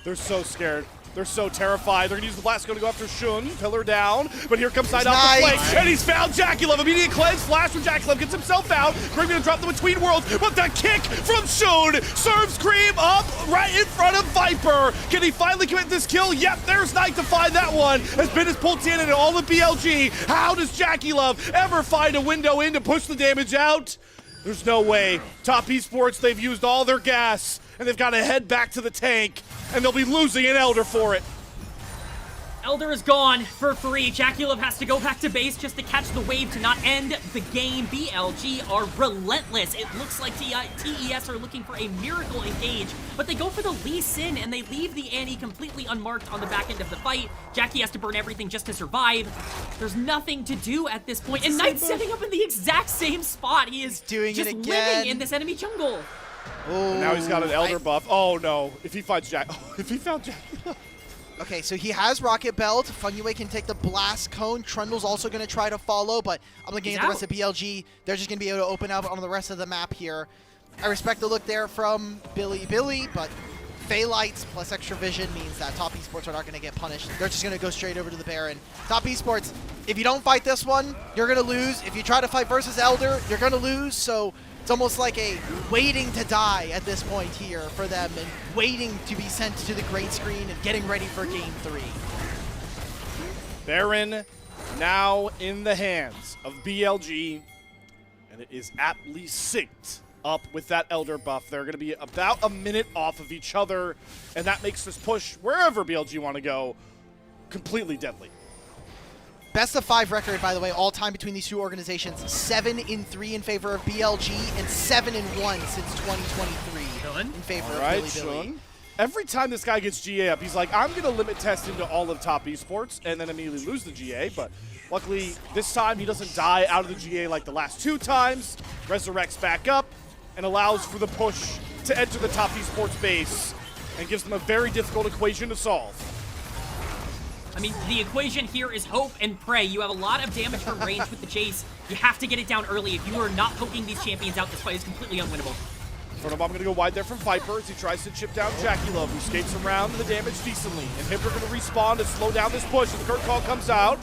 [SPEAKER 6] They're so scared. They're so terrified. They're going to use the blast gun to go after Shun. Pillar down. But here comes Knight off the flank. And he's found Jackie Love. Immediate cleanse. Flash from Jackie Love. Gets himself out. Cream going to drop the Between Worlds. But the kick from Shun serves Cream up right in front of Viper. Can he finally commit this kill? Yep, there's Knight to find that one. As Ben has pulled in and all of BLG. How does Jackie Love ever find a window in to push the damage out? There's no way. Top Esports, they've used all their gas. And they've got to head back to the tank. And they'll be losing an Elder for it.
[SPEAKER 8] Elder is gone for free. Jackie Love has to go back to base just to catch the wave to not end the game. BLG are relentless. It looks like TES are looking for a miracle engage, but they go for the Lee Sin and they leave the Annie completely unmarked on the back end of the fight. Jackie has to burn everything just to survive. There's nothing to do at this point, and Knight's setting up in the exact same spot. He is
[SPEAKER 7] doing
[SPEAKER 8] just
[SPEAKER 7] it again.
[SPEAKER 8] living in this enemy jungle.
[SPEAKER 6] And now he's got an Elder buff. Oh no! If he found Jackie
[SPEAKER 7] Okay, so he has Rocket Belt. Funyue can take the Blast Cone. Trundle's also going to try to follow, but I'm looking at the rest of BLG. They're just going to be able to open up on the rest of the map here. I respect the look there from Billy, but Fey Lights plus extra vision means that Top Esports are not going to get punished. They're just going to go straight over to the Baron. Top Esports, if you don't fight this one, you're going to lose. If you try to fight versus Elder, you're going to lose. So it's almost like a waiting to die at this point here for them and waiting to be sent to the great screen and getting ready for Game 3.
[SPEAKER 6] Baron now in the hands of BLG, and it is aptly synced up with that Elder buff. They're going to be about a minute off of each other, and that makes this push wherever BLG want to go completely deadly.
[SPEAKER 7] Best of 5 record, by the way, all time between these two organizations. 7-3 in favor of BLG and 7-1 since 2023 in favor of Billy.
[SPEAKER 6] Shun. Every time this guy gets GA up, he's like, I'm going to limit test into all of Top Esports and then immediately lose the GA. But luckily, this time he doesn't die out of the GA like the last 2 times. Resurrects back up and allows for the push to enter the Top Esports base and gives them a very difficult equation to solve.
[SPEAKER 8] I mean, the equation here is hope and pray. You have a lot of damage from range with the chase. You have to get it down early. If you are not poking these champions out, this fight is completely unwinnable.
[SPEAKER 6] Photobomb going to go wide there from Viper as he tries to chip down Jackie Love, who skates around the damage decently. And Hipper going to respawn to slow down this push as the Kurt Call comes out.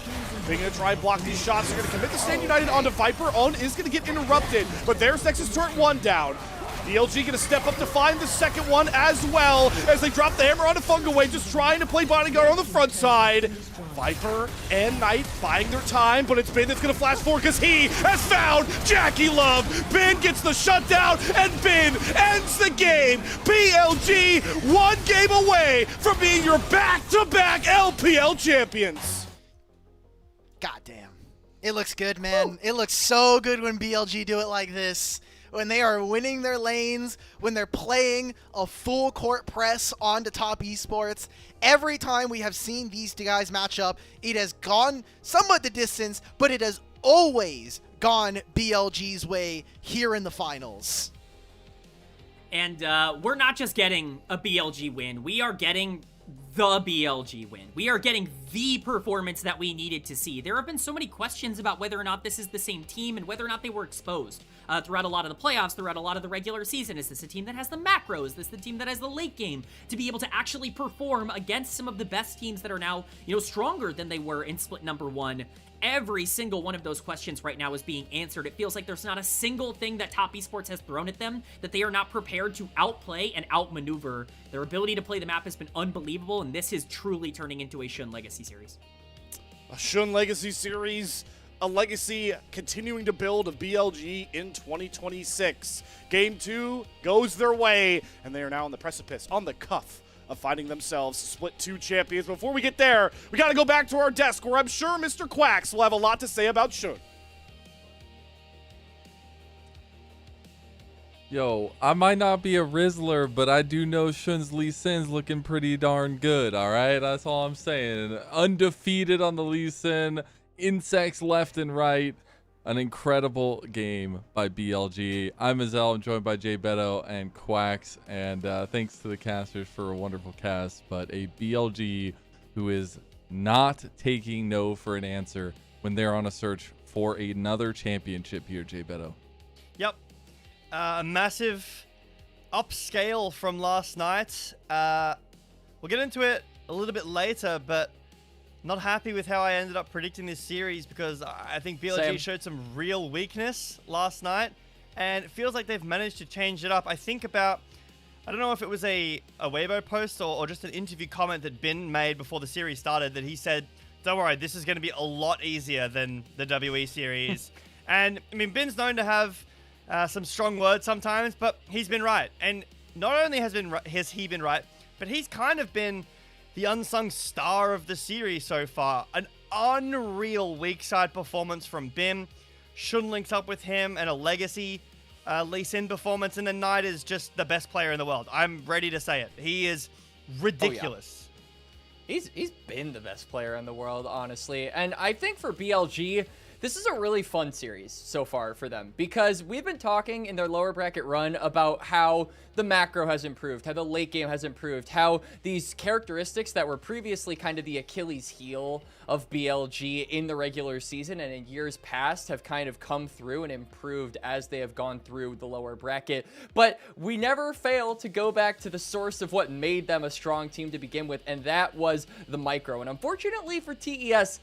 [SPEAKER 6] They're going to try and block these shots. They're going to commit the Stand United onto Viper. Own is going to get interrupted, but there's Nexus turret 1 down. BLG going to step up to find the second one as well as they drop the hammer onto Fungaway, just trying to play bodyguard on the front side. Viper and Knight buying their time, but it's Ben that's going to flash forward because he has found Jackie Love. Ben gets the shutdown, and Ben ends the game. BLG 1 game away from being your back-to-back LPL champions.
[SPEAKER 7] Goddamn. It looks good, man. Woo. It looks so good when BLG do it like this. When they are winning their lanes, when they're playing a full court press onto Top Esports. Every time we have seen these guys match up, it has gone somewhat the distance, but it has always gone BLG's way here in the finals.
[SPEAKER 8] And we're not just getting a BLG win. We are getting the BLG win. We are getting the performance that we needed to see. There have been so many questions about whether or not this is the same team and whether or not they were exposed throughout a lot of the playoffs, throughout a lot of the regular season. Is this a team that has the macro? Is this the team that has the late game to be able to actually perform against some of the best teams that are now, stronger than they were in split number 1? Every single one of those questions right now is being answered. It feels like there's not a single thing that Top Esports has thrown at them that they are not prepared to outplay and outmaneuver. Their ability to play the map has been unbelievable, and this is truly turning into a Shun Legacy series.
[SPEAKER 6] A Shun Legacy series, a legacy continuing to build of BLG in 2026. Game 2 goes their way, and they are now on the precipice, on the cuff of finding themselves Split 2 champions. Before we get there, we got to go back to our desk where I'm sure Mr. Quacks will have a lot to say about Shun.
[SPEAKER 1] Yo, I might not be a Rizzler, but I do know Shun's Lee Sin's looking pretty darn good, all right? That's all I'm saying. Undefeated on the Lee Sin, insects left and right. An incredible game by BLG. I'm Azel. I'm joined by Jay Beto and Quacks. And thanks to the casters for a wonderful cast. But a BLG who is not taking no for an answer when they're on a search for another championship here, Jay Beto.
[SPEAKER 2] Yep. A massive upscale from last night. We'll get into it a little bit later, but not happy with how I ended up predicting this series because I think BLG showed some real weakness last night, and it feels like they've managed to change it up. I don't know if it was a Weibo post or just an interview comment that Bin made before the series started that he said, don't worry, this is going to be a lot easier than the WE series. And, I mean, Bin's known to have some strong words sometimes, but he's been right. And not only has he been right, but he's kind of been the unsung star of the series so far. An unreal weak side performance from Bim. Shun links up with him and a legacy Lee Sin performance, and then Knight is just the best player in the world. I'm ready to say it. He is ridiculous.
[SPEAKER 3] Oh, yeah. He's been the best player in the world, honestly. And I think for BLG, this is a really fun series so far for them because we've been talking in their lower bracket run about how the macro has improved, how the late game has improved, how these characteristics that were previously kind of the Achilles heel of BLG in the regular season and in years past have kind of come through and improved as they have gone through the lower bracket. But we never fail to go back to the source of what made them a strong team to begin with, and that was the micro. And unfortunately for TES,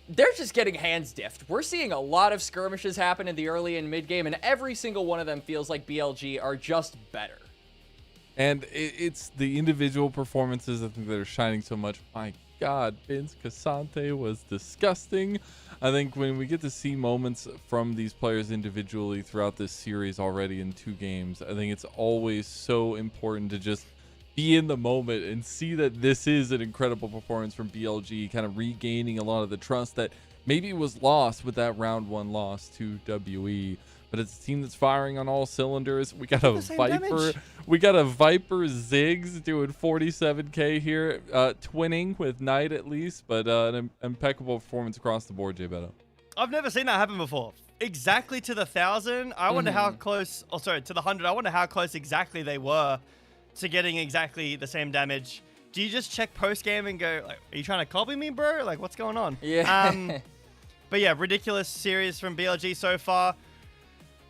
[SPEAKER 3] they're just getting hands diffed. We're seeing a lot of skirmishes happen in the early and mid game, and every single one of them feels like BLG are just better.
[SPEAKER 1] And it's the individual performances, I think, that are shining so much. My God, Vince Casante was disgusting. I think when we get to see moments from these players individually throughout this series already in 2 games, I think it's always so important to just be in the moment and see that this is an incredible performance from BLG, kind of regaining a lot of the trust that maybe was lost with that round 1 loss to WE. But it's a team that's firing on all cylinders. We got a Viper. We got a Viper Ziggs doing 47K here, twinning with Knight at least, but an impeccable performance across the board, Jay Beto.
[SPEAKER 2] I've never seen that happen before. Exactly to the 1,000. I wonder how close, to the 100. I wonder how close exactly they were to getting exactly the same damage. Do you just check post game and go, like, are you trying to copy me, bro? Like, what's going on?
[SPEAKER 3] Yeah.
[SPEAKER 2] But yeah, ridiculous series from BLG so far.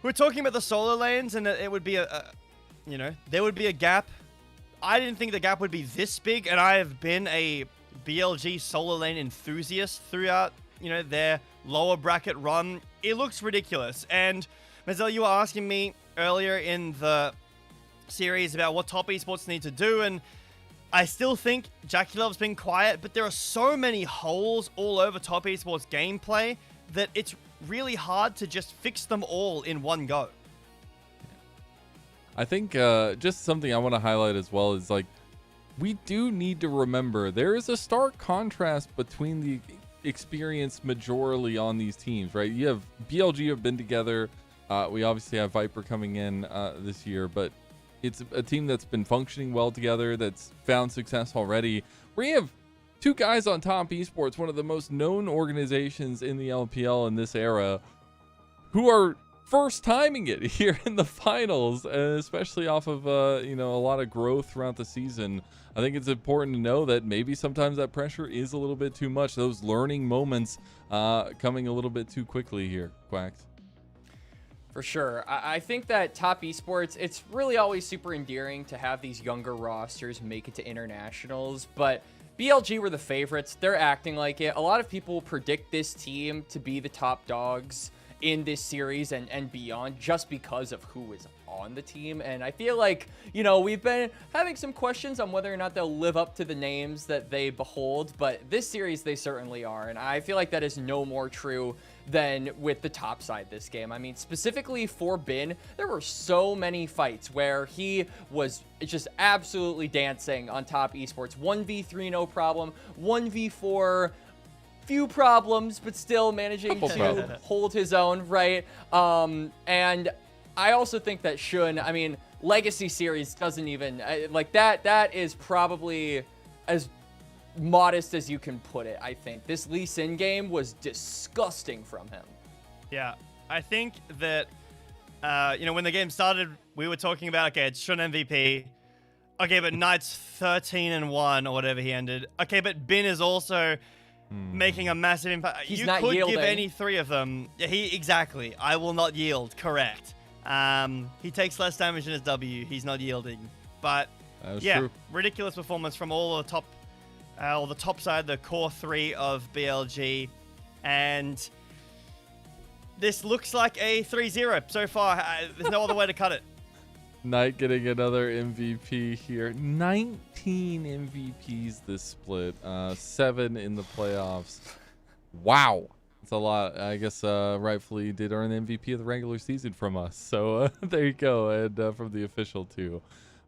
[SPEAKER 2] We're talking about the solo lanes, and it would be there would be a gap. I didn't think the gap would be this big, and I have been a BLG solo lane enthusiast throughout, their lower bracket run. It looks ridiculous. And Mazel, you were asking me earlier in the series about what Top Esports need to do, and I still think Jackie Love's been quiet, but there are so many holes all over Top Esports gameplay that it's really hard to just fix them all in one go.
[SPEAKER 1] I think just something I want to highlight as well is, like, we do need to remember there is a stark contrast between the experience majorly on these teams, right? You have BLG have been together. We obviously have Viper coming in this year, but it's a team that's been functioning well together, that's found success already. We have 2 guys on Top Esports, one of the most known organizations in the LPL in this era, who are first timing it here in the finals, especially off of a lot of growth throughout the season. I think it's important to know that maybe sometimes that pressure is a little bit too much. Those learning moments coming a little bit too quickly here, Quacks.
[SPEAKER 3] For sure. I think that Top Esports, it's really always super endearing to have these younger rosters make it to internationals, but BLG were the favorites. They're acting like it. A lot of people predict this team to be the top dogs in this series and beyond just because of who is on the team. And I feel like, we've been having some questions on whether or not they'll live up to the names that they behold, but this series they certainly are. And I feel like that is no more true than with the top side this game. I mean, specifically for Bin, there were so many fights where he was just absolutely dancing on Top Esports. 1v3 no problem, 1v4 few problems, but still managing to hold his own, right? And I also think that Shun, I mean, Legacy Series doesn't even, like that is probably as modest as you can put it, I think. This Lee Sin game was disgusting from him.
[SPEAKER 2] Yeah, I think that, when the game started, we were talking about, okay, it's Shun MVP. Okay, but Knight's 13-1 or whatever he ended. Okay, but Bin is also making a massive impact.
[SPEAKER 3] He's
[SPEAKER 2] you
[SPEAKER 3] not
[SPEAKER 2] could
[SPEAKER 3] yielding.
[SPEAKER 2] give any three of them. Yeah, exactly. I will not yield. Correct. He takes less damage in his W. He's not yielding. But yeah,
[SPEAKER 1] true.
[SPEAKER 2] Ridiculous performance from all the top side, the core three of BLG, and this looks like a 3-0 so far. There's no other way to cut it.
[SPEAKER 1] Knight getting another MVP here. 19 MVPs this split. 7 in the playoffs. Wow. That's a lot. I guess rightfully did earn the MVP of the regular season from us. So there you go. And from the official too.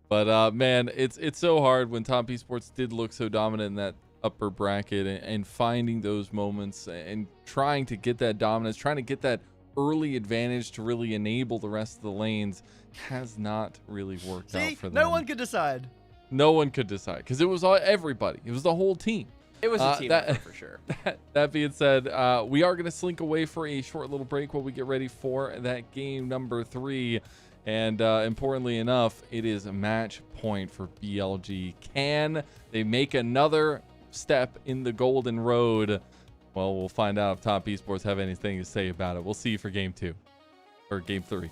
[SPEAKER 1] But man, it's so hard when Top Esports did look so dominant in that upper bracket and finding those moments and trying to get that dominance, trying to get that early advantage to really enable the rest of the lanes has not really worked out for them.
[SPEAKER 2] No one could decide.
[SPEAKER 1] No one could decide because it was everybody. It was the whole team.
[SPEAKER 3] It was a team effort for sure.
[SPEAKER 1] That being said, we are going to slink away for a short little break while we get ready for that game number 3. And importantly enough, it is a match point for BLG. Can they make another step in the golden road? Well, we'll find out if Top Esports have anything to say about it. We'll see you for game 2 or game 3.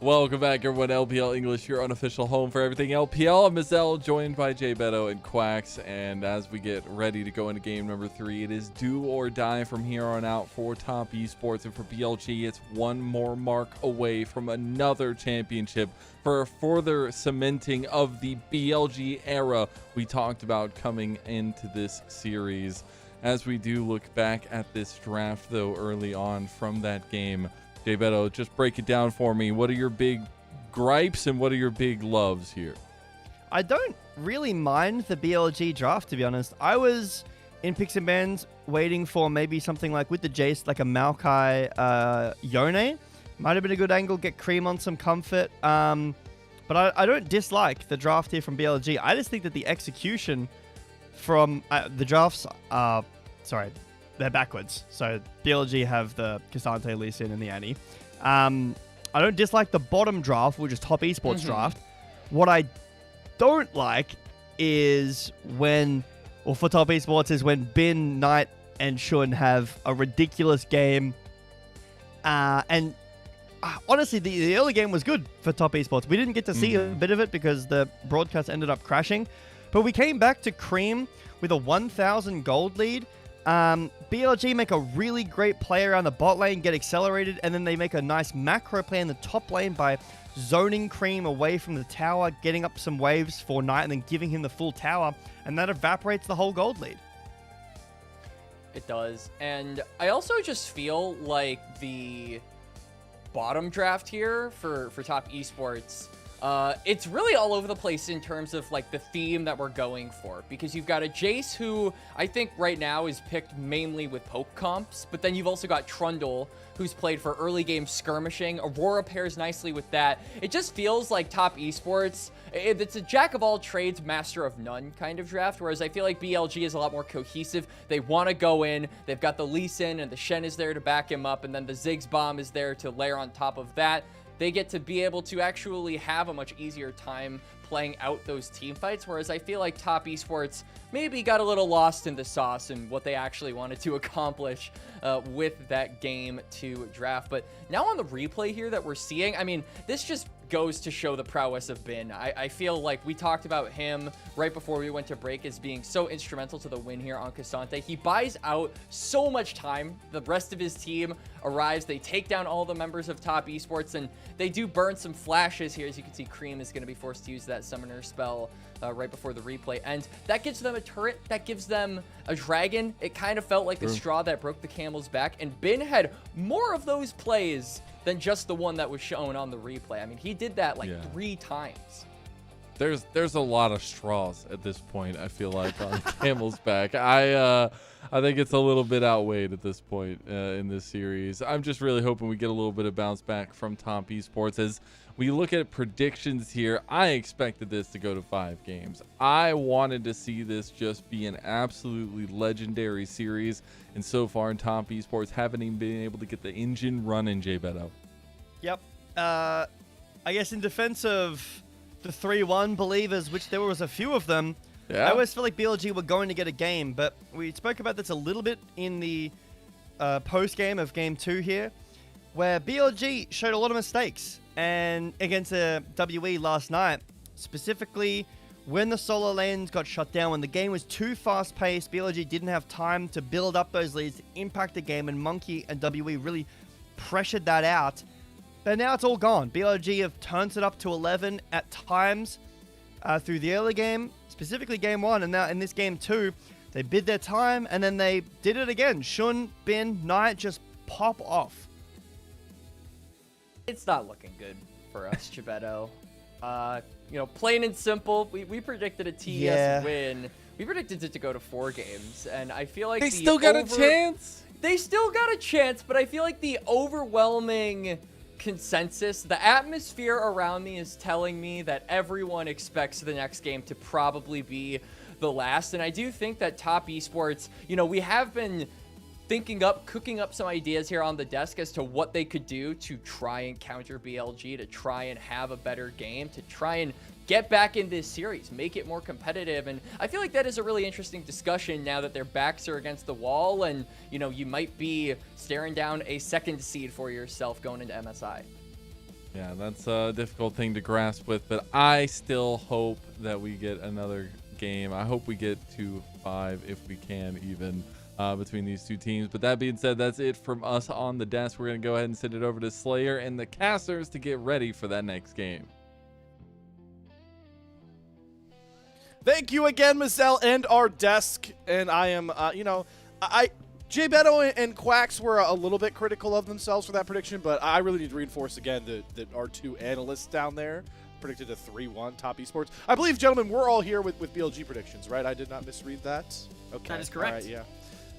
[SPEAKER 1] Welcome back, everyone. LPL English, your unofficial home for everything LPL. I'm Mazel, joined by Jay Beto and Quacks. And as we get ready to go into game number 3, it is do or die from here on out for Top Esports. And for BLG, it's one more mark away from another championship for a further cementing of the BLG era we talked about coming into this series. As we do look back at this draft, though, early on from that game, Jay Beto, just break it down for me. What are your big gripes and what are your big loves here?
[SPEAKER 2] I don't really mind the BLG draft, to be honest. I was in picks and bans waiting for maybe something like with the Jace, like a Maokai Yone. Might have been a good angle, get Cream on some comfort. But I don't dislike the draft here from BLG. I just think that the execution from the drafts are, sorry, they're backwards. So BLG have the Cassante, Lee Sin, and the Annie. I don't dislike the bottom draft, which is Top Esports draft. What I don't like is when, or for Top Esports, is when Bin, Knight, and Shun have a ridiculous game. And honestly, the early game was good for Top Esports. We didn't get to see a bit of it because the broadcast ended up crashing. But we came back to Cream with a 1,000 gold lead. BLG make a really great play around the bot lane, get accelerated, and then they make a nice macro play in the top lane by zoning Cream away from the tower, getting up some waves for Knight, and then giving him the full tower, and that evaporates the whole gold lead.
[SPEAKER 3] It does. And I also just feel like the bottom draft here for Top Esports, it's really all over the place in terms of like the theme that we're going for, because you've got a Jace who I think right now is picked mainly with poke comps, but then you've also got Trundle who's played for early game skirmishing. Aurora pairs nicely with that. It just feels like Top Esports, it's a jack of all trades, master of none kind of draft, whereas I feel like BLG is a lot more cohesive. They want to go in, they've got the Lee Sin and the Shen is there to back him up, and then the Ziggs bomb is there to layer on top of that. They get to be able to actually have a much easier time playing out those team fights, whereas I feel like Top Esports maybe got a little lost in the sauce and what they actually wanted to accomplish with that game 2 draft. But now on the replay here that we're seeing, I mean, this just goes to show the prowess of Bin. I feel like we talked about him right before we went to break as being so instrumental to the win here on Cassante. He buys out so much time. The rest of his team arrives. They take down all the members of Top Esports, and they do burn some flashes here. As you can see, Cream is going to be forced to use that summoner spell right before the replay. And that gives them a turret. That gives them a dragon. It kind of felt like the straw that broke the camel's back. And Bin had more of those plays than just the one that was shown on the replay. I mean, he did that like 3 times.
[SPEAKER 1] There's a lot of straws at this point, I feel like, on Camel's back. I think it's a little bit outweighed at this point in this series. I'm just really hoping we get a little bit of bounce back from Top Esports. As we look at predictions here, I expected this to go to 5 games. I wanted to see this just be an absolutely legendary series, and so far in Top Esports haven't even been able to get the engine running, Jay Beto.
[SPEAKER 2] Yep. I guess in defense of the 3-1 believers, which there was a few of them, I always feel like BLG were going to get a game, but we spoke about this a little bit in the post-game of Game 2 here, where BLG showed a lot of mistakes, and against the WE last night, specifically when the solo lanes got shut down, when the game was too fast-paced, BLG didn't have time to build up those leads to impact the game, and Monkey and WE really pressured that out. But now it's all gone. BLG have turned it up to 11 at times through the early game, specifically Game 1, and now in this Game 2, they bid their time, and then they did it again. Shun, Bin, Knight just pop off.
[SPEAKER 3] It's not looking good for us, Chivetto. You know, plain and simple, we predicted a TES win. We predicted it to go to 4 games, and I feel like
[SPEAKER 1] they still got a chance.
[SPEAKER 3] They still got a chance, but I feel like the overwhelming consensus, the atmosphere around me is telling me that everyone expects the next game to probably be the last. And I do think that Top Esports, you know, we have been cooking up some ideas here on the desk as to what they could do to try and counter BLG, to try and have a better game, to try and get back in this series, make it more competitive. And I feel like that is a really interesting discussion now that their backs are against the wall, and you know, you might be staring down a 2nd seed for yourself going into MSI.
[SPEAKER 1] Yeah, that's a difficult thing to grasp with, but I still hope that we get another game. I hope we get to 5 if we can, even between these two teams. But that being said, that's it from us on the desk. We're going to go ahead and send it over to Slayer and the casters to get ready for that next game.
[SPEAKER 6] Thank you again, Mazel, and our desk. And I am, Jay Beto and Quacks were a little bit critical of themselves for that prediction, but I really need to reinforce again that our two analysts down there predicted a 3-1 top esports. I believe, gentlemen, we're all here with BLG predictions, right? I did not misread that. Okay.
[SPEAKER 8] That is correct.
[SPEAKER 6] All right, yeah.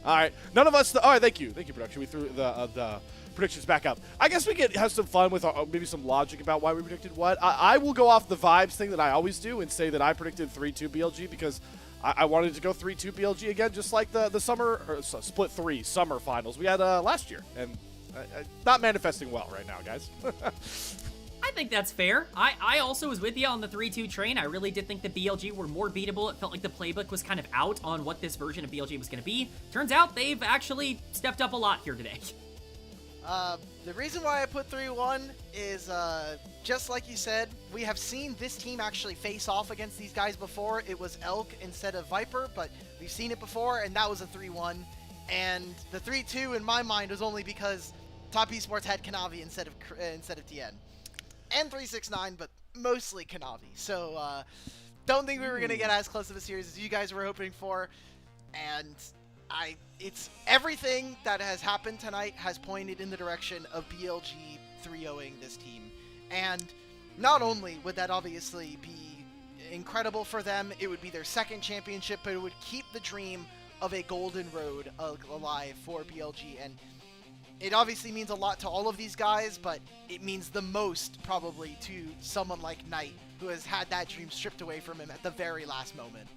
[SPEAKER 6] All right. None of us. All right. Thank you, production. We threw the predictions back up. I guess we could have some fun with maybe some logic about why we predicted what. I will go off the vibes thing that I always do and say that I predicted 3-2 BLG because I wanted to go 3-2 BLG again, just like the summer or split 3 summer finals we had last year, and not manifesting well right now, guys.
[SPEAKER 8] I think that's fair. I also was with you on the 3-2 train. I really did think the BLG were more beatable. It felt like the playbook was kind of out on what this version of BLG was going to be. Turns out they've actually stepped up a lot here today.
[SPEAKER 7] The reason why I put 3-1 is, just like you said, we have seen this team actually face off against these guys before. It was Elk instead of Viper, but we've seen it before, and that was a 3-1. And the 3-2 in my mind was only because Top Esports had Kanavi instead of TN. And 369, but mostly Kanavi. So, don't think we were going to get as close of a series as you guys were hoping for. And it's everything that has happened tonight has pointed in the direction of BLG 3-0ing this team. And not only would that obviously be incredible for them, it would be their second championship, but it would keep the dream of a golden road alive for BLG. And it obviously means a lot to all of these guys, but it means the most probably to someone like Knight, who has had that dream stripped away from him at the very last moment.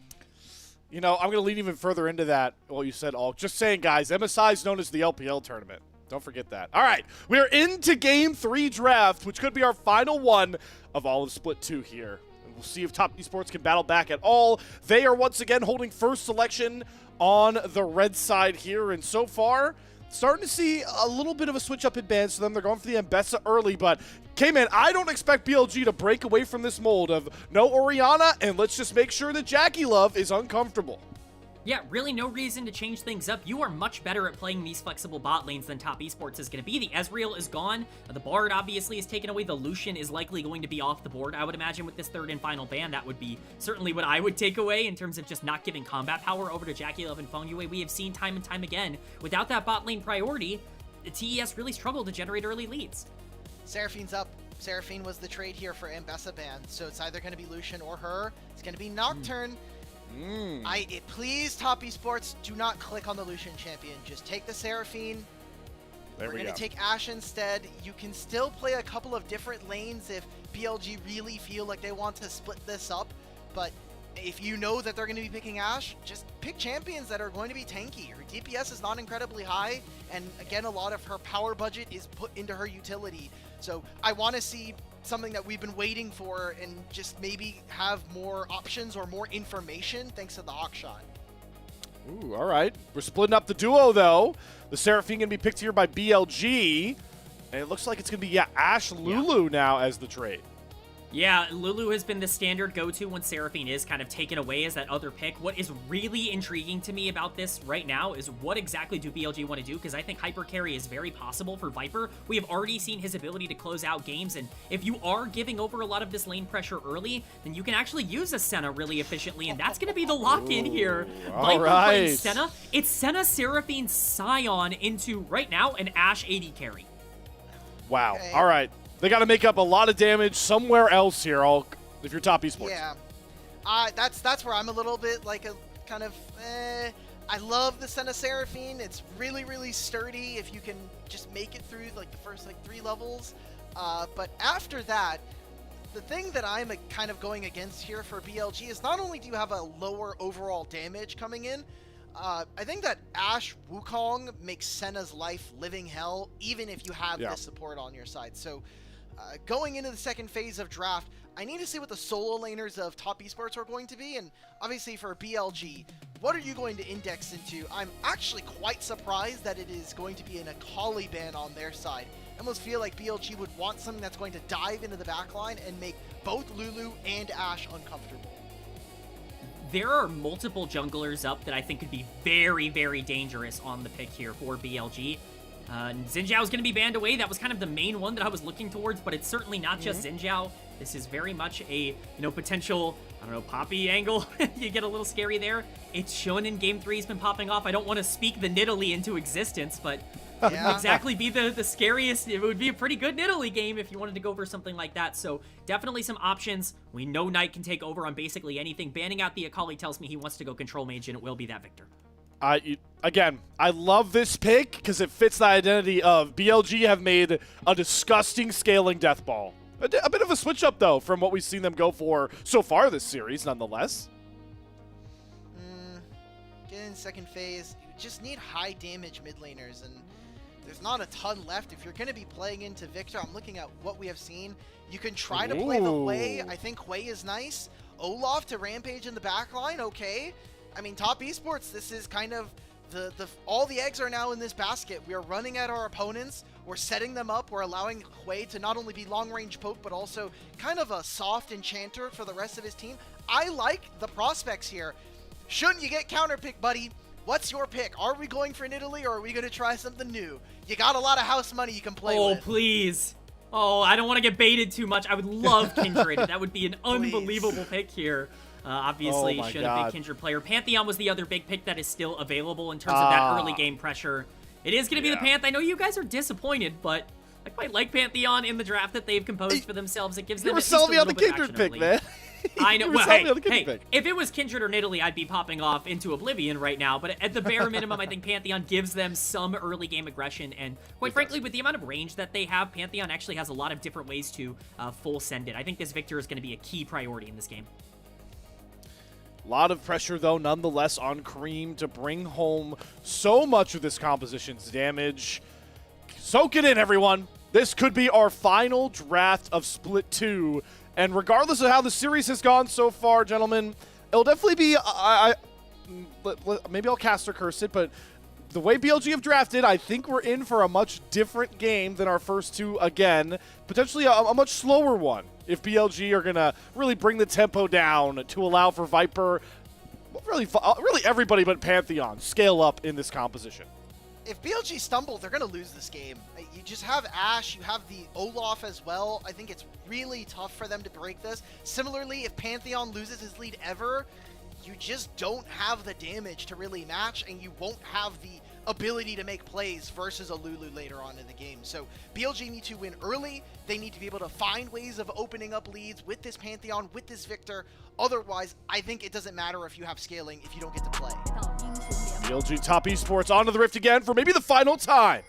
[SPEAKER 6] You know, I'm going to lean even further into that, what you said, All. Just saying, guys, MSI is known as the LPL tournament. Don't forget that. All right, we are into Game 3 draft, which could be our final one of all of Split 2 here. And we'll see if Top Esports can battle back at all. They are once again holding first selection on the red side here, and so far, starting to see a little bit of a switch up in bans to them. They're going for the Mbessa early, but K-Man, I don't expect BLG to break away from this mold of no Orianna, and let's just make sure that Jackie Love is uncomfortable.
[SPEAKER 8] Yeah, really no reason to change things up. You are much better at playing these flexible bot lanes than Top Esports is going to be. The Ezreal is gone. The Bard obviously is taken away. The Lucian is likely going to be off the board, I would imagine, with this third and final ban. That would be certainly what I would take away in terms of just not giving combat power over to Jackie Love and Feng Yue. We have seen time and time again, without that bot lane priority, the TES really struggled to generate early leads.
[SPEAKER 7] Seraphine's up. Seraphine was the trade here for Mbessa ban, so it's either going to be Lucian or her. It's going to be Nocturne. Please, Top Esports, do not click on the Lucian champion. Just take the Seraphine. We're going to take Ashe instead. You can still play a couple of different lanes if BLG really feel like they want to split this up. But if you know that they're going to be picking Ashe, just pick champions that are going to be tanky. Her DPS is not incredibly high, and again, a lot of her power budget is put into her utility. So I want to see something that we've been waiting for and just maybe have more options or more information thanks to the Hawkshot.
[SPEAKER 6] Ooh, all right. We're splitting up the duo, though. The Seraphine going to be picked here by BLG. And it looks like it's going to be, Ashe Lulu now as the trade.
[SPEAKER 8] Yeah, Lulu has been the standard go-to when Seraphine is kind of taken away as that other pick. What is really intriguing to me about this right now is what exactly do BLG want to do, because I think hyper carry is very possible for Viper. We have already seen his ability to close out games, and if you are giving over a lot of this lane pressure early, then you can actually use a Senna really efficiently, and that's going to be the lock-in here. Viper playing Senna. It's Senna Seraphine Scion into, right now, an Ashe AD carry.
[SPEAKER 6] Wow. Okay. All right. They got to make up a lot of damage somewhere else here, if you're Top Esports.
[SPEAKER 7] Yeah. That's where I'm a little bit like a kind of, I love the Senna Seraphine. It's really, really sturdy if you can just make it through like the first 3 levels. But after that, the thing that I'm kind of going against here for BLG is not only do you have a lower overall damage coming in, I think that Ashe Wukong makes Senna's life living hell, even if you have this support on your side. So going into the second phase of draft, I need to see what the solo laners of Top Esports are going to be, and obviously for BLG, what are you going to index into? I'm actually quite surprised that it is going to be an Akali ban on their side. I almost feel like BLG would want something that's going to dive into the backline and make both Lulu and Ashe uncomfortable.
[SPEAKER 8] There are multiple junglers up that I think could be very, very dangerous on the pick here for BLG. Xin Zhao is going to be banned away. That was kind of the main one that I was looking towards, but it's certainly not just Xin Zhao. This is very much a, potential, Poppy angle. You get a little scary there. It's shown in Game 3 has been popping off. I don't want to speak the Nidalee into existence, but it would exactly be the scariest. It would be a pretty good Nidalee game if you wanted to go for something like that. So definitely some options. We know Knight can take over on basically anything. Banning out the Akali tells me he wants to go control mage, and it will be that Victor.
[SPEAKER 6] Again, I love this pick because it fits the identity of BLG have made a disgusting scaling death ball. A bit of a switch up, though, from what we've seen them go for so far this series, nonetheless.
[SPEAKER 7] Get in second phase. You just need high damage mid laners, and there's not a ton left. If you're going to be playing into Victor, I'm looking at what we have seen. You can try to play the Hui. I think Hui is nice. Olaf to Rampage in the backline, okay. I mean, Top Esports, this is kind of all the eggs are now in this basket. We are running at our opponents. We're setting them up. We're allowing Hui to not only be long-range poke, but also kind of a soft enchanter for the rest of his team. I like the prospects here. Shouldn't you get counterpick, buddy? What's your pick? Are we going for Nidalee, or are we going to try something new? You got a lot of house money you can play with.
[SPEAKER 8] Oh, please. Oh, I don't want to get baited too much. I would love Kindred. That would be an unbelievable pick here. Obviously, should a big Kindred player. Pantheon was the other big pick that is still available in terms of that early game pressure. It is going to be the Panth. I know you guys are disappointed, but I quite like Pantheon in the draft that they've composed for themselves. It gives them at least a little bit of action.
[SPEAKER 6] You were selling me on the Kindred pick, man.
[SPEAKER 8] I know. Well, hey, if it was Kindred or Nidalee, I'd be popping off into oblivion right now. But at the bare minimum, I think Pantheon gives them some early game aggression. And quite frankly, with the amount of range that they have, Pantheon actually has a lot of different ways to full send it. I think this Victor is going to be a key priority in this game.
[SPEAKER 6] A lot of pressure, though, nonetheless, on Cream to bring home so much of this composition's damage. Soak it in, everyone. This could be our final draft of Split 2. And regardless of how the series has gone so far, gentlemen, it'll definitely be... maybe I'll cast or curse it, but the way BLG have drafted, I think we're in for a much different game than our first two again. Potentially a much slower one if BLG are going to really bring the tempo down to allow for Viper, really everybody but Pantheon, scale up in this composition.
[SPEAKER 7] If BLG stumble, they're going to lose this game. You just have Ashe, you have the Olaf as well. I think it's really tough for them to break this. Similarly, if Pantheon loses his lead ever, you just don't have the damage to really match, and you won't have the ability to make plays versus a Lulu later on in the game. So BLG need to win early. They need to be able to find ways of opening up leads with this Pantheon, with this Victor. Otherwise, I think it doesn't matter if you have scaling if you don't get to play.
[SPEAKER 6] BLG Top Esports onto the Rift again for maybe the final time.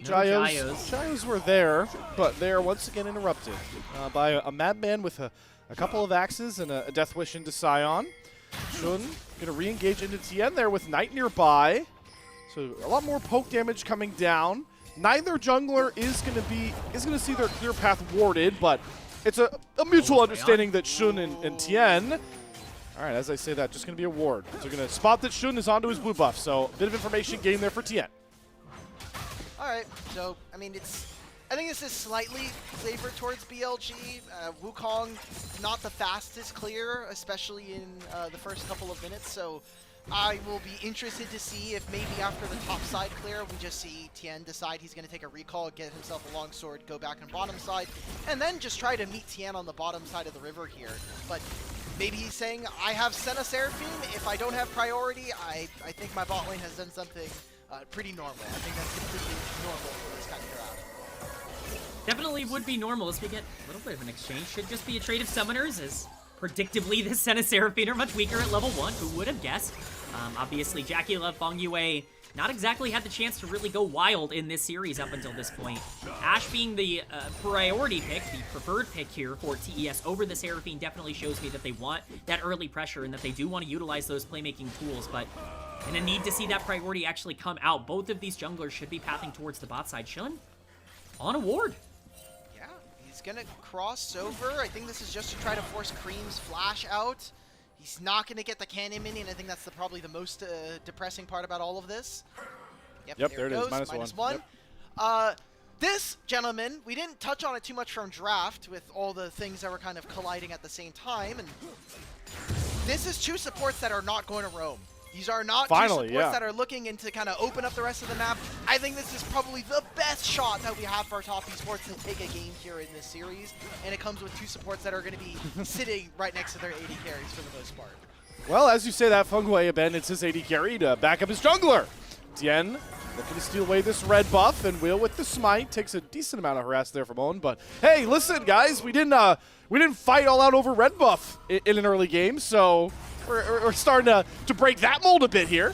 [SPEAKER 6] Gyos were there, but they are once again interrupted by a madman with a couple of axes and a Death Wish into Sion. Shun going to re-engage into TN there with Knight nearby. So a lot more poke damage coming down. Neither jungler is going to see their clear path warded, but it's a mutual understanding that Shun and Tien. All right, as I say that, just going to be a ward. So going to spot that Shun is onto his blue buff. So a bit of information gained there for Tien.
[SPEAKER 7] All right, so I mean, I think this is slightly favored towards BLG. Wukong, not the fastest clear, especially in the first couple of minutes. So I will be interested to see if maybe after the top side clear, we just see Tien decide he's going to take a recall, get himself a long sword, go back on bottom side, and then just try to meet Tien on the bottom side of the river here. But maybe he's saying, I have Senna Seraphine. If I don't have priority, I think my bot lane has done something pretty normal. I think that's completely normal for this kind of draft.
[SPEAKER 8] Definitely would be normal as we get a little bit of an exchange. Should just be a trade of summoners, as predictably the Senna Seraphine are much weaker at level 1. Who would have guessed? Obviously, Jackie Love, Fong Yue not exactly had the chance to really go wild in this series up until this point. Ashe being the priority pick, the preferred pick here for TES over the Seraphine definitely shows me that they want that early pressure and that they do want to utilize those playmaking tools, but and a need to see that priority actually come out. Both of these junglers should be pathing towards the bot side. Shun on a ward.
[SPEAKER 7] Yeah, he's He's gonna cross over. I think this is just to try to force Cream's flash out. He's not gonna get the cannon minion. I think that's probably the most depressing part about all of this.
[SPEAKER 6] Yep, there it is,
[SPEAKER 7] goes.
[SPEAKER 6] minus one.
[SPEAKER 7] Yep. This, gentleman, we didn't touch on it too much from draft with all the things that were kind of colliding at the same time. And this is two supports that are not going to roam. These are not two supports that are looking into kind of open up the rest of the map. I think this is probably the best shot that we have for our top esports to take a game here in this series. And it comes with two supports that are going to be sitting right next to their AD carries for the most part.
[SPEAKER 6] Well, as you say that, Fengwei abandons his AD carry to back up his jungler. Tien looking to steal away this red buff, and Will with the smite takes a decent amount of harass there from Owen. But hey, listen, guys, we didn't fight all out over red buff in an early game, so we're starting to break that mold a bit here.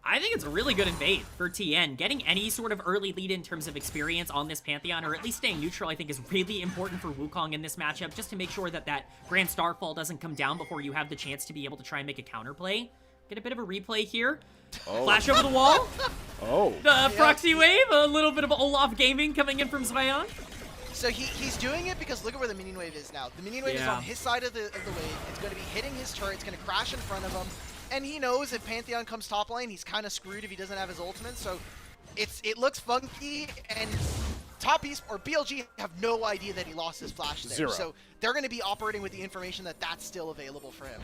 [SPEAKER 8] I think it's a really good invade for TN. Getting any sort of early lead in terms of experience on this Pantheon, or at least staying neutral, I think is really important for Wukong in this matchup, just to make sure that that Grand Starfall doesn't come down before you have the chance to be able to try and make a counterplay. Get a bit of a replay here. Flash over the wall. The proxy wave, a little bit of Olaf gaming coming in from Zwayan.
[SPEAKER 7] So he's doing it because look at where the minion wave is now. The minion wave is on his side of the wave. It's going to be hitting his turret. It's going to crash in front of him. And he knows if Pantheon comes top lane, he's kind of screwed if he doesn't have his ultimate. So it looks funky, and top or BLG have no idea that he lost his flash there.
[SPEAKER 6] Zero.
[SPEAKER 7] So they're going to be operating with the information that that's still available for him.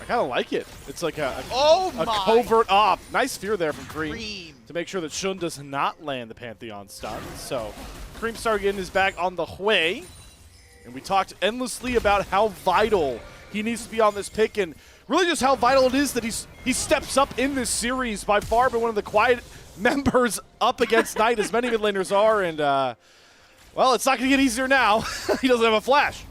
[SPEAKER 6] I kind of like it. It's like a
[SPEAKER 7] my
[SPEAKER 6] covert op. Nice fear there from Cream to make sure that Shun does not land the Pantheon stun. So Cream started getting his back on the Hui. And we talked endlessly about how vital he needs to be on this pick, and really just how vital it is that he steps up in this series. By far been one of the quiet members up against Knight, as many mid laners are, and well, it's not going to get easier now. He doesn't have a flash.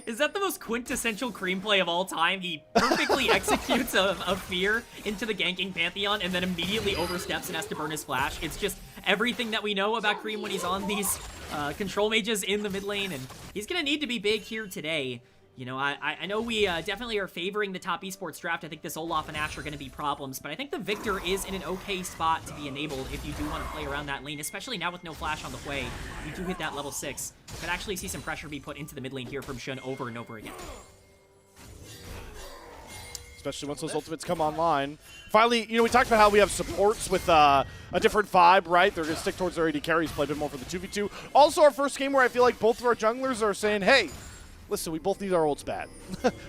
[SPEAKER 8] Is that the most quintessential Cream play of all time? He perfectly executes a fear into the ganking Pantheon and then immediately oversteps and has to burn his flash. It's just everything that we know about Cream when he's on these control mages in the mid lane, and he's going to need to be big here today. You know, I know we definitely are favoring the top esports draft. I think this Olaf and Ashe are going to be problems, but I think the Victor is in an okay spot to be enabled if you do want to play around that lane, especially now with no flash on the way. You do hit that level 6. You could actually see some pressure be put into the mid lane here from Shun over and over again.
[SPEAKER 6] Especially once those ultimates come online. Finally, you know, we talked about how we have supports with a different vibe, right? They're going to stick towards their AD carries, play a bit more for the 2v2. Also, our first game where I feel like both of our junglers are saying, hey, listen, we both need our ults bad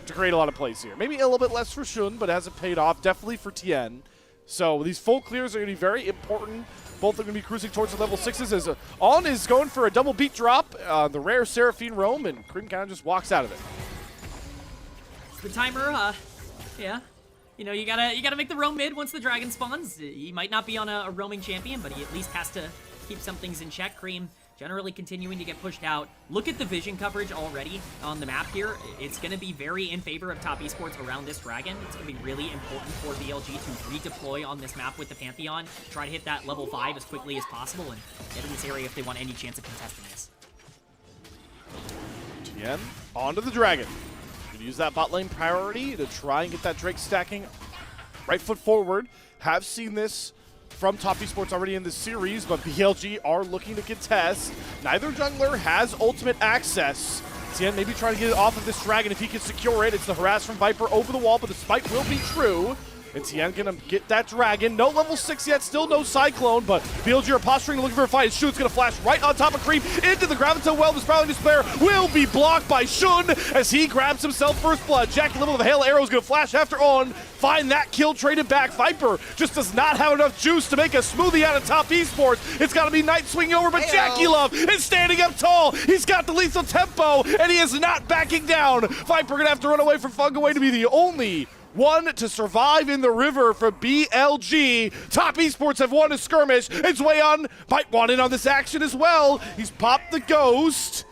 [SPEAKER 6] to create a lot of plays here. Maybe a little bit less for Shun, but it hasn't paid off. Definitely for Tien. So these full clears are going to be very important. Both are going to be cruising towards the level 6s as On is going for a double beat drop, the rare Seraphine roam, and Cream kind of just walks out of it.
[SPEAKER 8] The timer, yeah. You know, you gotta make the roam mid once the dragon spawns. He might not be on a roaming champion, but he at least has to keep some things in check. Cream generally continuing to get pushed out. Look at the vision coverage already on the map here. It's going to be very in favor of top esports around this dragon. It's going to be really important for BLG to redeploy on this map with the Pantheon, try to hit that level 5 as quickly as possible, and get in this area if they want any chance of contesting this.
[SPEAKER 6] Tien onto the dragon. Gonna use that bot lane priority to try and get that Drake stacking. Right foot forward. Have seen this from top esports already in this series, but BLG are looking to contest. Neither jungler has ultimate access. Tien maybe trying to get it off of this dragon if he can secure it. It's the harass from Viper over the wall, but the spike will be true. And Tien gonna get that dragon. No level 6 yet, still no Cyclone, but BLG are posturing, looking for a fight. Shun's gonna flash right on top of Cream into the Graviton well. The Sprouting Despair will be blocked by Shun as he grabs himself first blood. Jackie Level with a hail arrow is gonna flash after On. Find that kill, trade it back. Viper just does not have enough juice to make a smoothie out of top esports. It's gotta be Knight swinging over, but Jackie Love is standing up tall. He's got the lethal tempo, and he is not backing down. Viper gonna have to run away from Fengwei to be the only one to survive in the river for BLG. Top esports have won a skirmish. It's Zwayan might want in on this action as well. He's popped the ghost.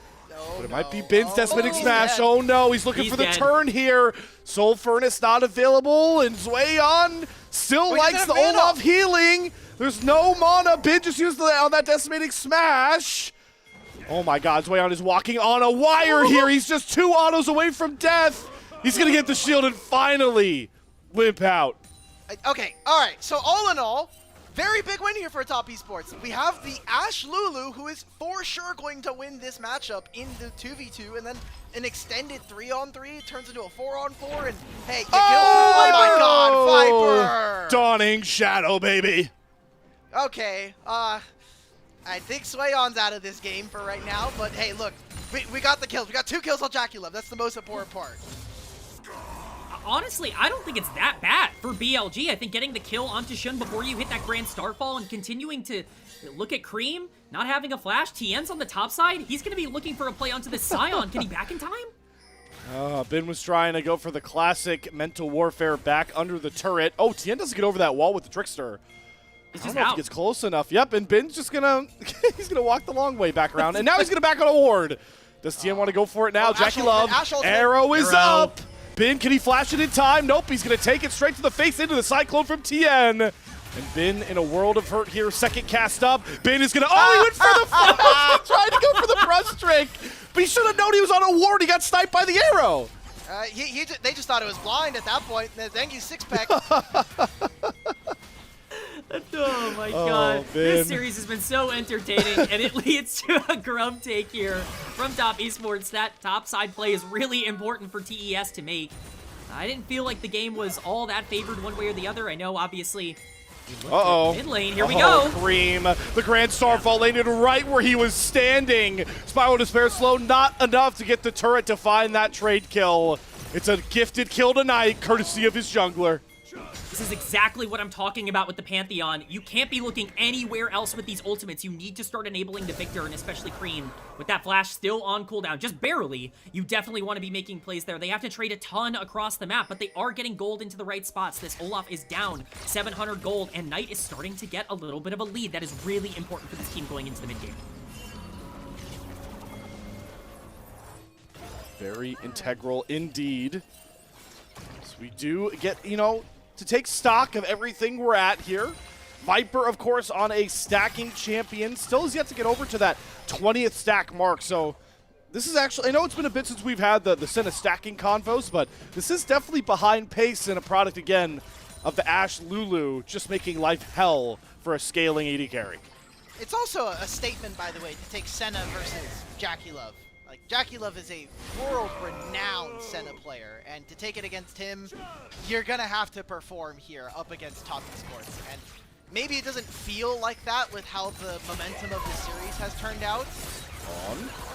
[SPEAKER 6] But it might be Bin's Despotic Smash. Oh no, he's looking for the turn here. Soul Furnace not available, and Zwayan still likes the Olaf healing. There's no mana. Bin just used on that Decimating Smash. Oh my god, Zwayan is walking on a wire here. He's just 2 autos away from death. He's going to get the shield and finally limp out.
[SPEAKER 7] Okay, all right. So all in all, Very big win here for Top Esports. We have the Ash Lulu, who is for sure going to win this matchup in the 2v2, and then an extended 3-on-3 turns into a 4-on-4, and hey, you oh my god, Viper!
[SPEAKER 6] Dawning Shadow, baby.
[SPEAKER 7] Okay, I think Swayon's out of this game for right now, but hey, look, we got the kills. We got 2 kills on JackieLove. That's the most important part.
[SPEAKER 8] Honestly, I don't think it's that bad for BLG. I think getting the kill onto Shun before you hit that Grand Starfall and continuing to look at Cream, not having a flash. TN's on the top side. He's going to be looking for a play onto the Scion. Can he back in time?
[SPEAKER 6] Ben was trying to go for the classic mental warfare back under the turret. Oh, Tien doesn't get over that wall with the Trickster.
[SPEAKER 8] He's
[SPEAKER 6] I don't
[SPEAKER 8] just
[SPEAKER 6] know if
[SPEAKER 8] out.
[SPEAKER 6] he gets close enough. Yep, and Ben's just gonna he's gonna walk the long way back around, and now he's gonna back on a ward. Does Tien want to go for it now? JackieLove, arrow is up. Ben, can he flash it in time? Nope, he's gonna take it straight to the face into the Cyclone from Tien. And Ben in a world of hurt here, second cast up. Ben is gonna, oh, he went for the flash. He tried to go for the brush trick, but he should have known he was on a ward. He got sniped by the arrow.
[SPEAKER 7] They just thought it was blind at that point. Thank you, Sixpack.
[SPEAKER 8] Oh my god. This series has been so entertaining, and it leads to a Grub take here from Top Esports. That top side play is really important for TES to make. I didn't feel like the game was all that favored one way or the other. I know, obviously, mid lane. Here we go.
[SPEAKER 6] Cream, the Grand Starfall landed right where he was standing. Spiral Despair slow, not enough to get the turret to find that trade kill. It's a gifted kill tonight, courtesy of his jungler.
[SPEAKER 8] This is exactly what I'm talking about with the Pantheon. You can't be looking anywhere else with these ultimates. You need to start enabling the Victor, and especially Cream. With that flash still on cooldown, just barely, you definitely want to be making plays there. They have to trade a ton across the map, but they are getting gold into the right spots. This Olaf is down 700 gold, and Knight is starting to get a little bit of a lead. That is really important for this team going into the mid-game.
[SPEAKER 6] Very integral indeed. So we do get, to take stock of everything we're at here. Viper, of course, on a stacking champion. Still has yet to get over to that 20th stack mark. So this is actually, I know it's been a bit since we've had the Senna stacking convos, but this is definitely behind pace and a product, again, of the Ash Lulu just making life hell for a scaling AD carry.
[SPEAKER 7] It's also a statement, by the way, to take Senna versus JackieLove. Like, JackieLove is a world-renowned Senna player, and to take it against him, you're going to have to perform here up against Top Esports. And maybe it doesn't feel like that with how the momentum of the series has turned out.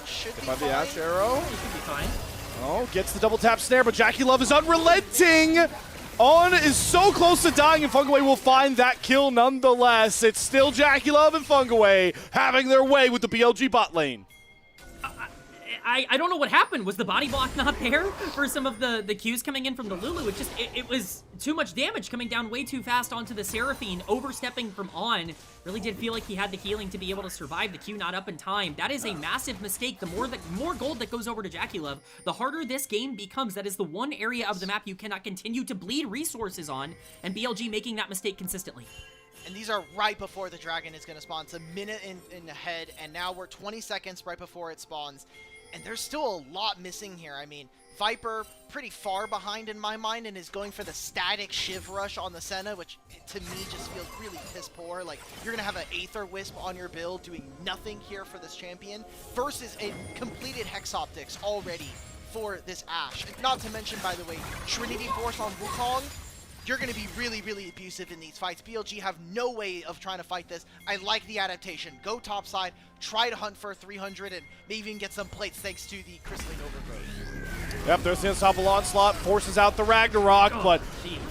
[SPEAKER 7] Should be fine.
[SPEAKER 6] The Ash arrow.
[SPEAKER 8] He should be fine.
[SPEAKER 6] Oh, gets the double tap snare, but JackieLove is unrelenting. On is so close to dying, and Fungaway will find that kill nonetheless. It's still JackieLove and Fungaway having their way with the BLG bot lane.
[SPEAKER 8] I don't know what happened. Was the body block not there for some of the Qs coming in from the Lulu? It was too much damage coming down way too fast onto the Seraphine, overstepping from On. Really did feel like he had the healing to be able to survive. The Q not up in time. That is a massive mistake. The more gold that goes over to JackieLove, the harder this game becomes. That is the one area of the map you cannot continue to bleed resources on, and BLG making that mistake consistently.
[SPEAKER 7] And these are right before the dragon is going to spawn. It's a minute in ahead, and now we're 20 seconds right before it spawns. And there's still a lot missing here. I mean, Viper pretty far behind in my mind and is going for the static Shiv Rush on the Senna, which to me just feels really piss poor. Like, you're going to have an Aether Wisp on your build doing nothing here for this champion versus a completed Hex Optics already for this Ashe. And not to mention, by the way, Trinity Force on Wukong. You're going to be really, really abusive in these fights. BLG have no way of trying to fight this. I like the adaptation. Go topside, try to hunt for 300, and maybe even get some plates thanks to the Crystalline Overgrowth.
[SPEAKER 6] Yep, there's the unstoppable onslaught, forces out the Ragnarok, but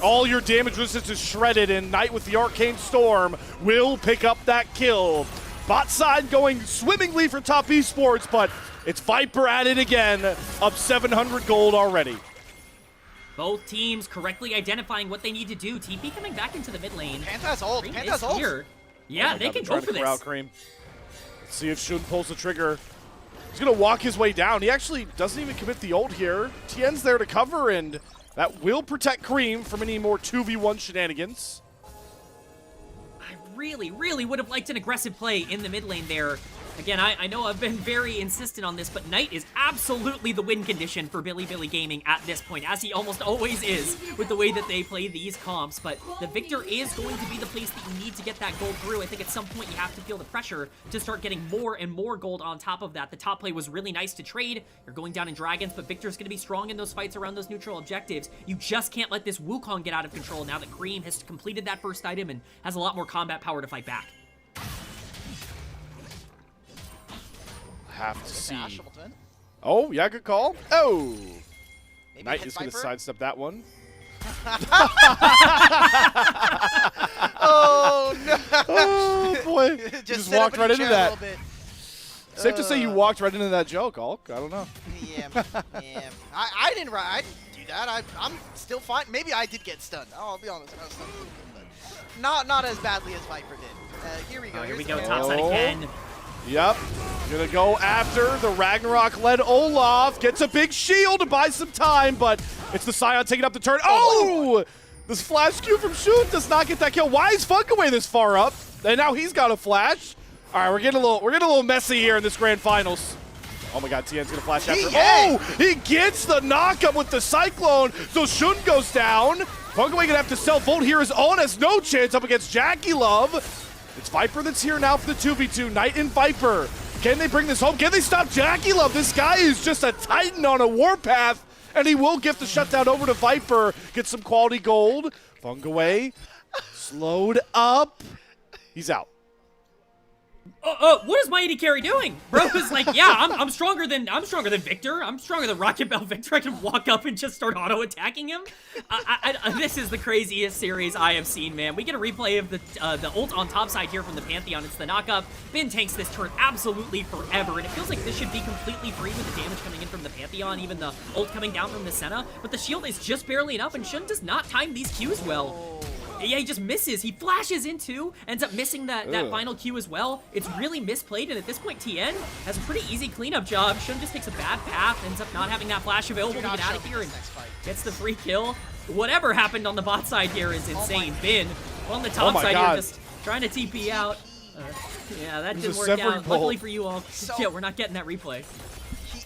[SPEAKER 6] all your damage resistance is shredded, and Knight with the Arcane Storm will pick up that kill. Bot side going swimmingly for Top Esports, but it's Viper at it again, up 700 gold already.
[SPEAKER 8] Both teams correctly identifying what they need to do. TP coming back into the mid lane.
[SPEAKER 7] Panta's ult. Panta's ult.
[SPEAKER 8] Here. Yeah, they can go for this.
[SPEAKER 6] Cream. Let's see if Shun pulls the trigger. He's going to walk his way down. He actually doesn't even commit the ult here. Tien's there to cover, and that will protect Cream from any more 2v1 shenanigans.
[SPEAKER 8] I really, really would have liked an aggressive play in the mid lane there. Again, I know I've been very insistent on this, but Knight is absolutely the win condition for Billy Gaming at this point, as he almost always is with the way that they play these comps. But the Victor is going to be the place that you need to get that gold through. I think at some point you have to feel the pressure to start getting more and more gold on top of that. The top play was really nice to trade. You're going down in Dragons, but Victor's going to be strong in those fights around those neutral objectives. You just can't let this Wukong get out of control now that Cream has completed that first item and has a lot more combat power to fight back.
[SPEAKER 6] Have to see.
[SPEAKER 7] Dash, ultimate.
[SPEAKER 6] Oh, yeah, good call. Oh!
[SPEAKER 7] Maybe
[SPEAKER 6] Knight
[SPEAKER 7] hit
[SPEAKER 6] is going to
[SPEAKER 7] Viper?
[SPEAKER 6] sidestep that one.
[SPEAKER 7] Oh, no.
[SPEAKER 6] Oh, boy. You just
[SPEAKER 7] sit up
[SPEAKER 6] walked
[SPEAKER 7] in
[SPEAKER 6] right
[SPEAKER 7] your
[SPEAKER 6] into
[SPEAKER 7] chair a
[SPEAKER 6] that.
[SPEAKER 7] little bit.
[SPEAKER 6] Safe to say you walked right into that joke, Hulk. I don't know.
[SPEAKER 7] Yeah, yeah. I didn't do that. I'm still fine. Maybe I did get stunned. Oh, I'll be honest. I was stunned a little bit, but not as badly as Viper did. Here we go.
[SPEAKER 8] Here we
[SPEAKER 7] Here's
[SPEAKER 8] go,
[SPEAKER 7] the-
[SPEAKER 8] topside again.
[SPEAKER 6] Yep. Gonna go after the Ragnarok-led Olaf. Gets a big shield to buy some time, but it's the Scion taking up the turn. Oh! This flash Q from Shun does not get that kill. Why is Funkaway this far up? And now he's got a flash. All right, we're getting a little messy here in this grand finals. Oh my God, TN's gonna flash after. Oh, he gets the knockup with the Cyclone. So Shun goes down. Funkaway gonna have to self-ult here. His own has no chance up against Jackie Love. It's Viper that's here now for the 2v2. Knight and Viper. Can they bring this home? Can they stop Jackie Love? This guy is just a titan on a warpath, and he will gift the shutdown over to Viper. Get some quality gold. Funkaway slowed up. He's out.
[SPEAKER 8] What is my AD carry doing? Bro is like, yeah, I'm stronger than Victor. I'm stronger than Rocket Bell Victor. I can walk up and just start auto attacking him. This is the craziest series I have seen, man. We get a replay of the ult on top side here from the Pantheon. It's the knockup. Bin tanks this turn absolutely forever, and it feels like this should be completely free with the damage coming in from the Pantheon, even the ult coming down from the Senna. But the shield is just barely enough, and Shun does not time these Qs well. Yeah, he just misses. He flashes into, ends up missing that final Q as well. It's really misplayed, and at this point, TN has a pretty easy cleanup job. Shun just takes a bad path, ends up not having that flash available to get out of here, and gets the free kill. Whatever happened on the bot side here is insane. Bin on the top side here, just trying to TP out. Yeah, that didn't work out. Luckily for you all, yeah, we're not getting that replay.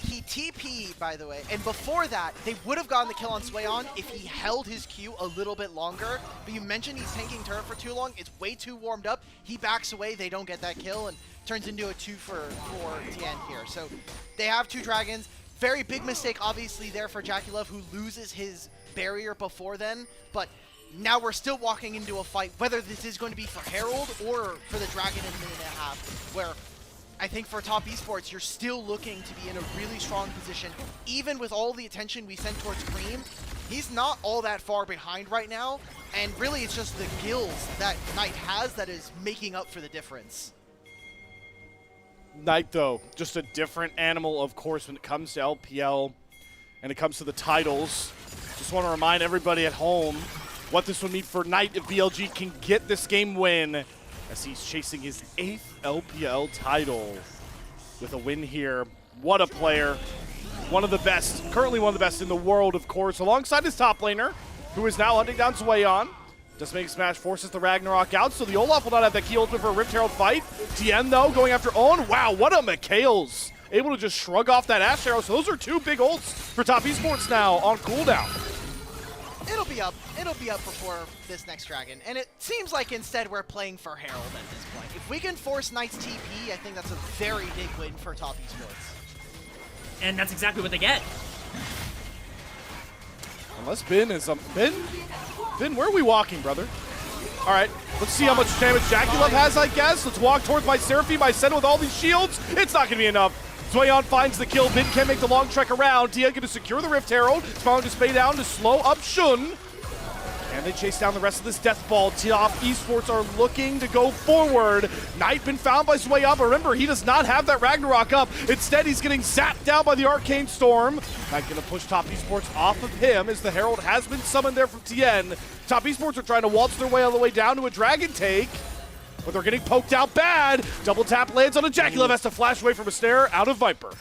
[SPEAKER 7] He TP'd, by the way, and before that, they would have gotten the kill on Swayon if he held his Q a little bit longer. But you mentioned he's tanking turret for too long. It's way too warmed up. He backs away. They don't get that kill, and turns into a 2 for TN here. So they have 2 dragons. Very big mistake, obviously, there for Jackie Love, who loses his barrier before then. But now we're still walking into a fight, whether this is going to be for Herald or for the dragon in a minute and a half, where I think for top esports, you're still looking to be in a really strong position. Even with all the attention we sent towards Cream, he's not all that far behind right now. And really, it's just the gills that Knight has that is making up for the difference.
[SPEAKER 6] Knight, though, just a different animal, of course, when it comes to LPL and it comes to the titles. Just want to remind everybody at home what this would mean for Knight if BLG can get this game win, as he's chasing his 8th LPL title with a win here. What a player. One of the best, currently one of the best in the world, of course, alongside his top laner, who is now hunting down Swayon. Just make smash, forces the Ragnarok out, so the Olaf will not have that key ultimate for a Rift Herald fight. TN, though, going after Owen. Wow, what a Mikhail's. Able to just shrug off that Ash Arrow. So those are 2 big ults for top esports now on cooldown.
[SPEAKER 7] It'll be up. It'll be up before this next dragon. And it seems like instead we're playing for Herald at this point. If we can force Knight's TP, I think that's a very big win for top esports.
[SPEAKER 8] And that's exactly what they get.
[SPEAKER 6] Unless Bin is Bin, where are we walking, brother? All right, let's see how much damage Jackie Love has, I guess. Let's walk towards my Seraphim, my Senna with all these shields. It's not gonna be enough. Swayon finds the kill. Bin can make the long trek around. Tia gonna secure the Rift Herald. Spawn to spay down to slow up Shun. And they chase down the rest of this death ball. Top esports are looking to go forward. Knight been found by Swayon, but remember, he does not have that Ragnarok up. Instead, he's getting zapped down by the Arcane Storm. Knight gonna push top esports off of him as the Herald has been summoned there from TN. Top esports are trying to waltz their way all the way down to a dragon take, but they're getting poked out bad. Double tap lands on a Jackie Love, has to flash away from a snare out of Viper.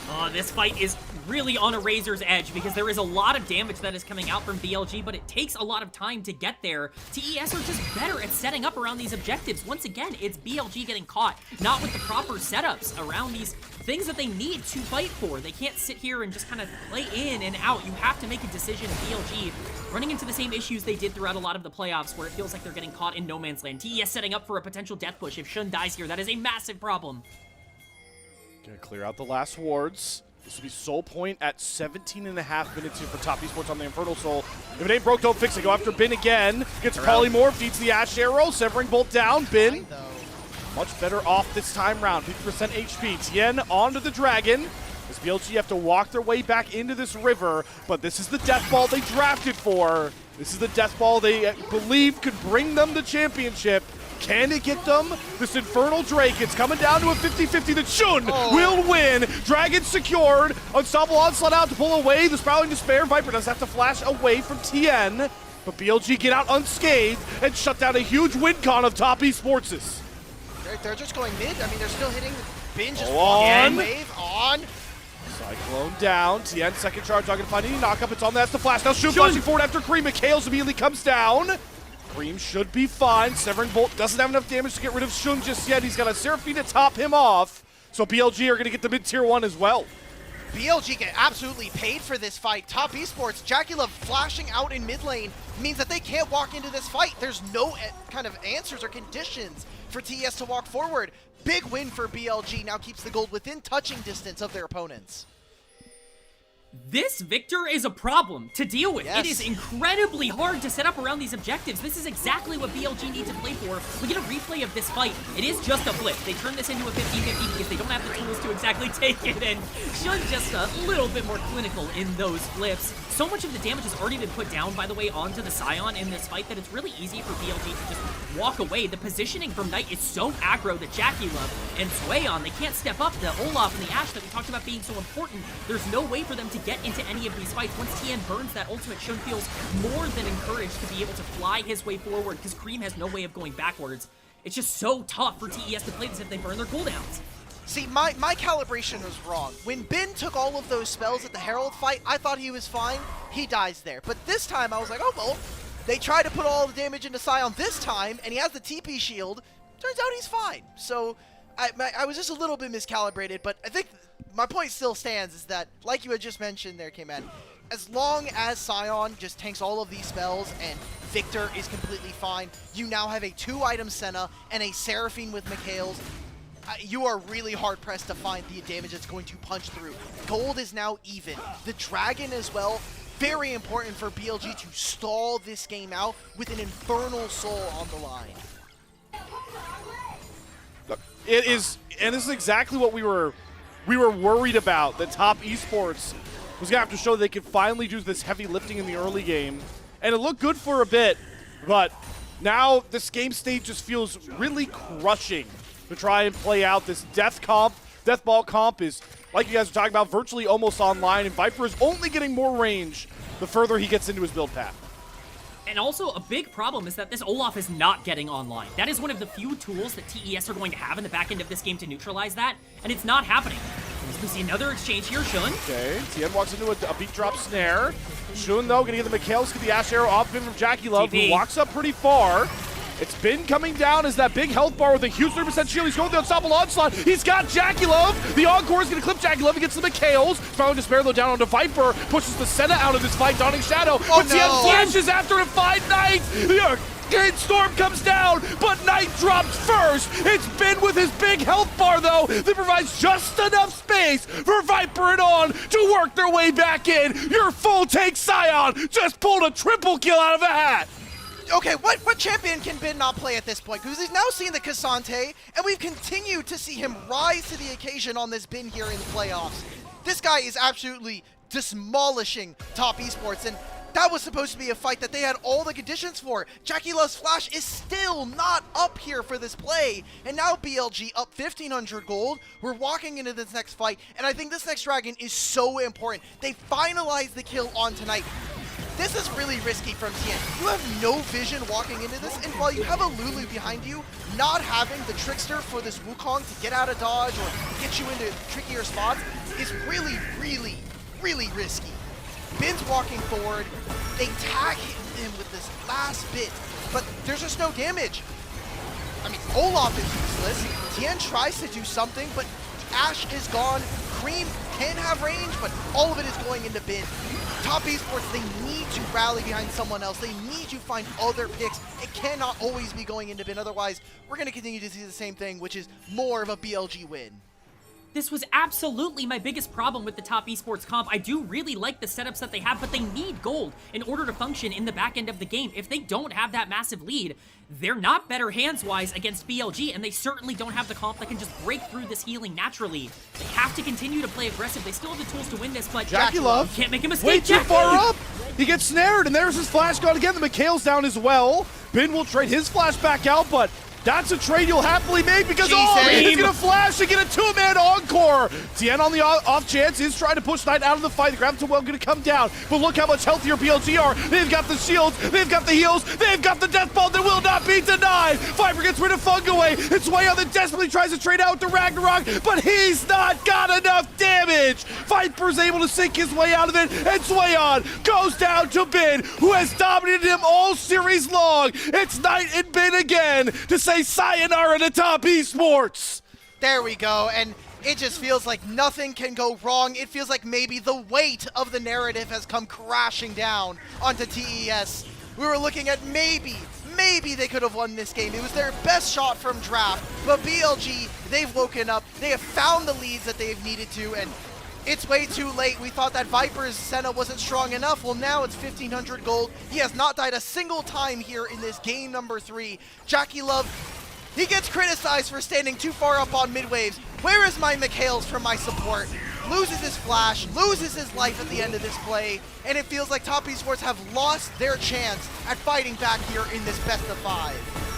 [SPEAKER 8] Oh, this fight is really on a razor's edge because there is a lot of damage that is coming out from BLG, but it takes a lot of time to get there. TES are just better at setting up around these objectives. Once again, it's BLG getting caught, not with the proper setups around these things that they need to fight for. They can't sit here and just kind of play in and out. You have to make a decision. BLG running into the same issues they did throughout a lot of the playoffs where it feels like they're getting caught in no man's land. TES setting up for a potential death push. If Shun dies here, that is a massive problem.
[SPEAKER 6] Gonna clear out the last wards. This will be Soul Point at 17.5 minutes here for Top Esports on the Infernal Soul. If it ain't broke, don't fix it. Go after Bin again. Gets polymorphed, eats the Ash Arrow. Severing Bolt down. Bin much better off this time round. 50% HP. Tien onto the Dragon. As BLG have to walk their way back into this river, but this is the Death Ball they drafted for. This is the Death Ball they believe could bring them the championship. Can it get them? This Infernal Drake, it's coming down to a 50-50 that Shun will win. Dragon secured. Unstoppable Onslaught out to pull away. The Sprouting Despair. Viper does have to flash away from Tien, but BLG get out unscathed and shut down a huge win con of Top Esports'.
[SPEAKER 7] They're just going mid. I mean, they're still hitting. Bin just
[SPEAKER 6] on.
[SPEAKER 7] Wave on.
[SPEAKER 6] Cyclone down. Tien, second charge, not going to find any knockup. It's on, that's the flash. Now Shun flashing forward after Cream. McHale's immediately comes down. Cream should be fine. Severing Bolt doesn't have enough damage to get rid of Shun just yet. He's got a Seraphine to top him off. So BLG are going to get the mid-tier 1 as well.
[SPEAKER 7] BLG get absolutely paid for this fight. Top Esports, JackieLove flashing out in mid lane means that they can't walk into this fight. There's no kind of answers or conditions for TES to walk forward. Big win for BLG, now keeps the gold within touching distance of their opponents.
[SPEAKER 8] This Victor is a problem to deal with.
[SPEAKER 7] Yes.
[SPEAKER 8] It is incredibly hard to set up around these objectives. This is exactly what BLG need to play for. We get a replay of this fight. It is just a flip. They turn this into a 50-50 because they don't have the tools to exactly take it, and Shun's just a little bit more clinical in those flips. So much of the damage has already been put down, by the way, onto the Scion in this fight that it's really easy for BLG to just walk away. The positioning from Knight is so aggro that JackieLove and Swayon, they can't step up. The Olaf and the Ashe that we talked about being so important, there's no way for them to get into any of these fights. Once Tien burns that ultimate, Shun feels more than encouraged to be able to fly his way forward because Cream has no way of going backwards. It's just so tough for TES to play this if they burn their cooldowns.
[SPEAKER 7] See, my calibration was wrong. When Bin took all of those spells at the Herald fight, I thought he was fine. He dies there. But this time, I was like, oh, well, they tried to put all the damage into Scion this time, and he has the TP shield. Turns out he's fine. So I was just a little bit miscalibrated, but I think my point still stands is that, like you had just mentioned there, K-Man, as long as Scion just tanks all of these spells and Victor is completely fine, you now have a 2-item Senna and a Seraphine with McHale's. You are really hard-pressed to find the damage that's going to punch through. Gold is now even. The Dragon as well, very important for BLG to stall this game out with an Infernal Soul on the line.
[SPEAKER 6] Look, it is, and this is exactly what we were worried about, that Top Esports was going to have to show they could finally do this heavy lifting in the early game. And it looked good for a bit, but now this game state just feels really crushing to try and play out. This Death Ball comp is, like you guys were talking about, virtually almost online, and Viper is only getting more range the further he gets into his build path.
[SPEAKER 8] And also, a big problem is that this Olaf is not getting online. That is one of the few tools that TES are going to have in the back end of this game to neutralize that, and it's not happening. As we see another exchange here, Shun.
[SPEAKER 6] Okay, Tien walks into a beat drop snare. Shun, though, going to get the McHale's, get the Ash Arrow off him from JackieLove, who walks up pretty far. It's Bin coming down as that big health bar with a huge 30% shield. He's going the Unstoppable Onslaught. He's got JackieLove. The Encore is going to clip JackieLove against the McHale's. Sprouting Despair, though, down onto Viper. Pushes the Senna out of this fight. Dawning Shadow.
[SPEAKER 7] Oh,
[SPEAKER 6] but Tien flashes after to find Knight. The Arcane Storm comes down, but Knight drops first. It's Bin with his big health bar, though, that provides just enough space for Viper and On to work their way back in. Your full take Scion just pulled a triple kill out of a hat.
[SPEAKER 7] Okay, what champion can Bin not play at this point? Because he's now seen the Cassante, and we've continued to see him rise to the occasion on this Bin here in the playoffs. This guy is absolutely demolishing Top Esports, and that was supposed to be a fight that they had all the conditions for. JackieLove's flash is still not up here for this play, and now BLG up 1,500 gold. We're walking into this next fight, and I think this next Dragon is so important. They finalized the kill on tonight. This is really risky from Tien. You have no vision walking into this, and while you have a Lulu behind you, not having the Trickster for this Wukong to get out of dodge or get you into trickier spots is really, really, really risky. Bin's walking forward. They tag him with this last bit, but there's just no damage. I mean, Olaf is useless. Tien tries to do something, but Ashe is gone. Cream can have range, but all of it is going into Bin. Top Esports, they need to rally behind someone else. They need to find other picks. It cannot always be going into Bin. Otherwise, we're going to continue to see the same thing, which is more of a BLG win.
[SPEAKER 8] This was absolutely my biggest problem with the Top Esports comp. I do really like the setups that they have, but they need gold in order to function in the back end of the game. If they don't have that massive lead, they're not better hands-wise against BLG, and they certainly don't have the comp that can just break through this healing naturally. They have to continue to play aggressive. They still have the tools to win this, but
[SPEAKER 6] JackeyLove
[SPEAKER 8] can't make a mistake.
[SPEAKER 6] way too far up. He gets snared, and there's his flash gone again. The Mikhail's down as well. Bin will trade his flash back out, but that's a trade you'll happily make because he's going to flash and get a two-man encore. Tien on the off chance is trying to push Knight out of the fight. The Gravity Well going to come down, but look how much healthier BLG are. They've got the shields, they've got the heals, they've got the death ball that will not be denied. Viper gets rid of Fungaway. It's Swayon that desperately tries to trade out to Ragnarok, but he's not got enough damage. Viper's able to sink his way out of it, and Swayon goes down to Bin, who has dominated him all series long. It's Knight and Bin again to say sayonara to Top Esports.
[SPEAKER 7] There we go, and it just feels like nothing can go wrong. It feels like maybe the weight of the narrative has come crashing down onto TES. We were looking at maybe they could have won this game. It was their best shot from draft, but BLG, they've woken up. They have found the leads that they've needed to, and it's way too late. We thought that Viper's Senna wasn't strong enough. Well, now it's 1,500 gold. He has not died a single time here in this game number 3. JackeyLove, he gets criticized for standing too far up on mid waves. Where is my Mikhails for my support? Loses his flash, loses his life at the end of this play, and it feels like Top Esports have lost their chance at fighting back here in this best of 5.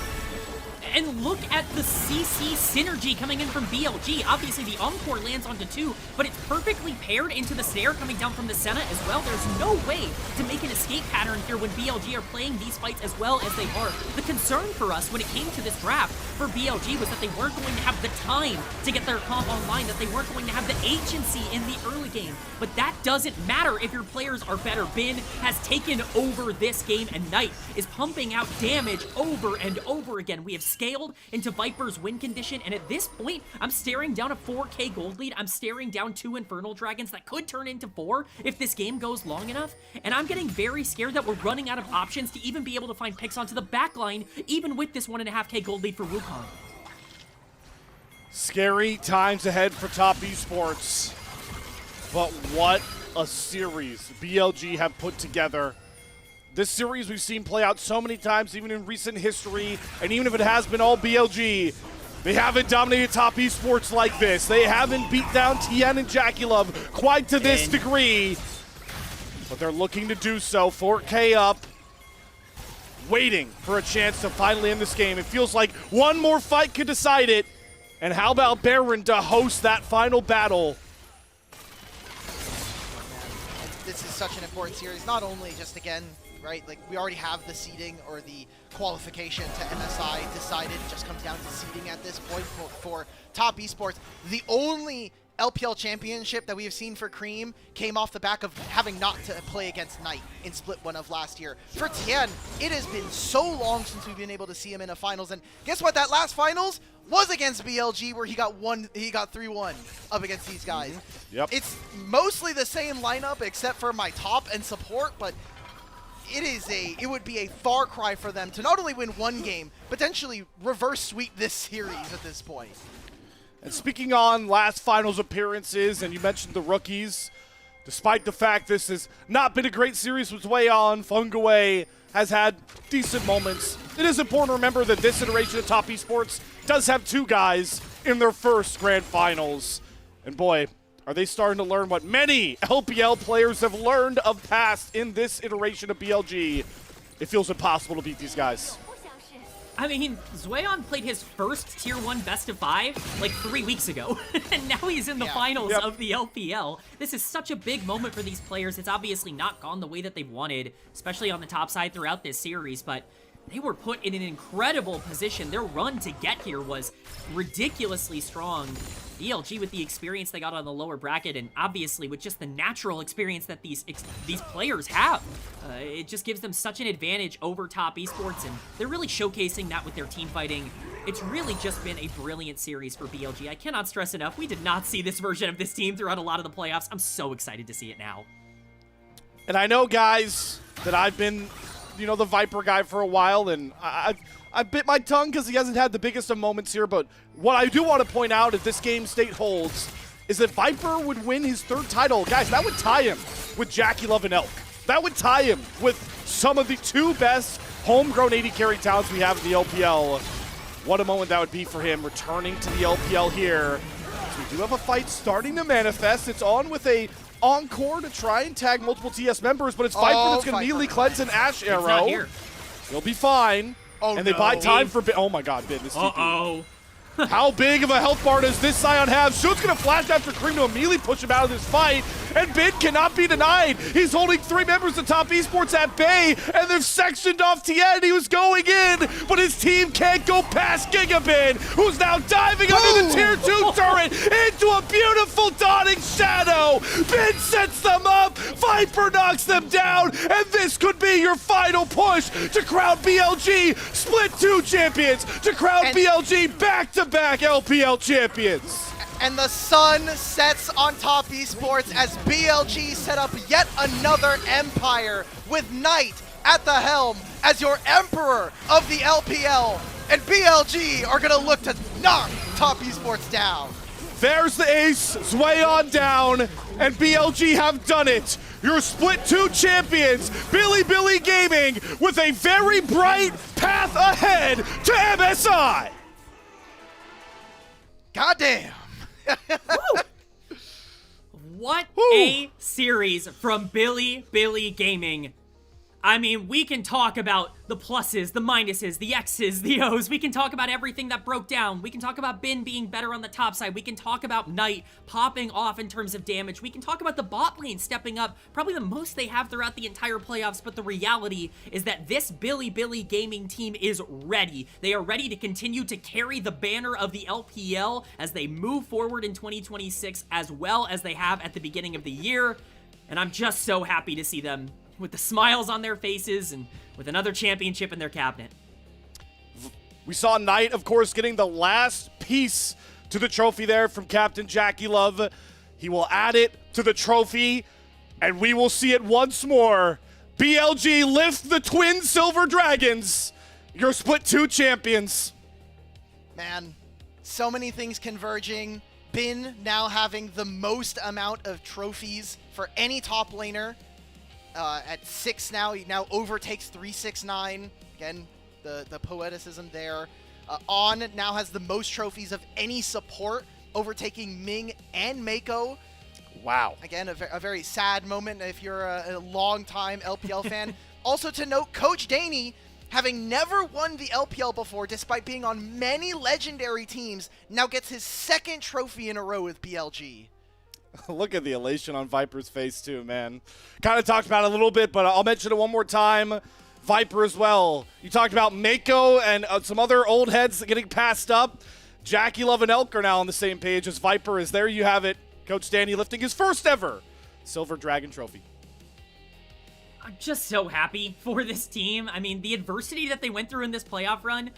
[SPEAKER 8] And look at the CC synergy coming in from BLG. Obviously, the Encore lands onto 2, but it's perfectly paired into the snare coming down from the Senna as well. There's no way to make an escape pattern here when BLG are playing these fights as well as they are. The concern for us when it came to this draft for BLG was that they weren't going to have the time to get their comp online, that they weren't going to have the agency in the early game. But that doesn't matter if your players are better. Bin has taken over this game, and Knight is pumping out damage over and over again. We have scaled into Viper's win condition, and at this point, I'm staring down a 4K gold lead. I'm staring down 2 Infernal Dragons that could turn into 4 if this game goes long enough, and I'm getting very scared that we're running out of options to even be able to find picks onto the backline, even with this 1.5K gold lead for Wukong.
[SPEAKER 6] Scary times ahead for Top Esports, but what a series BLG have put together. This series we've seen play out so many times, even in recent history, and even if it has been all BLG, they haven't dominated Top Esports like this. They haven't beat down Tien and JackeyLove quite to this degree, but they're looking to do so. 4K up, waiting for a chance to finally end this game. It feels like one more fight could decide it, and how about Baron to host that final battle?
[SPEAKER 7] This is such an important series, not only just, again, right, like we already have the seeding or the qualification to MSI decided. It just comes down to seeding at this point for Top Esports. The only LPL championship that we have seen for Cream came off the back of having not to play against Knight in Split 1 of last year. For Tien, it has been so long since we've been able to see him in a finals, and guess what? That last finals was against BLG, where he got 3-1 up against these guys.
[SPEAKER 6] Yep.
[SPEAKER 7] It's mostly the same lineup except for my top and support, but it would be a far cry for them to not only win one game, potentially reverse sweep this series at this point.
[SPEAKER 6] And speaking on last finals appearances, and you mentioned the rookies, despite the fact this has not been a great series with Swayon, Fungaway has had decent moments. It is important to remember that this iteration of Top Esports does have 2 guys in their first grand finals. And boy, are they starting to learn what many LPL players have learned of past in this iteration of BLG. It feels impossible to beat these guys.
[SPEAKER 8] I mean, Swayon played his first Tier 1 Best of 5 like 3 weeks ago, and now he's in the finals of the LPL. This is such a big moment for these players. It's obviously not gone the way that they've wanted, especially on the top side throughout this series, but they were put in an incredible position. Their run to get here was ridiculously strong. BLG with the experience they got on the lower bracket, and obviously with just the natural experience that these players have. It just gives them such an advantage over top esports, and they're really showcasing that with their team fighting. It's really just been a brilliant series for BLG. I cannot stress enough, we did not see this version of this team throughout a lot of the playoffs. I'm so excited to see it now.
[SPEAKER 6] And I know, guys, that I've been, you know, the Viper guy for a while, and I bit my tongue because he hasn't had the biggest of moments here, but what I do want to point out, if this game state holds, is that Viper would win his 3rd title. Guys, that would tie him with JackeyLove and Elk. That would tie him with some of the 2 best homegrown AD carry talents we have in the LPL. What a moment that would be for him, returning to the LPL here. So we do have a fight starting to manifest. It's on with a encore to try and tag multiple TS members, but it's Viper that's going to immediately cleanse an Ash Arrow.
[SPEAKER 8] It's not here.
[SPEAKER 6] He'll be fine.
[SPEAKER 7] Oh,
[SPEAKER 6] and they buy time for Oh my god, Bid, this TP.
[SPEAKER 8] Uh-oh.
[SPEAKER 6] How big of a health bar does this Scion have? Shoot's gonna flash after Cream to immediately push him out of this fight, and Bid cannot be denied. He's holding 3 members of Top Esports at bay, and they've sectioned off Tien. He was going in, but his team can't go past Gigabin, who's now diving under the Tier 2 turret into a beautiful dawning shadow. Bid sets them up, Viper knocks them down, and this could be your final push to crown BLG Split 2 champions, to crown BLG back-to-back LPL champions.
[SPEAKER 7] And the sun sets on Top Esports as BLG set up yet another empire with Knight at the helm as your emperor of the LPL. And BLG are gonna look to knock Top Esports down.
[SPEAKER 6] There's the ace, Zwayon down, and BLG have done it. Your Split 2 champions, Billy Gaming, with a very bright path ahead to MSI.
[SPEAKER 7] Goddamn.
[SPEAKER 8] What a series from Billy Gaming. I mean, we can talk about the pluses, the minuses, the X's, the O's. We can talk about everything that broke down. We can talk about Bin being better on the top side. We can talk about Knight popping off in terms of damage. We can talk about the bot lane stepping up, probably the most they have throughout the entire playoffs. But the reality is that this Billy Gaming team is ready. They are ready to continue to carry the banner of the LPL as they move forward in 2026, as well as they have at the beginning of the year. And I'm just so happy to see them with the smiles on their faces and with another championship in their cabinet.
[SPEAKER 6] We saw Knight, of course, getting the last piece to the trophy there from Captain JackeyLove. He will add it to the trophy, and we will see it once more. BLG lift the twin silver dragons, your Split 2 champions.
[SPEAKER 7] Man, so many things converging. Bin now having the most amount of trophies for any top laner. At 6 now, he now overtakes 369. Again, the poeticism there. On now has the most trophies of any support, overtaking Ming and Mako.
[SPEAKER 6] Wow.
[SPEAKER 7] Again, a very sad moment if you're a long-time LPL fan. Also to note, Coach Daney, having never won the LPL before, despite being on many legendary teams, now gets his 2nd trophy in a row with BLG.
[SPEAKER 6] Look at the elation on Viper's face too, man. Kind of talked about it a little bit, but I'll mention it one more time. Viper as well. You talked about Mako and some other old heads getting passed up. JackeyLove and Elk are now on the same page as Viper is. There you have it. Coach Danny lifting his first ever Silver Dragon Trophy.
[SPEAKER 8] I'm just so happy for this team. I mean, the adversity that they went through in this playoff run,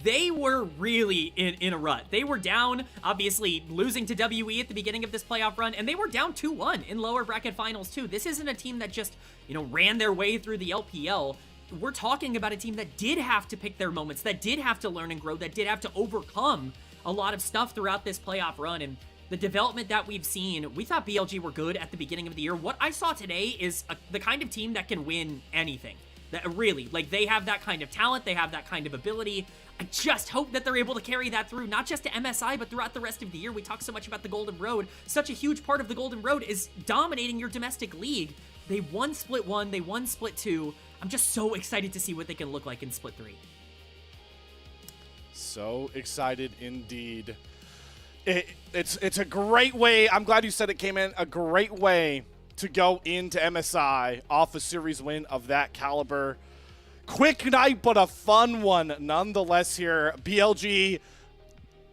[SPEAKER 8] they were really in a rut. They were down, obviously losing to WE at the beginning of this playoff run, and they were down 2-1 in lower bracket finals too. This isn't a team that just, ran their way through the LPL. We're talking about a team that did have to pick their moments, that did have to learn and grow, that did have to overcome a lot of stuff throughout this playoff run. And the development that we've seen, we thought BLG were good at the beginning of the year. What I saw today is the kind of team that can win anything. That really, they have that kind of talent, they have that kind of ability. I just hope that they're able to carry that through, not just to MSI, but throughout the rest of the year. We talk so much about the Golden Road. Such a huge part of the Golden Road is dominating your domestic league. They won Split 1, they won Split 2. I'm just so excited to see what they can look like in Split 3.
[SPEAKER 6] So excited indeed. It's a great way, I'm glad you said it came in, a great way to go into MSI off a series win of that caliber. Quick night, but a fun one nonetheless here. BLG,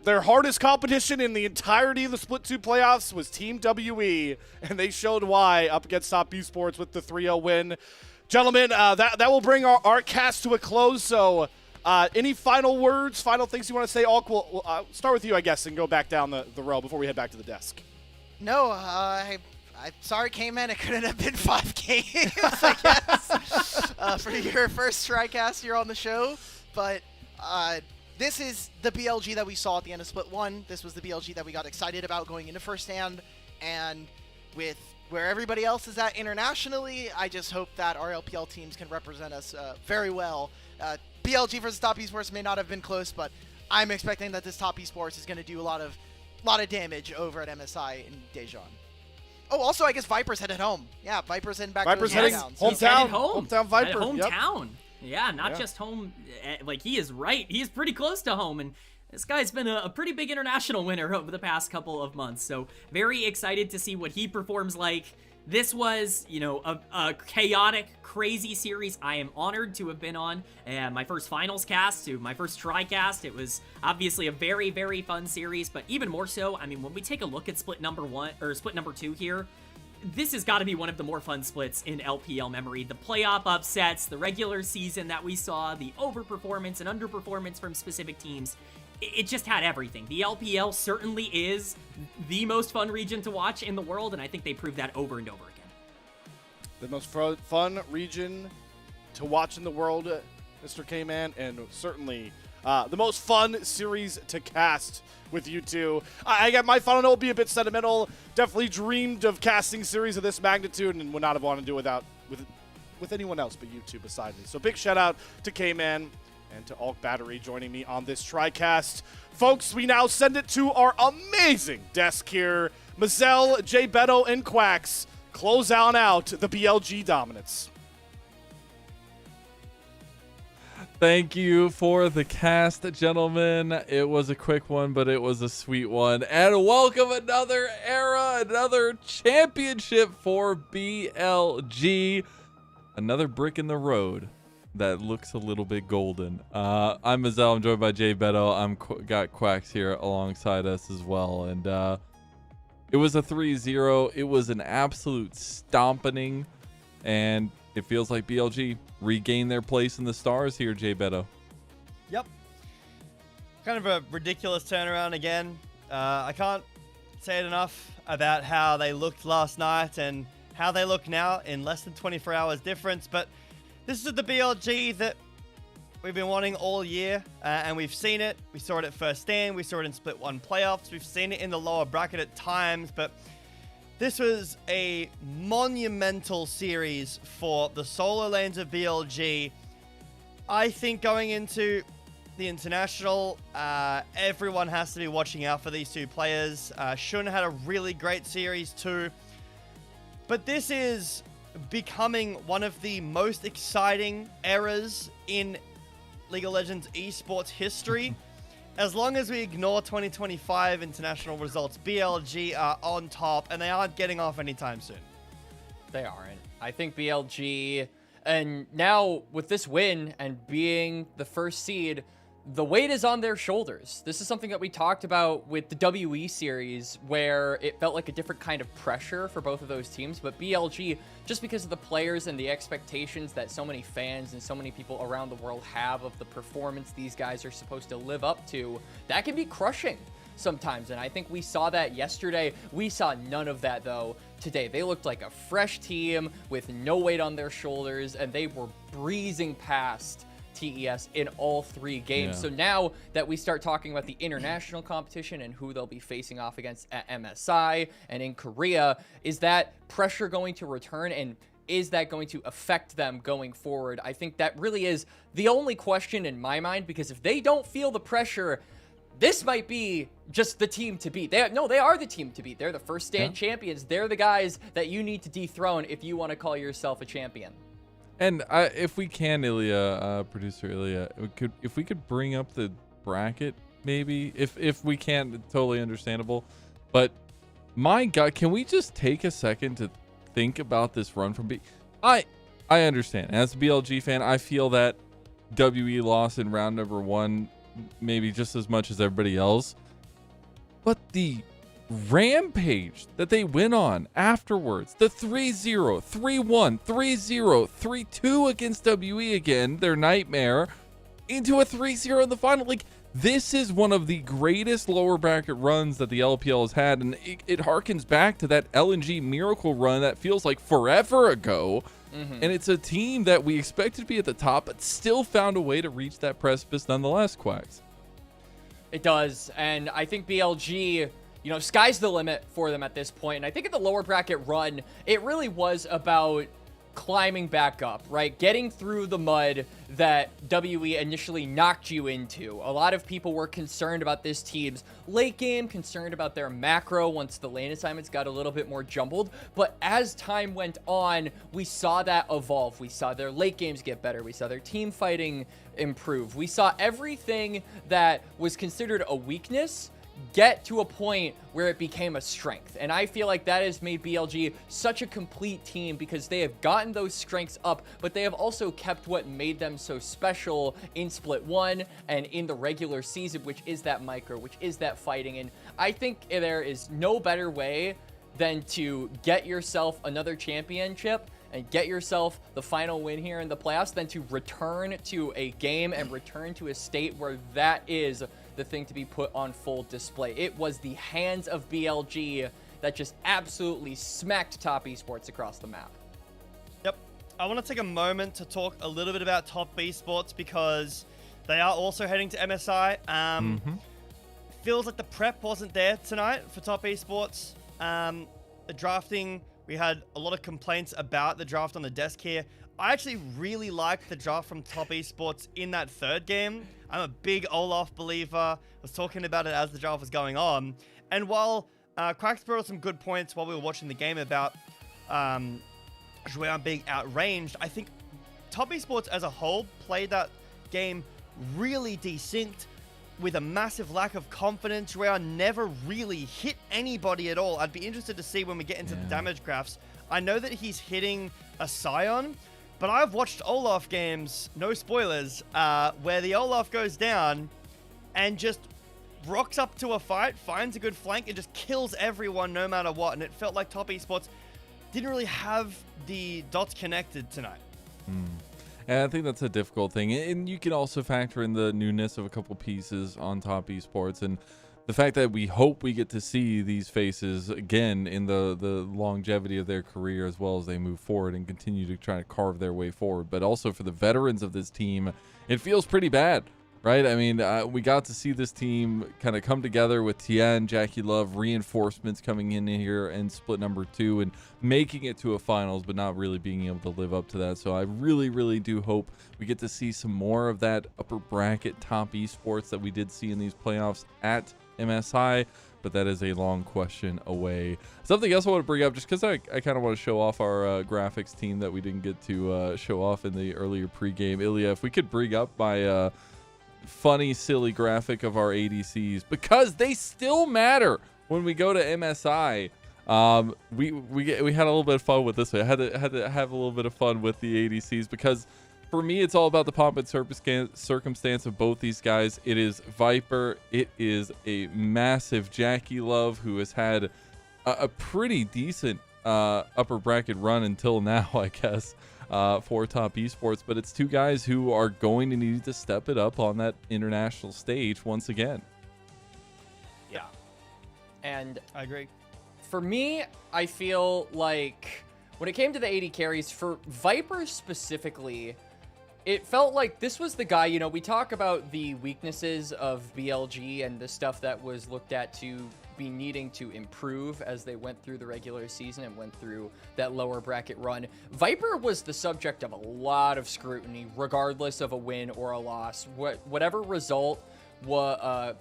[SPEAKER 6] their hardest competition in the entirety of the Split 2 playoffs was Team WE, and they showed why up against Top Esports with the 3-0 win. Gentlemen, that will bring our cast to a close, so any final words, final things you want to say? Alk, we'll start with you, I guess, and go back down the row before we head back to the desk.
[SPEAKER 7] No, I'm sorry, K-Man, it couldn't have been 5 games, I guess, for your first TriCast here on the show. But this is the BLG that we saw at the end of Split 1. This was the BLG that we got excited about going into first stand. And with where everybody else is at internationally, I just hope that our LPL teams can represent us very well. BLG versus Top Esports may not have been close, but I'm expecting that this Top Esports is going to do a lot of damage over at MSI in Daejeon. Oh, also, I guess Viper's headed home. Yeah, Viper's heading back
[SPEAKER 6] Viper's
[SPEAKER 7] to his
[SPEAKER 6] heading
[SPEAKER 7] hometown.
[SPEAKER 8] He's headed
[SPEAKER 6] hometown Viper.
[SPEAKER 8] At hometown.
[SPEAKER 6] Yep.
[SPEAKER 8] Yeah, not just home. Like, he is right. He is pretty close to home, and this guy's been a pretty big international winner over the past couple of months. So very excited to see what he performs like. This was, you know, a chaotic, crazy series I am honored to have been on. My first finals cast, my first TriCast. It was obviously a very, very fun series, but even more so, I mean, when we take a look at split number 2 here, this has got to be one of the more fun splits in LPL memory. The playoff upsets, the regular season that we saw, the overperformance and underperformance from specific teams. It just had everything. The LPL certainly is the most fun region to watch in the world, and I think they proved that over and over again.
[SPEAKER 6] The most fun region to watch in the world, Mr. K-Man, and certainly the most fun series to cast with you two. I got my final note will be a bit sentimental. Definitely dreamed of casting series of this magnitude and would not have wanted to do without with anyone else but you two beside me. So big shout out to K-Man and to Alk Battery joining me on this TriCast. Folks, we now send it to our amazing desk here. Mazel, J Beto, and Quacks close out the BLG dominance.
[SPEAKER 1] Thank you for the cast, gentlemen. It was a quick one, but it was a sweet one. And welcome another era, another championship for BLG. Another brick in the road that looks a little bit golden. I'm Mazel. I'm joined by Jay Beto. Got Quacks here alongside us as well. And it was a 3-0. It was an absolute stomping. And it feels like BLG regained their place in the stars here, Jay Beto.
[SPEAKER 2] Yep. Kind of a ridiculous turnaround again. I can't say it enough about how they looked last night and how they look now in less than 24 hours difference. But this is the BLG that we've been wanting all year, and we've seen it. We saw it at first stand. We saw it in Split 1 playoffs. We've seen it in the lower bracket at times, but this was a monumental series for the solo lanes of BLG. I think going into the international, everyone has to be watching out for these two players. Shun had a really great series too, but this is becoming one of the most exciting eras in League of Legends esports history. As long as we ignore 2025 international results, BLG are on top, and they aren't getting off anytime soon.
[SPEAKER 3] They aren't. I think BLG, and now with this win and being the first seed, the weight is on their shoulders. This is something that we talked about with the WE series, where it felt like a different kind of pressure for both of those teams. But BLG, just because of the players and the expectations that so many fans and so many people around the world have of the performance these guys are supposed to live up to, that can be crushing sometimes. And I think we saw that yesterday. We saw none of that, though, today. They looked like a fresh team with no weight on their shoulders, and they were breezing past TES in all 3 games. So now that we start talking about the international competition and who they'll be facing off against at MSI and in Korea, is that pressure going to return, and is that going to affect them going forward? I think that really is the only question in my mind, because if they don't feel the pressure, this might be just the team to beat. They are the team to beat. They're the first stand champions. They're the guys that you need to dethrone if you want to call yourself a champion.
[SPEAKER 1] And if we can, Ilya, producer Ilya, if we could bring up the bracket, maybe. If we can, totally understandable. But my God, can we just take a second to think about this run from I understand. As a BLG fan, I feel that WE lost in round number 1 maybe just as much as everybody else. But the rampage that they went on afterwards, the 3-0, 3-1, 3-0, 3-2 against WE again, their nightmare, into a 3-0 in the final. Like, this is one of the greatest lower bracket runs that the LPL has had, and it harkens back to that LNG Miracle run that feels like forever ago. And it's a team that we expected to be at the top, but still found a way to reach that precipice nonetheless, Quacks.
[SPEAKER 3] It does, and I think BLG, you know, sky's the limit for them at this point. And I think in the lower bracket run, it really was about climbing back up, right? Getting through the mud that WE initially knocked you into. A lot of people were concerned about this team's late game, concerned about their macro once the lane assignments got a little bit more jumbled. But as time went on, we saw that evolve. We saw their late games get better. We saw their team fighting improve. We saw everything that was considered a weakness get to a point where it became a strength. And I feel like that has made BLG such a complete team because they have gotten those strengths up, but they have also kept what made them so special in Split 1 and in the regular season, which is that micro, which is that fighting. And I think there is no better way than to get yourself another championship and get yourself the final win here in the playoffs than to return to a game and return to a state where that is the thing to be put on full display. It was the hands of BLG that just absolutely smacked Top Esports across the map.
[SPEAKER 2] Yep. I want to take a moment to talk a little bit about Top Esports because they are also heading to MSI. Feels like the prep wasn't there tonight for Top Esports. The drafting, we had a lot of complaints about the draft on the desk here. I actually really liked the draft from Top Esports in that third game. I'm a big Olaf believer. I was talking about it as the draft was going on. And while Quacks brought up some good points while we were watching the game about Jouer being outranged, I think Top Esports as a whole played that game really desynced with a massive lack of confidence. Jouer never really hit anybody at all. I'd be interested to see when we get into the damage graphs. I know that he's hitting a Scion, but I've watched Olaf games, no spoilers, where the Olaf goes down and just rocks up to a fight, finds a good flank, and just kills everyone no matter what. And it felt like Top Esports didn't really have the dots connected tonight.
[SPEAKER 1] And I think that's a difficult thing. And you can also factor in the newness of a couple pieces on Top Esports and the fact that we hope we get to see these faces again in the longevity of their career as well as they move forward and continue to try to carve their way forward. But also for the veterans of this team, it feels pretty bad, right? I mean, we got to see this team kind of come together with Tien, Jackie Love, reinforcements coming in here in Split number 2 and making it to a finals, but not really being able to live up to that. So I really, really do hope we get to see some more of that upper bracket Top Esports that we did see in these playoffs at MSI, but that is a long question away. Something else I want to bring up, just because I kind of want to show off our graphics team that we didn't get to show off in the earlier pregame. Ilya, if we could bring up my funny, silly graphic of our ADCs, because they still matter when we go to MSI. We had a little bit of fun with this one. I had to have a little bit of fun with the ADCs because for me, it's all about the pomp and circumstance of both these guys. It is Viper. It is a massive Jackie Love who has had a pretty decent upper bracket run until now, I guess, for Top Esports. But it's two guys who are going to need to step it up on that international stage once again.
[SPEAKER 3] Yeah. And
[SPEAKER 2] I agree.
[SPEAKER 3] For me, I feel like when it came to the AD carries, for Viper specifically, it felt like this was the guy, you know, we talk about the weaknesses of BLG and the stuff that was looked at to be needing to improve as they went through the regular season and went through that lower bracket run. Viper was the subject of a lot of scrutiny, regardless of a win or a loss. Whatever result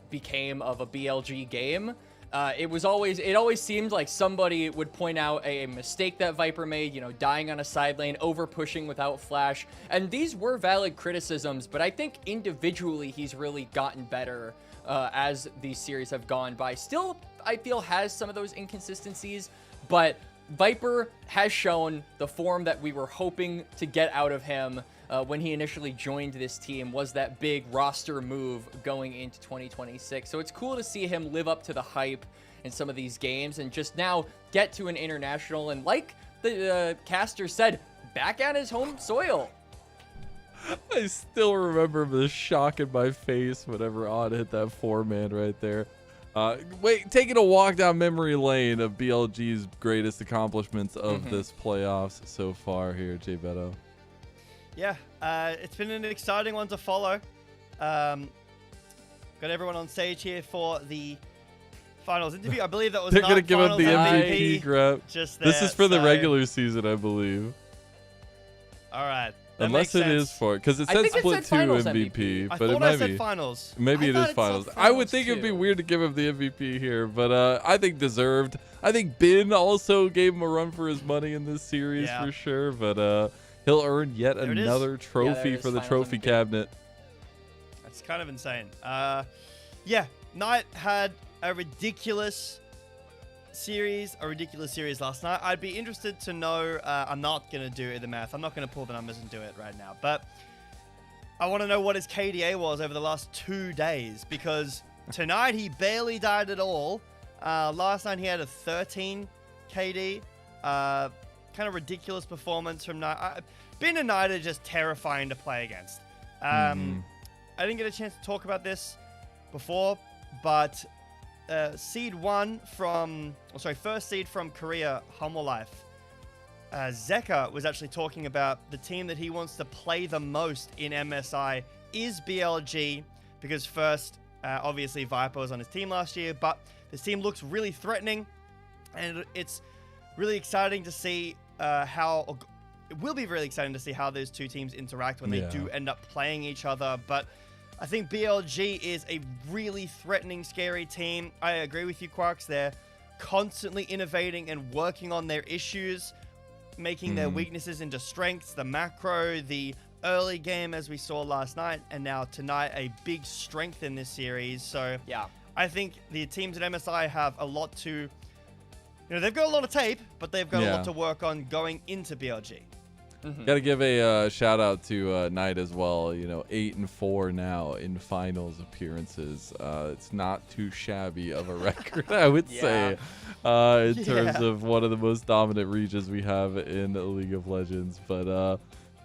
[SPEAKER 3] became of a BLG game, it always seemed like somebody would point out a mistake that Viper made, you know, dying on a side lane, over pushing without flash. And these were valid criticisms, but I think individually he's really gotten better as these series have gone by. Still, I feel has some of those inconsistencies, but Viper has shown the form that we were hoping to get out of him when he initially joined this team was that big roster move going into 2026. So it's cool to see him live up to the hype in some of these games and just now get to an international. And like the caster said, back at his home soil.
[SPEAKER 1] I still remember the shock in my face whenever Odd hit that 4-man right there. Taking a walk down memory lane of BLG's greatest accomplishments of this playoffs so far here, Jay Beto.
[SPEAKER 2] Yeah, it's been an exciting one to follow. Got everyone on stage here for the finals interview. I believe that was
[SPEAKER 1] They're going to
[SPEAKER 2] not
[SPEAKER 1] give him
[SPEAKER 2] finals
[SPEAKER 1] the
[SPEAKER 2] MVP.
[SPEAKER 1] MVP grab.
[SPEAKER 2] Just
[SPEAKER 1] This
[SPEAKER 2] there,
[SPEAKER 1] is for the
[SPEAKER 2] so-
[SPEAKER 1] regular season, I believe.
[SPEAKER 2] All right. That
[SPEAKER 1] Unless
[SPEAKER 2] makes
[SPEAKER 1] it is
[SPEAKER 2] sense.
[SPEAKER 1] for, because it
[SPEAKER 3] I
[SPEAKER 1] said
[SPEAKER 3] think it
[SPEAKER 1] Split
[SPEAKER 3] said
[SPEAKER 1] 2
[SPEAKER 3] finals
[SPEAKER 1] MVP,
[SPEAKER 3] MVP.
[SPEAKER 2] I
[SPEAKER 1] but it
[SPEAKER 2] thought
[SPEAKER 1] might
[SPEAKER 2] I said
[SPEAKER 1] be.
[SPEAKER 2] finals.
[SPEAKER 1] Maybe
[SPEAKER 3] I
[SPEAKER 1] it
[SPEAKER 3] thought
[SPEAKER 1] is
[SPEAKER 3] it said
[SPEAKER 1] finals. I
[SPEAKER 3] finals
[SPEAKER 1] would think it'd be
[SPEAKER 3] too.
[SPEAKER 1] weird to give him the MVP here, but I think deserved. I think Bin also gave him a run for his money in this series
[SPEAKER 2] Yeah.
[SPEAKER 1] for sure, but he'll earn yet
[SPEAKER 2] There it is.
[SPEAKER 1] another trophy
[SPEAKER 3] it is,
[SPEAKER 1] for the
[SPEAKER 3] finals
[SPEAKER 1] trophy
[SPEAKER 3] MVP.
[SPEAKER 1] cabinet.
[SPEAKER 2] That's kind of insane. Yeah, Knight had a ridiculous series last night. I'd be interested to know. I'm not going to do the math. I'm not going to pull the numbers and do it right now. But I want to know what his KDA was over the last 2 days, because tonight he barely died at all. Last night he had a 13 KD. Kind of ridiculous performance from Knight. Bin and Knight are just terrifying to play against. I didn't get a chance to talk about this before, but first seed from Korea, Humble Life, Zeka was actually talking about the team that he wants to play the most in MSI is BLG, because first, obviously Viper was on his team last year, but this team looks really threatening, and it's really exciting to see it will be really exciting to see how those two teams interact when they do end up playing each other. But I think BLG is a really threatening, scary team. I agree with you, Quarks. They're constantly innovating and working on their issues, making their weaknesses into strengths, the macro, the early game as we saw last night, and now tonight a big strength in this series. So
[SPEAKER 3] Yeah.
[SPEAKER 2] I think the teams at MSI have a lot to, they've got a lot of tape, but they've got a lot to work on going into BLG.
[SPEAKER 1] Got to give a shout out to Knight as well. 8-4 now in finals appearances. It's not too shabby of a record, I would say, in terms of one of the most dominant regions we have in League of Legends. But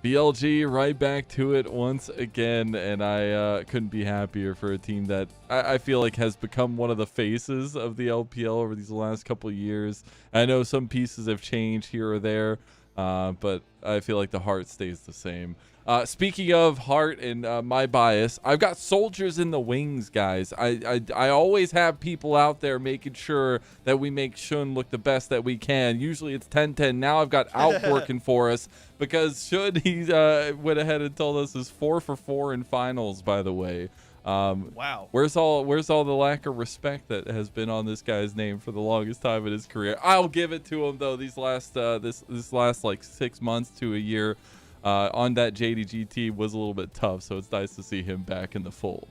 [SPEAKER 1] BLG right back to it once again, and I couldn't be happier for a team that I feel like has become one of the faces of the LPL over these last couple of years. I know some pieces have changed here or there, but I feel like the heart stays the same. Speaking of heart and my bias, I've got soldiers in the wings, guys. I always have people out there making sure that we make Shun look the best that we can. Usually it's 10-10. Now I've got Out working for us, because Shun, he went ahead and told us is 4 for 4 in finals, by the way.
[SPEAKER 2] Wow.
[SPEAKER 1] Where's all the lack of respect that has been on this guy's name for the longest time in his career? I'll give it to him though. These last this last like 6 months to a year on that JDG team was a little bit tough, so it's nice to see him back in the fold.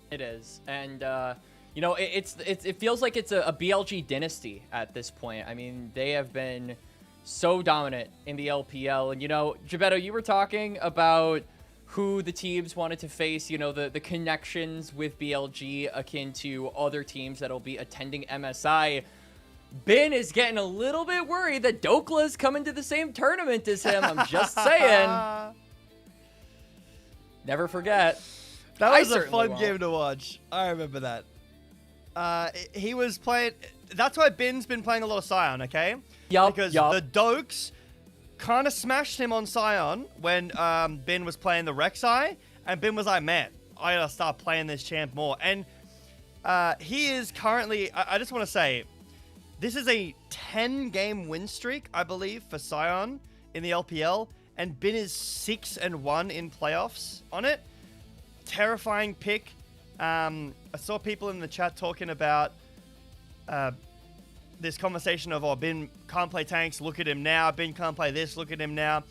[SPEAKER 3] It is, and it feels like it's a BLG dynasty at this point. I mean, they have been so dominant in the LPL, and Gebetto, you were talking about who the teams wanted to face, the connections with BLG akin to other teams that'll be attending MSI. Bin is getting a little bit worried that Dokla's coming to the same tournament as him. I'm just saying. Never forget.
[SPEAKER 2] That was a
[SPEAKER 3] certainly
[SPEAKER 2] fun
[SPEAKER 3] won't.
[SPEAKER 2] game to watch. I remember that. He was playing. That's why Bin's been playing a lot of Scion, okay?
[SPEAKER 3] Yup,
[SPEAKER 2] Because
[SPEAKER 3] yup.
[SPEAKER 2] the Dokes kind of smashed him on Scion when Bin was playing the Rek'Sai, and Bin was like, man, I gotta start playing this champ more. And he is currently, I just want to say, this is a 10-game win streak, I believe, for Scion in the LPL, and Bin is 6-1 in playoffs on it. Terrifying pick. I saw people in the chat talking about this conversation of, Bin can't play tanks, look at him now. Bin can't play this, look at him now.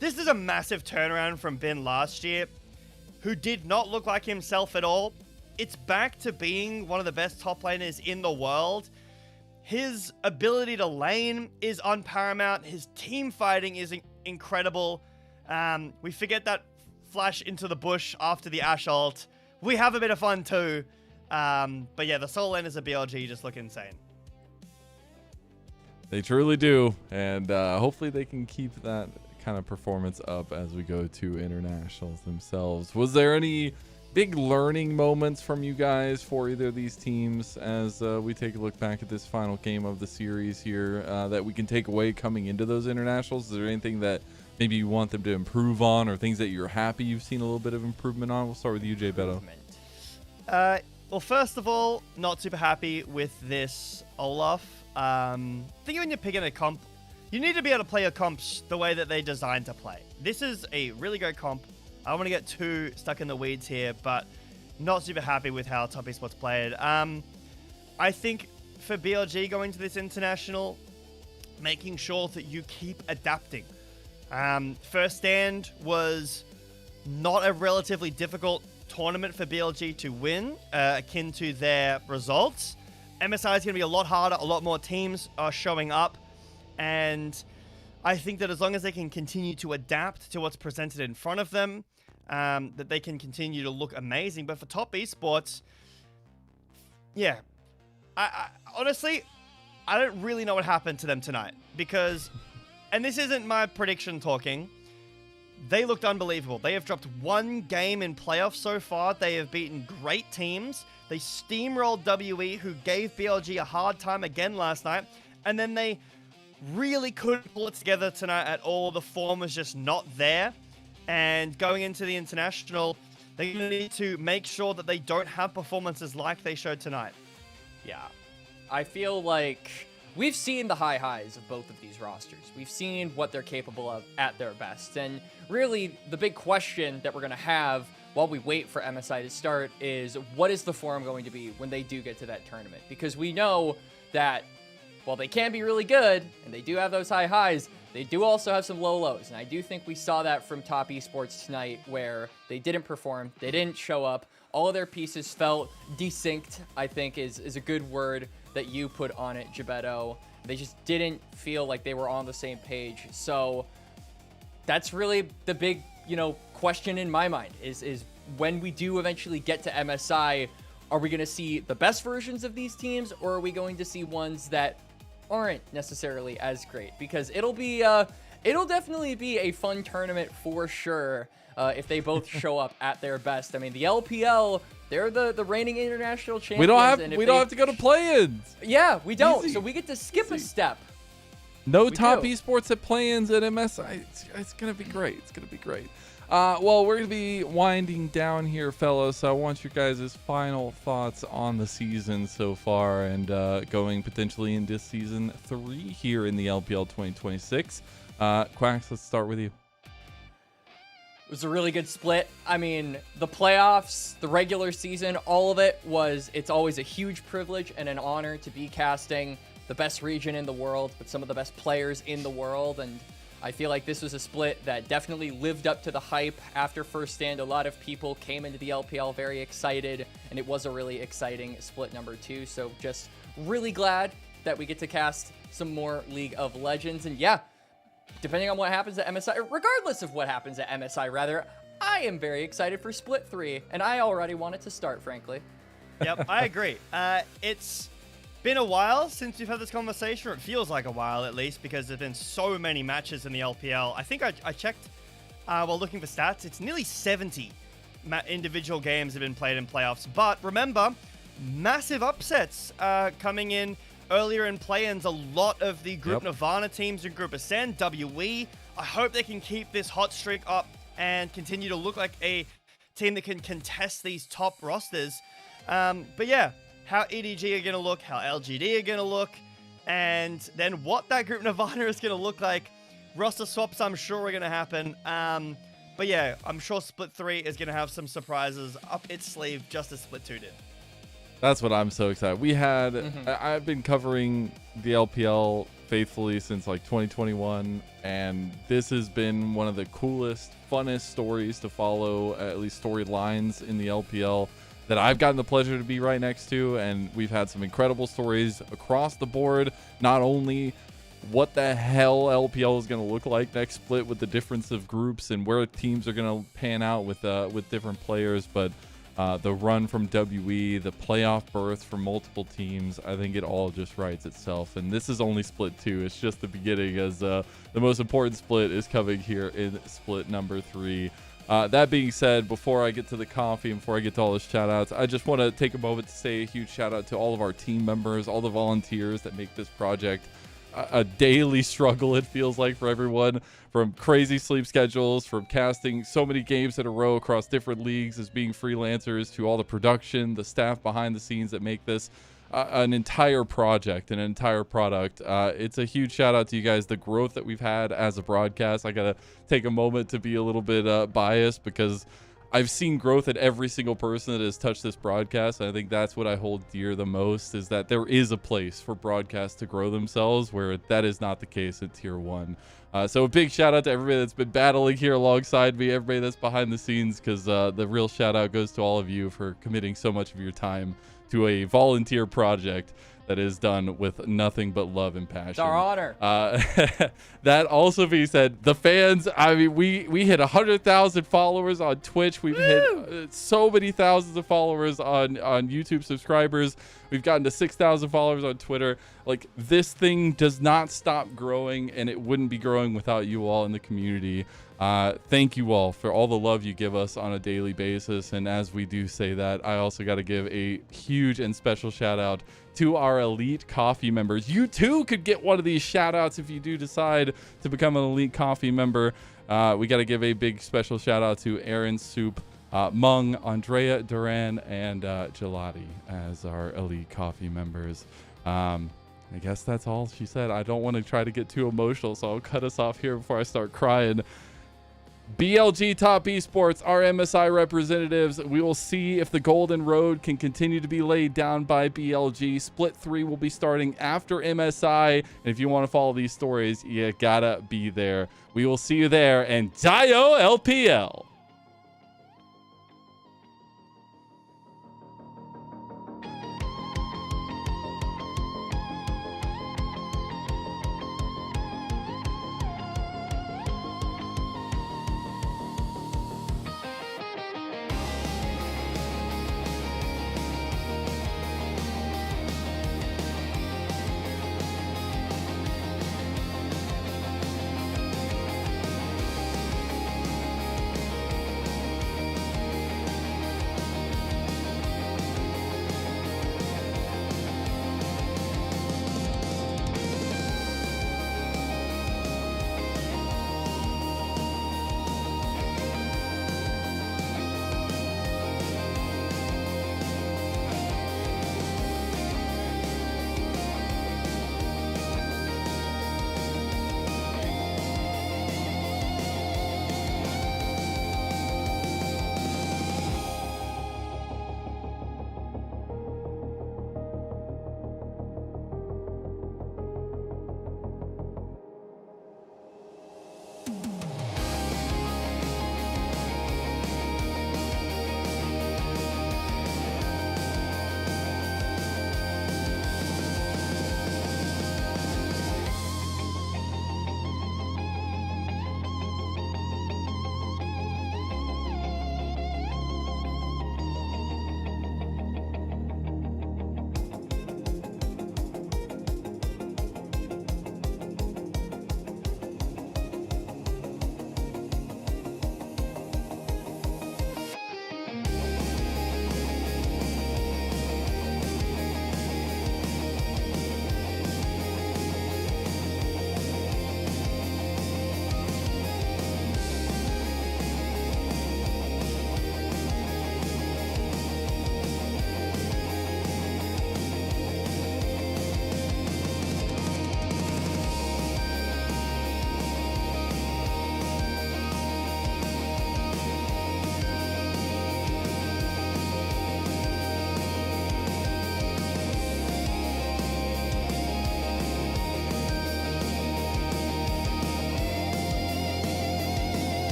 [SPEAKER 2] This is a massive turnaround from Bin last year, who did not look like himself at all. It's back to being one of the best top laners in the world. His ability to lane is unparamount. His team fighting is incredible. We forget that flash into the bush after the Ashe ult. We have a bit of fun too. But yeah, the solo laners of BLG just look insane.
[SPEAKER 1] They truly do, and hopefully they can keep that kind of performance up as we go to internationals themselves. Was there any big learning moments from you guys for either of these teams as we take a look back at this final game of the series here that we can take away coming into those internationals? Is there anything that maybe you want them to improve on, or things that you're happy you've seen a little bit of improvement on? We'll start with you, Jay Beto.
[SPEAKER 2] Well, first of all, not super happy with this Olaf. I think when you're picking a comp, you need to be able to play your comps the way that they designed to play. This is a really good comp. I don't want to get too stuck in the weeds here, but not super happy with how Top Esports played. I think for BLG going to this international, making sure that you keep adapting. First stand was not a relatively difficult tournament for BLG to win, akin to their results. MSI is going to be a lot harder, a lot more teams are showing up, and I think that as long as they can continue to adapt to what's presented in front of them, that they can continue to look amazing. But for Top Esports, yeah, I honestly, I don't really know what happened to them tonight, because, and this isn't my prediction talking, they looked unbelievable. They have dropped one game in playoffs so far. They have beaten great teams. They steamrolled WE, who gave BLG a hard time again last night. And then they really couldn't pull it together tonight at all. The form was just not there. And going into the international, they're going to need to make sure that they don't have performances like they showed tonight.
[SPEAKER 3] Yeah. I feel like we've seen the high highs of both of these rosters. We've seen what they're capable of at their best. And really, the big question that we're going to have while we wait for MSI to start is, what is the form going to be when they do get to that tournament? Because we know that while they can be really good, and they do have those high highs, they do also have some low lows. And I do think we saw that from Top Esports tonight, where they didn't perform, they didn't show up, all of their pieces felt desynced, I think is a good word that you put on it, Gebetto. They just didn't feel like they were on the same page. So that's really the big, question in my mind is when we do eventually get to MSI, are we going to see the best versions of these teams, or are we going to see ones that aren't necessarily as great? Because it'll definitely be a fun tournament for sure if they both show up at their best. I mean, the LPL, they're the reigning international champions.
[SPEAKER 1] We don't have to go to play-ins.
[SPEAKER 3] Yeah, we don't.
[SPEAKER 1] Easy.
[SPEAKER 3] So we get to skip a step.
[SPEAKER 1] No Top Esports at play-ins at MSI. It's going to be great. It's going to be great. Well, we're going to be winding down here, fellas. So I want your guys' final thoughts on the season so far and going potentially into season 3 here in the LPL 2026. Quacks, let's start with you.
[SPEAKER 3] It was a really good split. I mean, the playoffs, the regular season, all of it it's always a huge privilege and an honor to be casting the best region in the world with some of the best players in the world. And I feel like this was a split that definitely lived up to the hype. After first stand, a lot of people came into the LPL very excited, and it was a really exciting split number 2. So just really glad that we get to cast some more League of Legends. And yeah, depending on what happens at MSI, regardless of what happens at MSI, rather, I am very excited for Split 3, and I already want it to start, frankly.
[SPEAKER 2] Yep, I agree. It's been a while since we've had this conversation, or it feels like a while at least, because there's been so many matches in the LPL. I think I checked while looking for stats. It's nearly 70 individual games have been played in playoffs. But remember, massive upsets coming in earlier in play-ins. A lot of the Group Nirvana teams in Group Ascend, WE. I hope they can keep this hot streak up and continue to look like a team that can contest these top rosters. But yeah, how EDG are going to look, how LGD are going to look, and then what that Group Nirvana is going to look like. Roster swaps, I'm sure, are going to happen. But yeah, I'm sure Split 3 is going to have some surprises up its sleeve, just as Split 2 did.
[SPEAKER 1] That's what I'm so excited. We had, I've been covering the LPL faithfully since like 2021, and this has been one of the coolest, funnest stories to follow, at least storylines in the LPL that I've gotten the pleasure to be right next to. And we've had some incredible stories across the board, not only what the hell LPL is going to look like next split with the difference of groups and where teams are going to pan out with different players. But the run from WE, the playoff berth for multiple teams, I think it all just writes itself. And this is only split 2. It's just the beginning, as the most important split is coming here in split number 3. That being said, before I get to the coffee and before I get to all the shout outs, I just want to take a moment to say a huge shout out to all of our team members, all the volunteers that make this project a daily struggle, it feels like, for everyone, from crazy sleep schedules, from casting so many games in a row across different leagues as being freelancers, to all the production, the staff behind the scenes that make this an entire project, an entire product. It's a huge shout out to you guys. The growth that we've had as a broadcast, I gotta take a moment to be a little bit biased, because I've seen growth in every single person that has touched this broadcast. And I think that's what I hold dear the most, is that there is a place for broadcasts to grow themselves, where that is not the case at tier 1. So a big shout out to everybody that's been battling here alongside me, everybody that's behind the scenes, because the real shout out goes to all of you for committing so much of your time to a volunteer project that is done with nothing but love and passion.
[SPEAKER 3] It's our honor.
[SPEAKER 1] That also being said, the fans, I mean, we hit 100,000 followers on Twitch. We've hit so many thousands of followers on YouTube subscribers. We've gotten to 6,000 followers on Twitter. Like, this thing does not stop growing, and it wouldn't be growing without you all in the community. Thank you all for all the love you give us on a daily basis. And as we do say that, I also got to give a huge and special shout out to our elite coffee members. You too could get one of these shout outs if you do decide to become an elite coffee member. We got to give a big special shout out to Aaron Soup, Mung, Andrea Duran, and Gelati as our elite coffee members. I guess that's all she said. I don't want to try to get too emotional, so I'll cut us off here before I start crying. BLG Top Esports, our MSI representatives. We will see if the golden road can continue to be laid down by BLG. Split 3 will be starting after MSI. And if you want to follow these stories, you gotta be there. We will see you there, and Dio LPL.